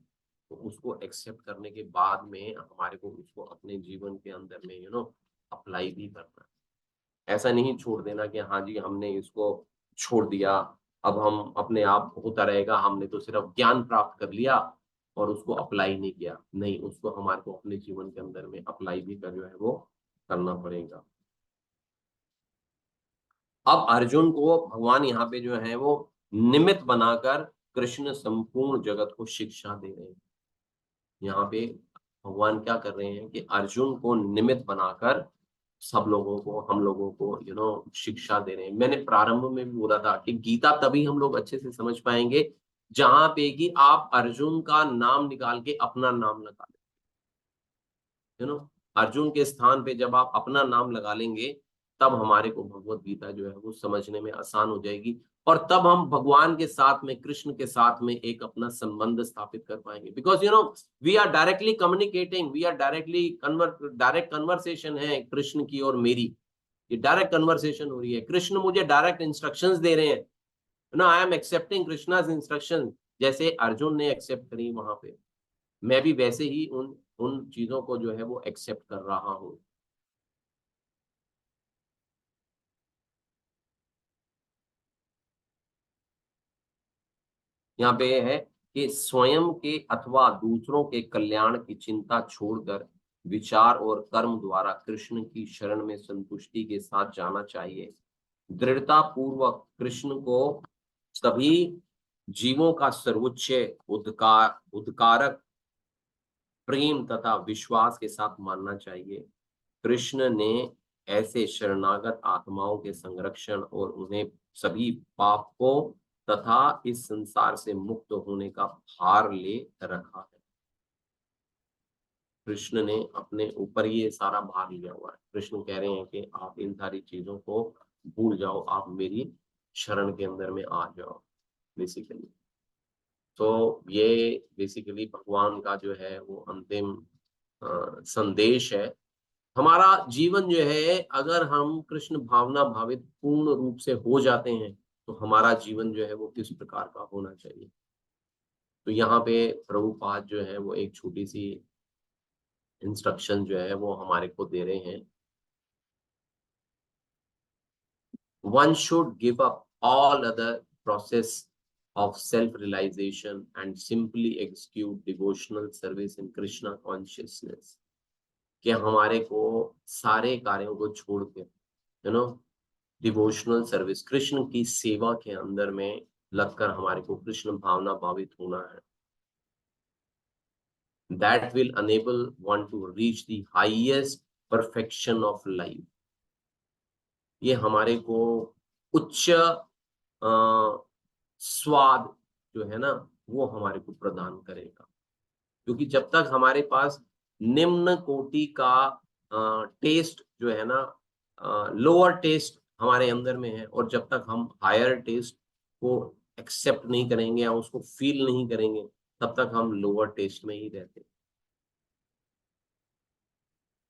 तो उसको एक्सेप्ट करने के बाद में हमारे को उसको अपने जीवन के अंदर में अप्लाई भी करना है। ऐसा नहीं छोड़ देना कि हाँ जी हमने इसको छोड़ दिया, अब हम अपने आप होता रहेगा, हमने तो सिर्फ ज्ञान प्राप्त कर लिया और उसको अप्लाई नहीं किया। नहीं, उसको हमारे को अपने जीवन के अंदर में अप्लाई भी कर जो है वो करना पड़ेगा। अब अर्जुन को भगवान यहाँ पे जो है वो निमित्त बनाकर कृष्ण संपूर्ण जगत को शिक्षा दे रहे हैं। यहाँ पे भगवान क्या कर रहे हैं कि अर्जुन को निमित्त बनाकर सब लोगों को, हम लोगों को शिक्षा दे रहे हैं। मैंने प्रारंभ में भी बोला था कि गीता तभी हम लोग अच्छे से समझ पाएंगे जहां पे कि आप अर्जुन का नाम निकाल के अपना नाम लगा लें। अर्जुन के स्थान पे जब आप अपना नाम लगा लेंगे, तब हमारे को भगवत गीता जो है वो समझने में आसान हो जाएगी, और तब हम भगवान के साथ में, कृष्ण के साथ में एक अपना संबंध स्थापित कर पाएंगे। Because we are directly communicating, we are direct conversation है कृष्ण की और मेरी, ये डायरेक्ट कन्वर्सेशन हो रही है। कृष्ण मुझे डायरेक्ट इंस्ट्रक्शंस दे रहे हैं, आई एम एक्सेप्टिंग कृष्णाज इंस्ट्रक्शन। जैसे अर्जुन ने एक्सेप्ट करी वहां पे, मैं भी वैसे ही उन उन चीजों को जो है वो एक्सेप्ट कर रहा हूं। यहाँ पे है कि स्वयं के अथवा दूसरों के कल्याण की चिंता छोड़कर विचार और कर्म द्वारा कृष्ण की शरण में संतुष्टि के साथ जाना चाहिए। दृढ़ता पूर्वक कृष्ण को सभी जीवों का सर्वोच्च उद्कारक प्रेम तथा विश्वास के साथ मानना चाहिए। कृष्ण ने ऐसे शरणागत आत्माओं के संरक्षण और उन्हें सभी पाप को तथा इस संसार से मुक्त होने का भार ले रखा है। कृष्ण ने अपने ऊपर ये सारा भार लिया हुआ है। कृष्ण कह रहे हैं कि आप इन सारी चीजों को भूल जाओ, आप मेरी शरण के अंदर में आ जाओ बेसिकली। तो ये बेसिकली भगवान का जो है वो अंतिम संदेश है। हमारा जीवन जो है, अगर हम कृष्ण भावना भावित पूर्ण रूप से हो जाते हैं तो हमारा जीवन जो है वो किस प्रकार का होना चाहिए। तो यहाँ पे प्रभुपाद जो है वो एक छोटी सी इंस्ट्रक्शन जो है वो हमारे को दे रहे हैं। One should give up all other process of self-realization and simply execute devotional service in Krishna consciousness. कि हमारे को सारे कार्यों को छोड़ के डिवोशनल सर्विस, कृष्ण की सेवा के अंदर में लगकर हमारे को कृष्ण भावना भावित होना है। That will enable one to reach the highest perfection of life. ये हमारे को उच्च स्वाद जो है ना वो हमारे को प्रदान करेगा। क्योंकि जब तक हमारे पास निम्न कोटि का टेस्ट जो है ना, लोअर टेस्ट हमारे अंदर में है, और जब तक हम हायर टेस्ट को एक्सेप्ट नहीं करेंगे या उसको फील नहीं करेंगे, तब तक हम लोअर टेस्ट में ही रहते।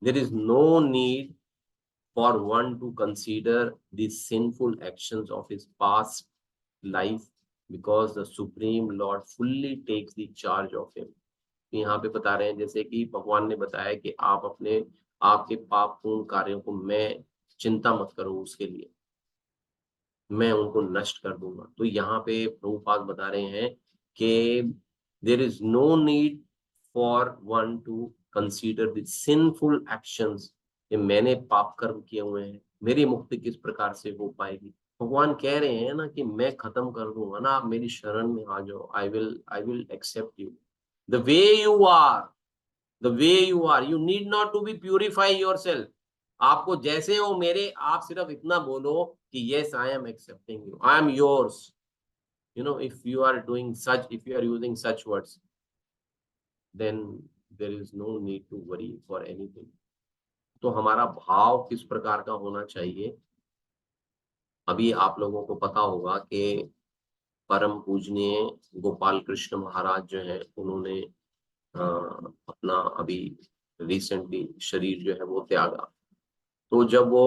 There is no need for one to consider the sinful actions of his past life because the Supreme Lord fully takes the charge of him. यहाँ पे बता रहे हैं जैसे कि भगवान ने बताया कि आप अपने आपके पापपूर्ण कार्यों को, मैं चिंता मत करो उसके लिए, मैं उनको नष्ट कर दूंगा। तो यहाँ पे प्रभुपाद बता रहे हैं कि there is no need for one to consider the sinful actions कि मैंने पाप कर्म किए हुए हैं, मेरी मुक्ति किस प्रकार से हो पाएगी। भगवान कह रहे हैं ना कि मैं खत्म कर दूंगा ना, आप मेरी शरण में आ जाओ, I will accept you the way you are, the way you are. You need not to be purify yourself. आपको जैसे हो मेरे, आप सिर्फ इतना बोलो कि yes I am accepting you, I am yours. if you are doing such, if you are using such words, then there is no need to worry for anything. तो हमारा भाव किस प्रकार का होना चाहिए। अभी आप लोगों को पता होगा कि परम पूजनीय गोपाल कृष्ण महाराज जो है, उन्होंने अपना अभी रिसेंटली शरीर जो है वो त्यागा। तो जब वो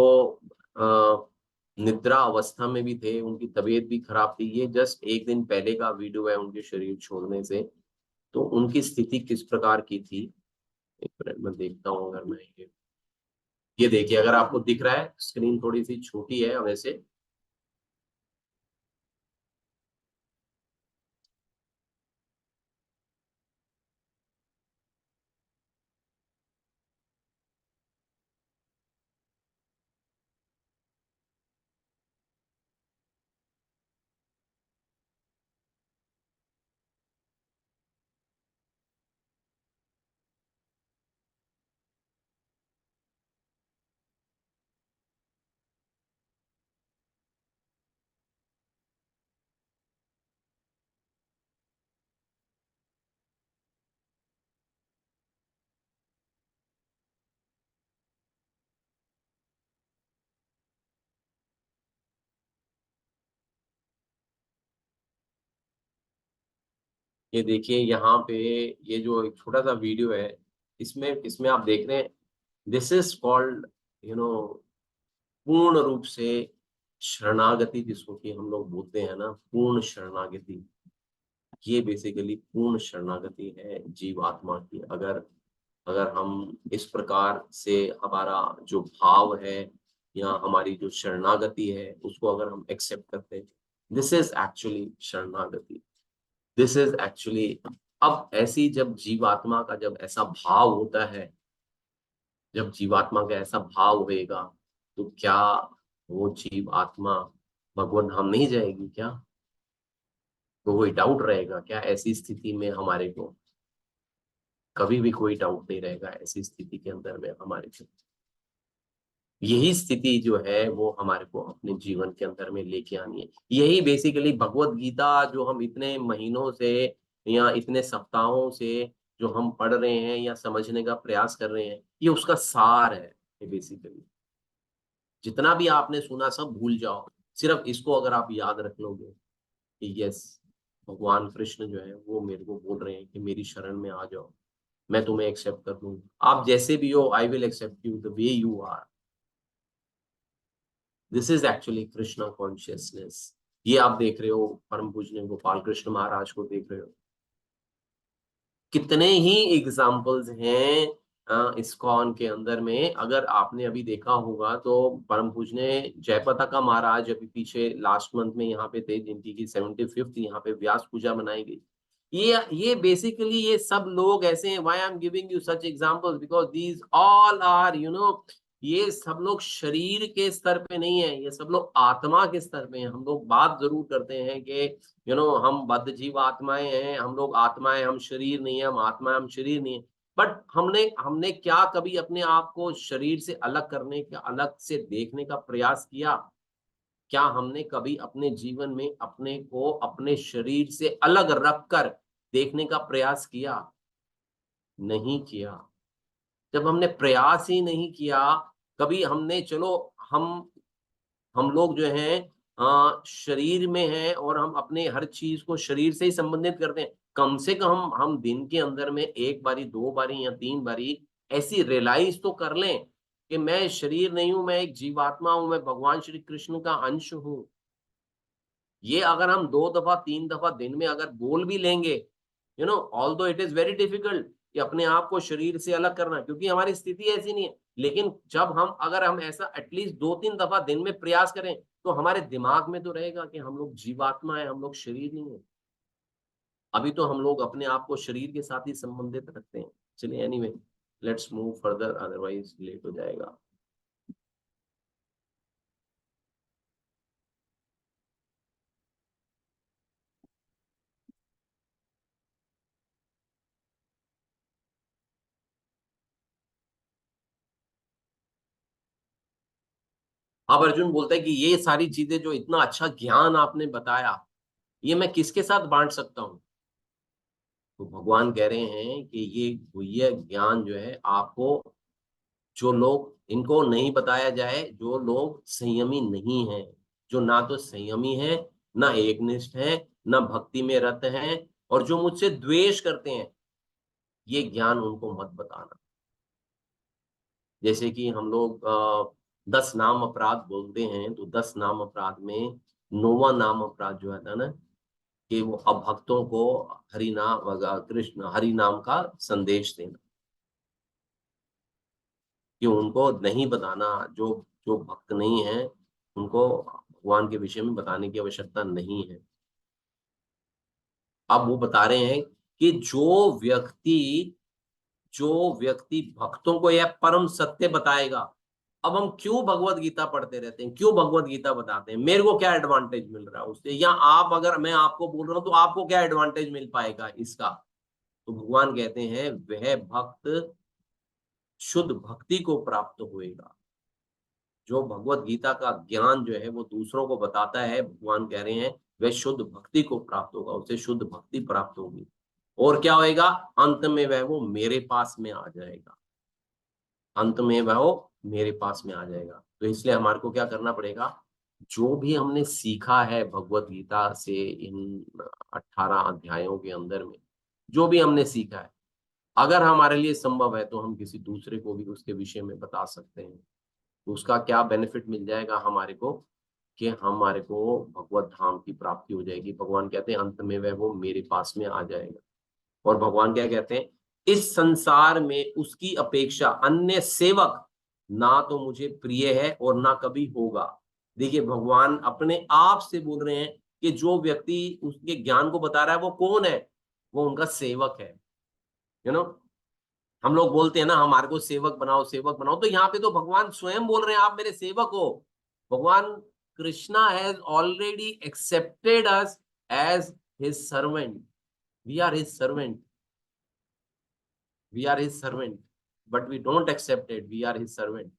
निद्रा अवस्था में भी थे, उनकी तबीयत भी खराब थी। ये जस्ट एक दिन पहले का वीडियो है उनके शरीर छोड़ने से। तो उनकी स्थिति किस प्रकार की थी, एक मिनट में देखता हूँ। अगर मैं ये देखिए, अगर आपको दिख रहा है, स्क्रीन थोड़ी सी छोटी है वैसे। ये देखिए यहाँ पे, ये जो एक छोटा सा वीडियो है, इसमें इसमें आप देख रहे हैं, दिस इज कॉल्ड पूर्ण रूप से शरणागति, जिसको कि हम लोग बोलते हैं ना पूर्ण शरणागति। ये बेसिकली पूर्ण शरणागति है जीवात्मा की। अगर अगर हम इस प्रकार से हमारा जो भाव है या हमारी जो शरणागति है उसको अगर हम एक्सेप्ट करते हैं, दिस इज एक्चुअली शरणागति, दिस इज एक्चुअली। अब ऐसी जब जीवात्मा का जब ऐसा भाव होता है, जब जीवात्मा का ऐसा भाव होएगा, तो क्या वो जीव आत्मा भगवान धाम नहीं जाएगी क्या? तो कोई डाउट रहेगा क्या ऐसी स्थिति में? हमारे को कभी भी कोई डाउट नहीं रहेगा ऐसी स्थिति के अंदर में हमारे को। यही स्थिति जो है वो हमारे को अपने जीवन के अंदर में लेके आनी है। यही बेसिकली भगवत गीता जो हम इतने महीनों से या इतने सप्ताहों से जो हम पढ़ रहे हैं या समझने का प्रयास कर रहे हैं, ये उसका सार है बेसिकली। जितना भी आपने सुना सब भूल जाओ, सिर्फ इसको अगर आप याद रख लोगे कि यस, भगवान कृष्ण जो है वो मेरे को बोल रहे हैं कि मेरी शरण में आ जाओ, मैं तुम्हें एक्सेप्ट कर लूँ, आप जैसे भी हो, I will accept you the way you are. This is actually Krishna consciousness. ये आप देख रहे हो परम पूजनीय गोपाल कृष्ण महाराज को देख रहे हो, कितने ही एग्जाम्पल्स हैं इस्कॉन के अंदर में। अगर आपने अभी देखा होगा तो परम पूजनीय जयपताका महाराज अभी पीछे लास्ट मंथ में यहाँ पे थे, जिनकी की 75th यहाँ पे व्यास पूजा मनाई गई। ये बेसिकली ये सब लोग ऐसे हैं। Why I am giving you such examples, because these all are ये सब लोग शरीर के स्तर पे नहीं है, ये सब लोग आत्मा के स्तर पे हैं। हम लोग बात जरूर करते हैं कि हम बद्ध जीव आत्माएं हैं, हम लोग आत्माएं, हम शरीर नहीं है, हम आत्माएं, हम शरीर नहीं है। बट हमने क्या कभी अपने आप को शरीर से अलग करने का, अलग से देखने का प्रयास किया? क्या हमने कभी अपने जीवन में अपने को अपने शरीर से अलग रखकर देखने का प्रयास किया? नहीं किया। जब हमने प्रयास ही नहीं किया, कभी हमने, चलो हम लोग जो हैं शरीर में हैं और हम अपने हर चीज को शरीर से ही संबंधित करते हैं। कम से कम हम दिन के अंदर में एक बारी, दो बारी या तीन बारी ऐसी रियलाइज तो कर लें कि मैं शरीर नहीं हूं, मैं एक जीवात्मा हूं, मैं भगवान श्री कृष्ण का अंश हूं। ये अगर हम 2 दफा 3 दफा दिन में अगर बोल भी लेंगे, although it is very difficult कि अपने आप को शरीर से अलग करना, क्योंकि हमारी स्थिति ऐसी नहीं है। लेकिन जब अगर हम ऐसा एटलीस्ट 2-3 दफा दिन में प्रयास करें, तो हमारे दिमाग में तो रहेगा कि हम लोग जीवात्मा है, हम लोग शरीर नहीं है। अभी तो हम लोग अपने आप को शरीर के साथ ही संबंधित रखते हैं। चलिए anyway, let's move further, otherwise late हो जाएगा। अब अर्जुन बोलता है कि ये सारी चीजें जो इतना अच्छा ज्ञान आपने बताया, ये मैं किसके साथ बांट सकता हूँ? तो भगवान कह रहे हैं कि ये ज्ञान जो है आपको, जो लोग इनको नहीं बताया जाए, जो लोग संयमी नहीं हैं, जो ना तो संयमी है, ना एकनिष्ठ है, ना भक्ति में रत हैं, और जो मुझसे द्वेष करते हैं, ये ज्ञान उनको मत बताना। जैसे कि हम लोग 10 नाम अपराध बोलते हैं, तो 10 नाम अपराध में 9वां नाम अपराध जो है ना, कि वो अभक्तों को हरि नाम, कृष्ण हरि नाम का संदेश देना, कि उनको नहीं बताना, जो जो भक्त नहीं है उनको भगवान के विषय में बताने की आवश्यकता नहीं है। अब वो बता रहे हैं कि जो व्यक्ति भक्तों को यह परम सत्य बताएगा। अब हम क्यों भगवत गीता पढ़ते रहते हैं, क्यों भगवत गीता बताते हैं? मेरे को क्या एडवांटेज मिल रहा है उससे, या आप, अगर मैं आपको बोल रहा हूं तो आपको क्या एडवांटेज मिल पाएगा इसका? तो भगवान कहते हैं वह भक्त शुद्ध भक्ति को प्राप्त होएगा। जो भगवत गीता का ज्ञान जो है वो दूसरों को बताता है, भगवान कह रहे हैं वह शुद्ध भक्ति को प्राप्त होगा, उसे शुद्ध भक्ति प्राप्त होगी। और क्या होएगा? अंत में वह वो मेरे पास में आ जाएगा। अंत में वह वो मेरे पास में आ जाएगा। तो इसलिए हमारे को क्या करना पड़ेगा? जो भी हमने सीखा है भगवत गीता से, इन 18 अध्यायों के अंदर में जो भी हमने सीखा है, अगर हमारे लिए संभव है तो हम किसी दूसरे को भी उसके विषय में बता सकते हैं। तो उसका क्या बेनिफिट मिल जाएगा हमारे को? कि हमारे को भगवत धाम की प्राप्ति हो जाएगी। भगवान कहते हैं अंत में वह वो मेरे पास में आ जाएगा। और भगवान क्या कहते हैं? इस संसार में उसकी अपेक्षा अन्य सेवक ना तो मुझे प्रिय है और ना कभी होगा। देखिए, भगवान अपने आप से बोल रहे हैं कि जो व्यक्ति उसके ज्ञान को बता रहा है वो कौन है? वो उनका सेवक है। यू नो हम लोग बोलते हैं ना, हमारे को सेवक बनाओ, सेवक बनाओ। तो यहाँ पे तो भगवान स्वयं बोल रहे हैं आप मेरे सेवक हो। भगवान Krishna has already accepted us as his servant. We are his servant, we are his servant, but we don't accept it, we are his servant.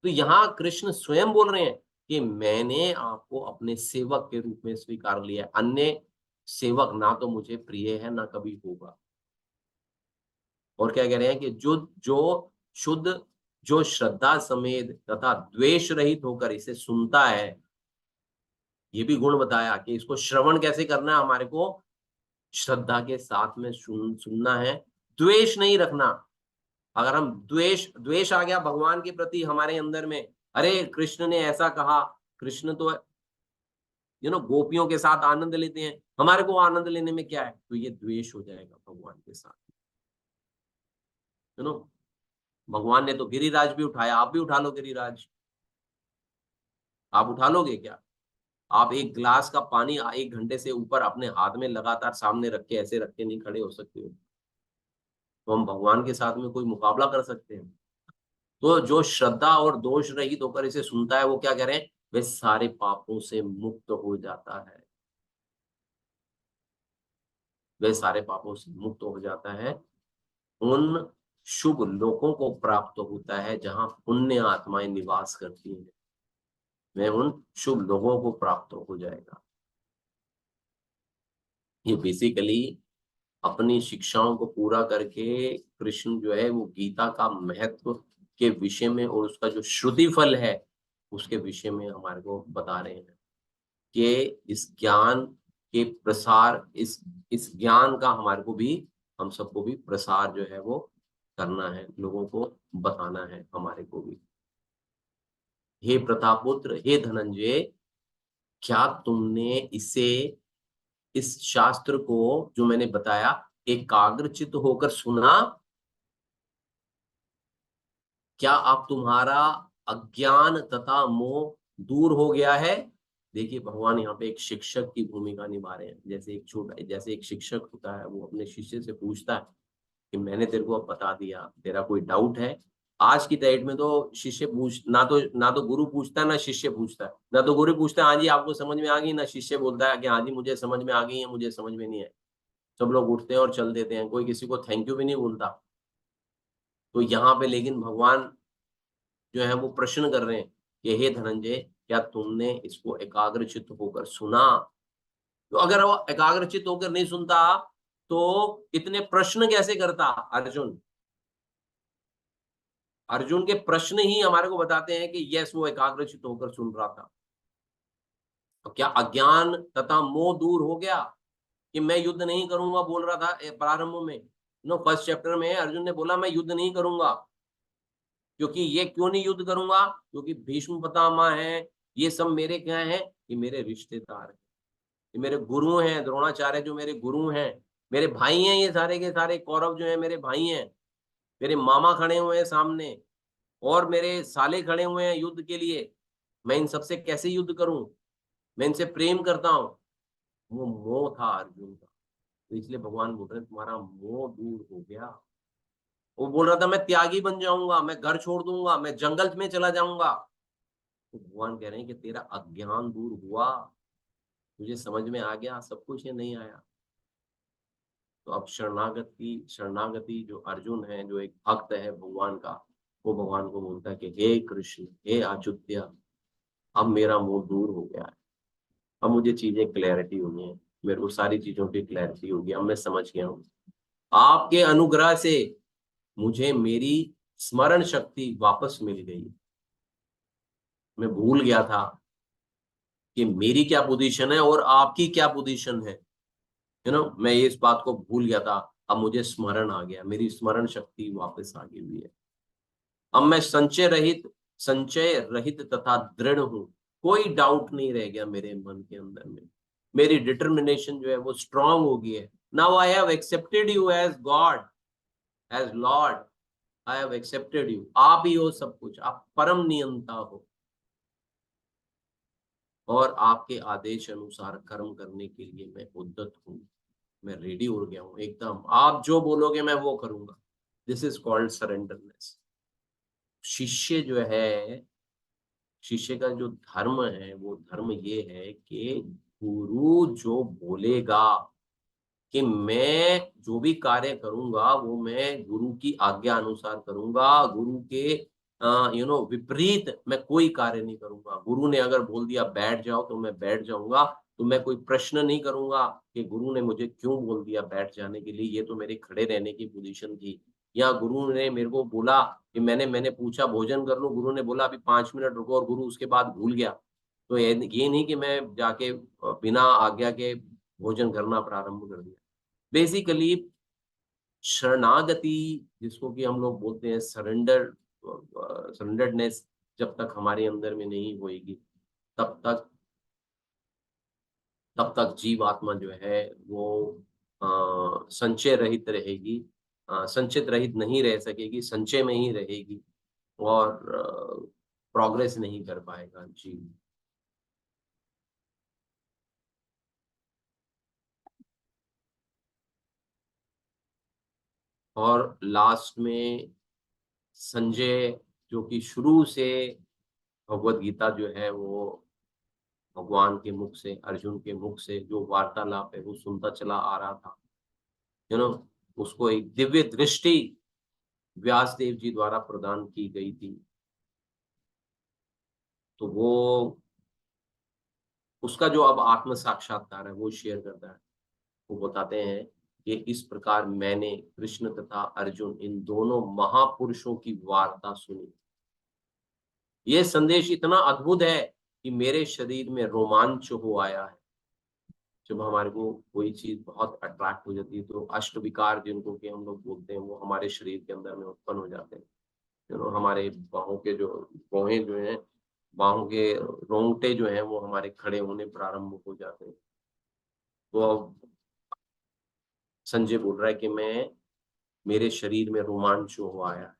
तो यहाँ कृष्ण स्वयं बोल रहे हैं कि मैंने आपको अपने सेवक के रूप में स्वीकार लिया है, अन्य सेवक ना तो मुझे प्रिय है ना कभी होगा। और क्या कह रहे हैं कि जो जो शुद्ध, जो श्रद्धा समेत तथा द्वेष रहित होकर इसे सुनता है, ये भी गुण बताया कि इसको श्रवण कैसे करना है, हमारे को श्रद्धा के साथ में सुनना है, द्वेष नहीं रखना। अगर हम द्वेष द्वेष आ गया भगवान के प्रति हमारे अंदर में, अरे कृष्ण ने ऐसा कहा, कृष्ण तो गोपियों के साथ आनंद लेते हैं, हमारे को आनंद लेने में क्या है, तो ये द्वेष हो जाएगा भगवान के साथ। भगवान ने तो गिरिराज भी उठाया, आप भी उठा लो गिरिराज। आप उठा लोगे क्या? आप एक गिलास का पानी 1 घंटे से ऊपर अपने हाथ में लगातार सामने रख के ऐसे रख के नहीं खड़े हो सकते हो। तो हम भगवान के साथ में कोई मुकाबला कर सकते हैं? तो जो श्रद्धा और दोष रहित होकर इसे सुनता है, वो क्या कह रहे हैं, वे सारे पापों से मुक्त हो जाता है। वे सारे पापों से मुक्त हो जाता है, उन शुभ लोकों को प्राप्त होता है जहां पुण्य आत्माएं निवास करती हैं। वह उन शुभ लोगों को प्राप्त हो जाएगा। ये बेसिकली अपनी शिक्षाओं को पूरा करके कृष्ण जो है वो गीता का महत्व के विषय में और उसका जो श्रुति फल है उसके विषय में हमारे को बता रहे हैं कि इस ज्ञान के प्रसार, इस ज्ञान का हमारे को भी, हम सबको भी प्रसार जो है वो करना है, लोगों को बताना है हमारे को भी। हे प्रतापपुत्र, हे धनंजय, क्या तुमने इस शास्त्र को जो मैंने बताया एकाग्रचित्त होकर सुना? क्या आप तुम्हारा अज्ञान तथा मोह दूर हो गया है? देखिए भगवान यहाँ पे एक शिक्षक की भूमिका निभा रहे हैं। जैसे एक शिक्षक होता है, वो अपने शिष्य से पूछता है कि मैंने तेरे को अब बता दिया, तेरा कोई डाउट है? आज की डेट में तो शिष्य पूछ ना तो गुरु पूछता है ना शिष्य पूछता है। ना तो गुरु पूछता है हाँ जी आपको समझ में आ गई, ना शिष्य बोलता है कि हाँ जी मुझे समझ में आ गई है, मुझे समझ में नहीं है। सब लोग उठते हैं और चल देते हैं, कोई किसी को थैंक यू भी नहीं बोलता। तो यहाँ पे लेकिन भगवान जो है वो प्रश्न कर रहे हैं कि हे धनंजय, क्या तुमने इसको एकाग्रचित्त होकर सुना? तो अगर वो एकाग्रचित्त होकर नहीं सुनता तो इतने प्रश्न कैसे करता अर्जुन? अर्जुन के प्रश्न ही हमारे को बताते हैं कि यस वो एकाग्रचित्त होकर सुन रहा था। तो क्या अज्ञान तथा मोह दूर हो गया कि मैं युद्ध नहीं करूंगा बोल रहा था प्रारंभ में? फर्स्ट चैप्टर में अर्जुन ने बोला मैं युद्ध नहीं करूंगा। क्योंकि ये क्यों नहीं युद्ध करूंगा? क्योंकि भीष्म पितामह है, ये सब मेरे क्या हैं, ये मेरे रिश्तेदार हैं, ये मेरे गुरु हैं, द्रोणाचार्य जो मेरे गुरु हैं, मेरे भाई हैं, ये सारे के सारे कौरव जो है मेरे भाई हैं, मेरे मामा खड़े हुए हैं सामने और मेरे साले खड़े हुए हैं युद्ध के लिए। मैं इन सबसे कैसे युद्ध करूं? मैं इनसे प्रेम करता हूं। वो मोह था अर्जुन का, तो इसलिए भगवान बोल रहे हैं तुम्हारा मोह दूर हो गया। वो बोल रहा था मैं त्यागी बन जाऊंगा, मैं घर छोड़ दूंगा, मैं जंगल में चला जाऊंगा। तो भगवान कह रहे हैं कि तेरा अज्ञान दूर हुआ, तुझे समझ में आ गया सब कुछ, या नहीं आया? तो अब शरणागति जो अर्जुन है, जो एक भक्त है भगवान का, वो भगवान को बोलता है कि हे कृष्ण, हे अच्युत्य, अब मेरा मोह दूर हो गया है, अब मुझे चीजें क्लैरिटी हो गई है, मेरे को सारी चीजों की क्लैरिटी होगी, अब मैं समझ गया हूँ। आपके अनुग्रह से मुझे मेरी स्मरण शक्ति वापस मिल गई। मैं भूल गया था कि मेरी क्या पोजीशन है और आपकी क्या पोजीशन है। मैं इस बात को भूल गया था, अब मुझे स्मरण आ गया, मेरी स्मरण शक्ति वापस आ गई हुई है। अब मैं संचय रहित तथा दृढ़ हूं, कोई डाउट नहीं रह गया मेरे मन के अंदर में। मेरी डिटर्मिनेशन जो है वो स्ट्रांग हो गई है। Now I have accepted you as God, as lord. I have accepted you, आप ही हो सब कुछ, आप परम नियंता हो और आपके आदेश अनुसार कर्म करने के लिए मैं उद्यत हूँ, मैं रेडी हो गया हूँ एकदम, आप जो बोलोगे मैं वो करूंगा। This is called surrenderness. शिष्य जो है, शिष्य का जो धर्म है वो धर्म ये है कि गुरु जो बोलेगा कि मैं जो भी कार्य करूंगा वो मैं गुरु की आज्ञा अनुसार करूंगा, गुरु के विपरीत मैं कोई कार्य नहीं करूंगा। गुरु ने अगर बोल दिया बैठ जाओ तो मैं बैठ जाऊंगा। तो मैं कोई प्रश्न नहीं करूंगा कि गुरु ने मुझे क्यों बोल दिया बैठ जाने के लिए, ये तो मेरे खड़े रहने की पोजीशन थी। या गुरु ने मेरे को बोला कि मैंने पूछा भोजन कर लो, गुरु ने बोला अभी 5 मिनट रुको और गुरु उसके बाद भूल गया। तो ये नहीं कि मैं जाके बिना आज्ञा के भोजन करना प्रारंभ कर दिया। बेसिकली शरणागति जिसको कि हम लोग बोलते हैं सरेंडरनेस, जब तक हमारे अंदर में नहीं होएगी तब तक जीवात्मा जो है वो संचय रहित रहेगी, संचित रहित नहीं रह सकेगी, संचय में ही रहेगी और प्रोग्रेस नहीं कर पाएगा। जी। और लास्ट में संजय जो कि शुरू से भगवत गीता जो है वो भगवान के मुख से, अर्जुन के मुख से जो वार्तालाप है वो सुनता चला आ रहा था, उसको एक दिव्य दृष्टि व्यास देव जी द्वारा प्रदान की गई थी। तो वो उसका जो अब आत्म साक्षात्कार है वो शेयर करता है। वो बताते हैं कि इस प्रकार मैंने कृष्ण तथा अर्जुन इन दोनों महापुरुषों की वार्ता सुनी। ये संदेश इतना अद्भुत है कि मेरे शरीर में रोमांच हो आया है। जब हमारे को कोई चीज बहुत अट्रैक्ट हो जाती है तो अष्ट विकार जिनको कि हम लोग बोलते हैं वो हमारे शरीर के अंदर में उत्पन्न हो जाते हैं। हमारे बाहों के जो भौहें जो हैं, बाहों के रोंगटे जो हैं वो हमारे खड़े होने प्रारंभ हो जाते हैं। तो अब संजय बोल रहा है कि मेरे शरीर में रोमांच हो आया।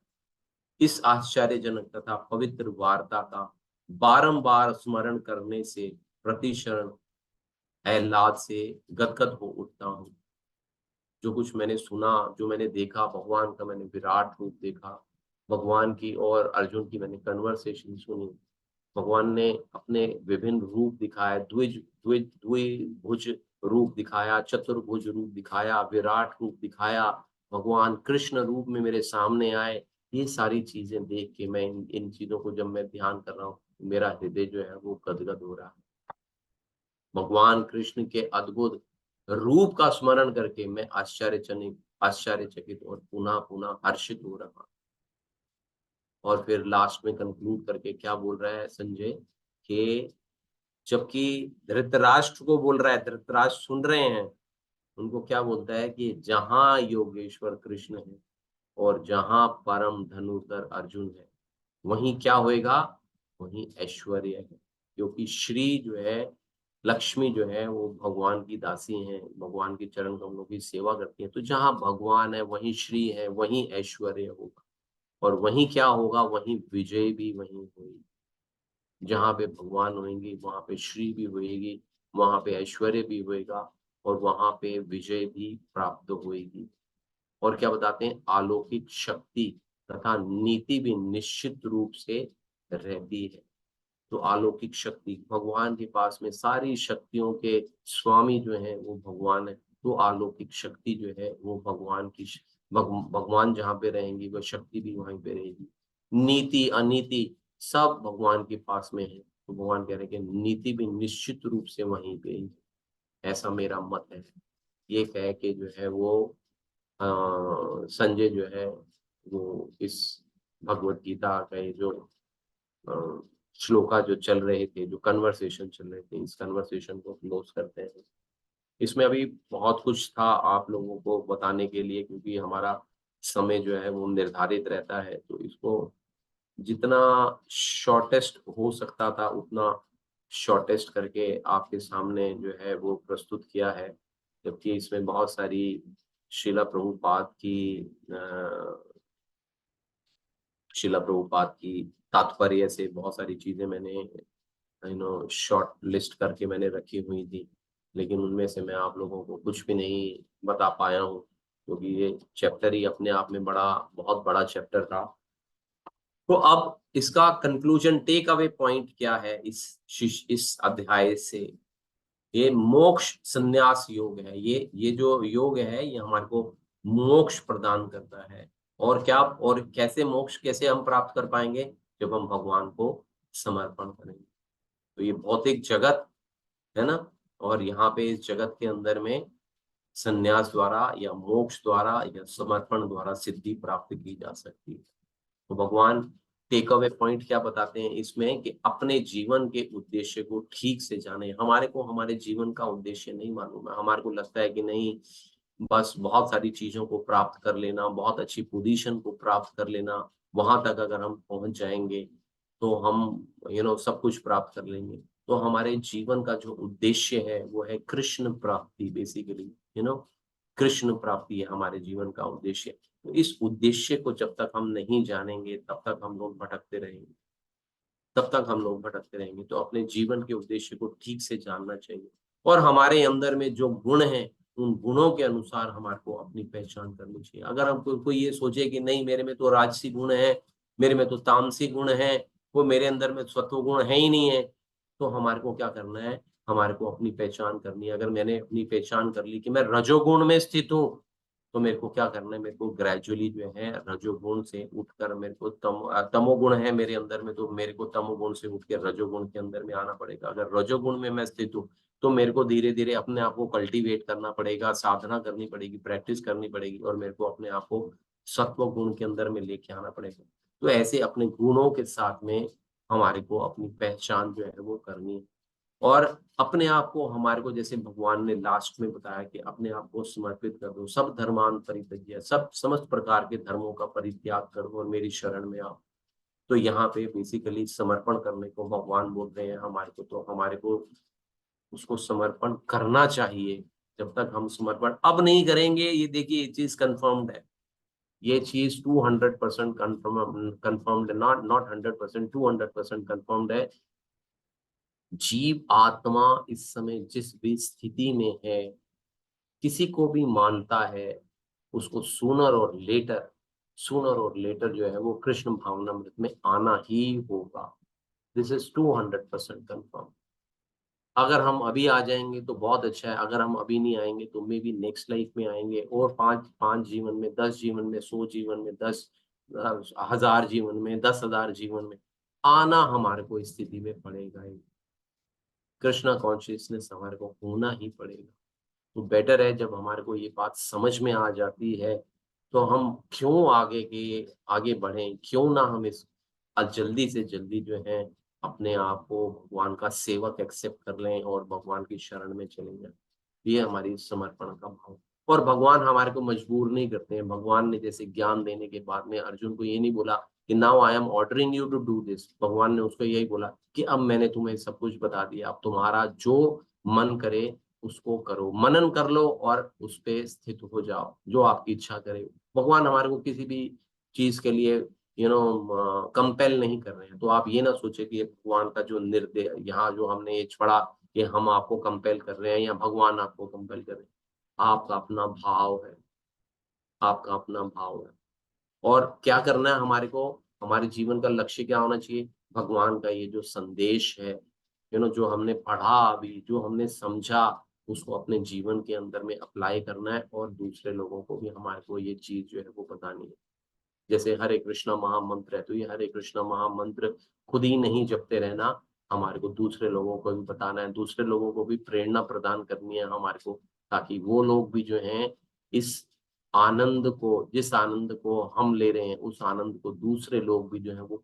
इस आश्चर्यजनक तथा पवित्र वार्ता का बारंबार स्मरण करने से प्रतिक्षण आह्लाद से गदगद हो उठता हूँ। जो कुछ मैंने सुना, जो मैंने देखा, भगवान का मैंने विराट रूप देखा, भगवान की और अर्जुन की मैंने कन्वर्सेशन सुनी, भगवान ने अपने विभिन्न रूप दिखाए, द्विभुज रूप दिखाया, चतुर्भुज रूप दिखाया, विराट रूप दिखाया, भगवान कृष्ण रूप में मेरे सामने आए। ये सारी चीजें देख के मैं इन चीजों को जब मैं ध्यान कर रहा हूँ, मेरा हृदय जो है वो गदगद हो रहा है। भगवान कृष्ण के अद्भुत रूप का स्मरण करके मैं आश्चर्यचकित और पुनः पुनः हर्षित हो रहा। और फिर लास्ट में कंक्लूड करके क्या बोल रहा है संजय कि जबकि धृतराष्ट्र को बोल रहा है, धृतराष्ट्र सुन रहे हैं, उनको क्या बोलता है कि जहां योगेश्वर कृष्ण है और जहां परम धनुर्धर अर्जुन है वहीं क्या होएगा, वहीं ऐश्वर्य है। क्योंकि श्री जो है, लक्ष्मी जो है वो भगवान की दासी हैं, भगवान के चरण कमलों की सेवा करती हैं। तो जहां भगवान है वहीं श्री है, वहीं ऐश्वर्य होगा और वहीं क्या होगा, वहीं विजय भी वहीं होगी। जहाँ पे भगवान होंगे वहां पे श्री भी होएगी, वहां पे ऐश्वर्य भी होएगा और वहां पे विजय भी प्राप्त होएगी। और क्या बताते हैं, अलौकिक शक्ति तथा नीति भी निश्चित रूप से रहती है। तो अलौकिक शक्ति, भगवान के पास में सारी शक्तियों के स्वामी जो है वो भगवान है। तो अलौकिक शक्ति जो है वो भगवान की भगवान जहाँ पे रहेंगी वह शक्ति भी वहीं पे रहेगी। नीति अनीति सब भगवान के पास में है। तो भगवान कह रहे हैं कि नीति भी निश्चित रूप से वहीं पे ही, ऐसा मेरा मत है। ये कह के जो है वो संजय जो है वो इस भगवत गीता का ये जो श्लोका जो चल रहे थे, जो कन्वर्सेशन चल रहे थे, इस कन्वर्सेशन को क्लोज करते हैं। इसमें अभी बहुत कुछ था आप लोगों को बताने के लिए, क्योंकि हमारा समय जो है वो निर्धारित रहता है। तो इसको जितना शॉर्टेस्ट हो सकता था उतना शॉर्टेस्ट करके आपके सामने जो है वो प्रस्तुत किया है। जबकि इसमें बहुत सारी शिला प्रभुपाद की तात्पर्य से बहुत सारी चीजें मैंने शॉर्ट लिस्ट करके मैंने रखी हुई थी, लेकिन उनमें से मैं आप लोगों को कुछ भी नहीं बता पाया हूँ क्योंकि ये चैप्टर ही अपने आप में बहुत बड़ा चैप्टर था। तो अब इसका कंक्लूजन, टेक अवे पॉइंट क्या है इस अध्याय से? ये मोक्ष संन्यास योग है। ये जो योग है ये हमारे को मोक्ष प्रदान करता है और क्या, और कैसे मोक्ष कैसे हम प्राप्त कर पाएंगे? जब हम भगवान को समर्पण करेंगे। तो ये भौतिक जगत है ना, और यहाँ पे इस जगत के अंदर में संन्यास द्वारा या मोक्ष द्वारा या समर्पण द्वारा सिद्धि प्राप्त की जा सकती है। तो भगवान टेक अवे पॉइंट क्या बताते हैं इसमें, कि अपने जीवन के उद्देश्य को ठीक से जाने। हमारे को हमारे जीवन का उद्देश्य नहीं मालूम है। हमारे को लगता है कि नहीं, बस बहुत सारी चीजों को प्राप्त कर लेना, बहुत अच्छी पोजीशन को प्राप्त कर लेना, वहां तक अगर हम पहुंच जाएंगे तो हम सब कुछ प्राप्त कर लेंगे। तो हमारे जीवन का जो उद्देश्य है वो है कृष्ण प्राप्ति। बेसिकली कृष्ण प्राप्ति है हमारे जीवन का उद्देश्य। तो इस उद्देश्य को जब तक हम नहीं जानेंगे तब तक हम लोग भटकते रहेंगे, तो अपने जीवन के उद्देश्य को ठीक से जानना चाहिए। और हमारे अंदर में जो गुण हैं, उन गुणों के अनुसार हमारे को अपनी पहचान करनी चाहिए। अगर हम कोई ये सोचे कि नहीं, मेरे में तो राजसी गुण है, मेरे में तो तामसी गुण है, वो मेरे अंदर में सत्व गुण है ही नहीं है, तो हमारे को क्या करना है? हमारे को अपनी पहचान करनी है। अगर मैंने अपनी पहचान कर ली कि मैं रजोगुण में स्थित हूँ, तो मेरे को क्या करना है? मेरे को ग्रेजुअली जो है रजोगुण से उठकर, मेरे को तमोगुण है मेरे अंदर में, तो मेरे को तमोगुण से उठ के रजोगुण के अंदर में आना पड़ेगा। अगर रजोगुण में मैं स्थित हूँ तो मेरे को धीरे धीरे अपने आप को कल्टीवेट करना पड़ेगा, साधना करनी पड़ेगी, प्रैक्टिस करनी पड़ेगी, और मेरे को अपने आप को सत्व गुण के अंदर में लेके आना पड़ेगा। तो ऐसे अपने गुणों के साथ में हमारे को अपनी पहचान जो है वो करनी है। और अपने आप को, हमारे को जैसे भगवान ने लास्ट में बताया कि अपने आप को समर्पित कर दो, सब धर्मान परित्यज्य, सब समस्त प्रकार के धर्मों का परित्याग कर दो और मेरी शरण में आओ। तो यहाँ पे बेसिकली समर्पण करने को भगवान बोल रहे हैं हमारे को। तो हमारे को उसको समर्पण करना चाहिए। जब तक हम समर्पण अब नहीं करेंगे, ये देखिए, ये चीज कंफर्म्ड है, ये चीज 200% कंफर्म्ड, नॉट 100%, 200% कंफर्म्ड है। जीव आत्मा इस समय जिस भी स्थिति में है, किसी को भी मानता है, उसको सूनर और लेटर जो है वो कृष्ण भावनामृत में आना ही होगा। This is 200% confirm. अगर हम अभी आ जाएंगे तो बहुत अच्छा है, अगर हम अभी नहीं आएंगे तो मे बी नेक्स्ट लाइफ में आएंगे, और पांच जीवन में, 10 जीवन में, 100 जीवन में, 10,000 जीवन में, 10,000 जीवन में आना हमारे को स्थिति में पड़ेगा ही। कृष्णा कॉन्शियसनेस हमारे को होना ही पड़ेगा। तो बेटर है जब हमारे को ये बात समझ में आ जाती है तो हम क्यों आगे बढ़ें, क्यों ना हम इस जल्दी से जल्दी जो है अपने आप को भगवान का सेवक एक्सेप्ट कर लें और भगवान की शरण में चले जाएं। ये हमारी समर्पण का भाव। और भगवान हमारे को मजबूर नहीं करते हैं। भगवान ने जैसे ज्ञान देने के बाद में अर्जुन को ये नहीं बोला कि now I am ordering you to do this. भगवान ने उसको यही बोला कि अब मैंने तुम्हें सब कुछ बता दिया, अब तुम्हारा जो मन करे उसको करो, मनन कर लो और उस पे स्थित हो जाओ, जो आपकी इच्छा करे। भगवान हमारे को किसी भी चीज के लिए कंपेल नहीं कर रहे हैं। तो आप ये ना सोचे कि ये भगवान का जो निर्देश, यहाँ जो हमने ये पढ़ा, ये हम आपको कंपेल कर रहे हैं या भगवान आपको कंपेल कर रहे हैं। आपका अपना भाव है, आपका अपना भाव है। और क्या करना है हमारे को? हमारे जीवन का लक्ष्य क्या होना चाहिए? भगवान का ये जो संदेश है, जो हमने पढ़ा, अभी जो हमने समझा, उसको अपने जीवन के अंदर में अप्लाई करना है और दूसरे लोगों को भी हमारे को ये चीज जो है वो बतानी है। जैसे हरे कृष्णा महामंत्र है, तो ये हरे कृष्णा महामंत्र खुद ही नहीं जपते रहना, हमारे को दूसरे लोगों को भी बताना है, दूसरे लोगों को भी प्रेरणा प्रदान करनी है हमारे को, ताकि वो लोग भी जो हैं इस आनंद को, जिस आनंद को हम ले रहे हैं, उस आनंद को दूसरे लोग भी जो है वो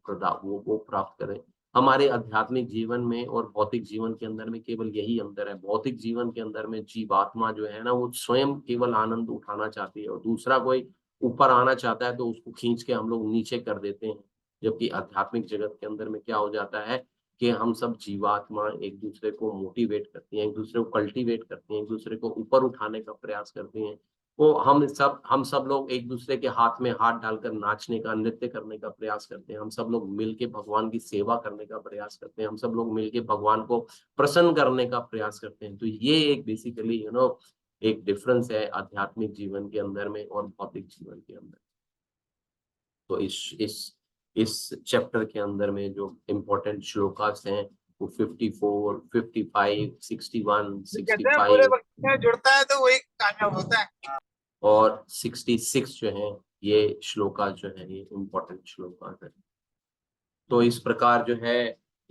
प्राप्त करें। हमारे आध्यात्मिक जीवन में और भौतिक जीवन के अंदर में केवल यही अंतर है। भौतिक जीवन के अंदर में जीवात्मा जो है ना, वो स्वयं केवल आनंद उठाना चाहती है और दूसरा कोई ऊपर आना चाहता है तो उसको खींच के हम लोग नीचे कर देते हैं। जबकि आध्यात्मिक जगत के अंदर में क्या हो जाता है कि हम सब जीवात्मा एक दूसरे को मोटिवेट करती हैं, एक दूसरे को कल्टीवेट करती हैं, एक दूसरे को ऊपर उठाने का प्रयास करती हैं। वो हम सब लोग एक दूसरे के हाथ में हाथ डालकर नाचने का, नृत्य करने का प्रयास करते हैं। हम सब लोग मिलके भगवान की सेवा करने का प्रयास करते हैं। हम सब लोग मिलके भगवान को प्रसन्न करने का प्रयास करते हैं। तो ये एक बेसिकली एक डिफरेंस है आध्यात्मिक जीवन के अंदर में और भौतिक जीवन के अंदर। तो इस चैप्टर के अंदर में जो इम्पोर्टेंट श्लोकास हैं वो 54, 55, 61, 65 जुड़ता है तो वही कामयाब होता है। और 66 जो है ये श्लोका जो है ये इम्पोर्टेंट श्लोका है। तो इस प्रकार जो है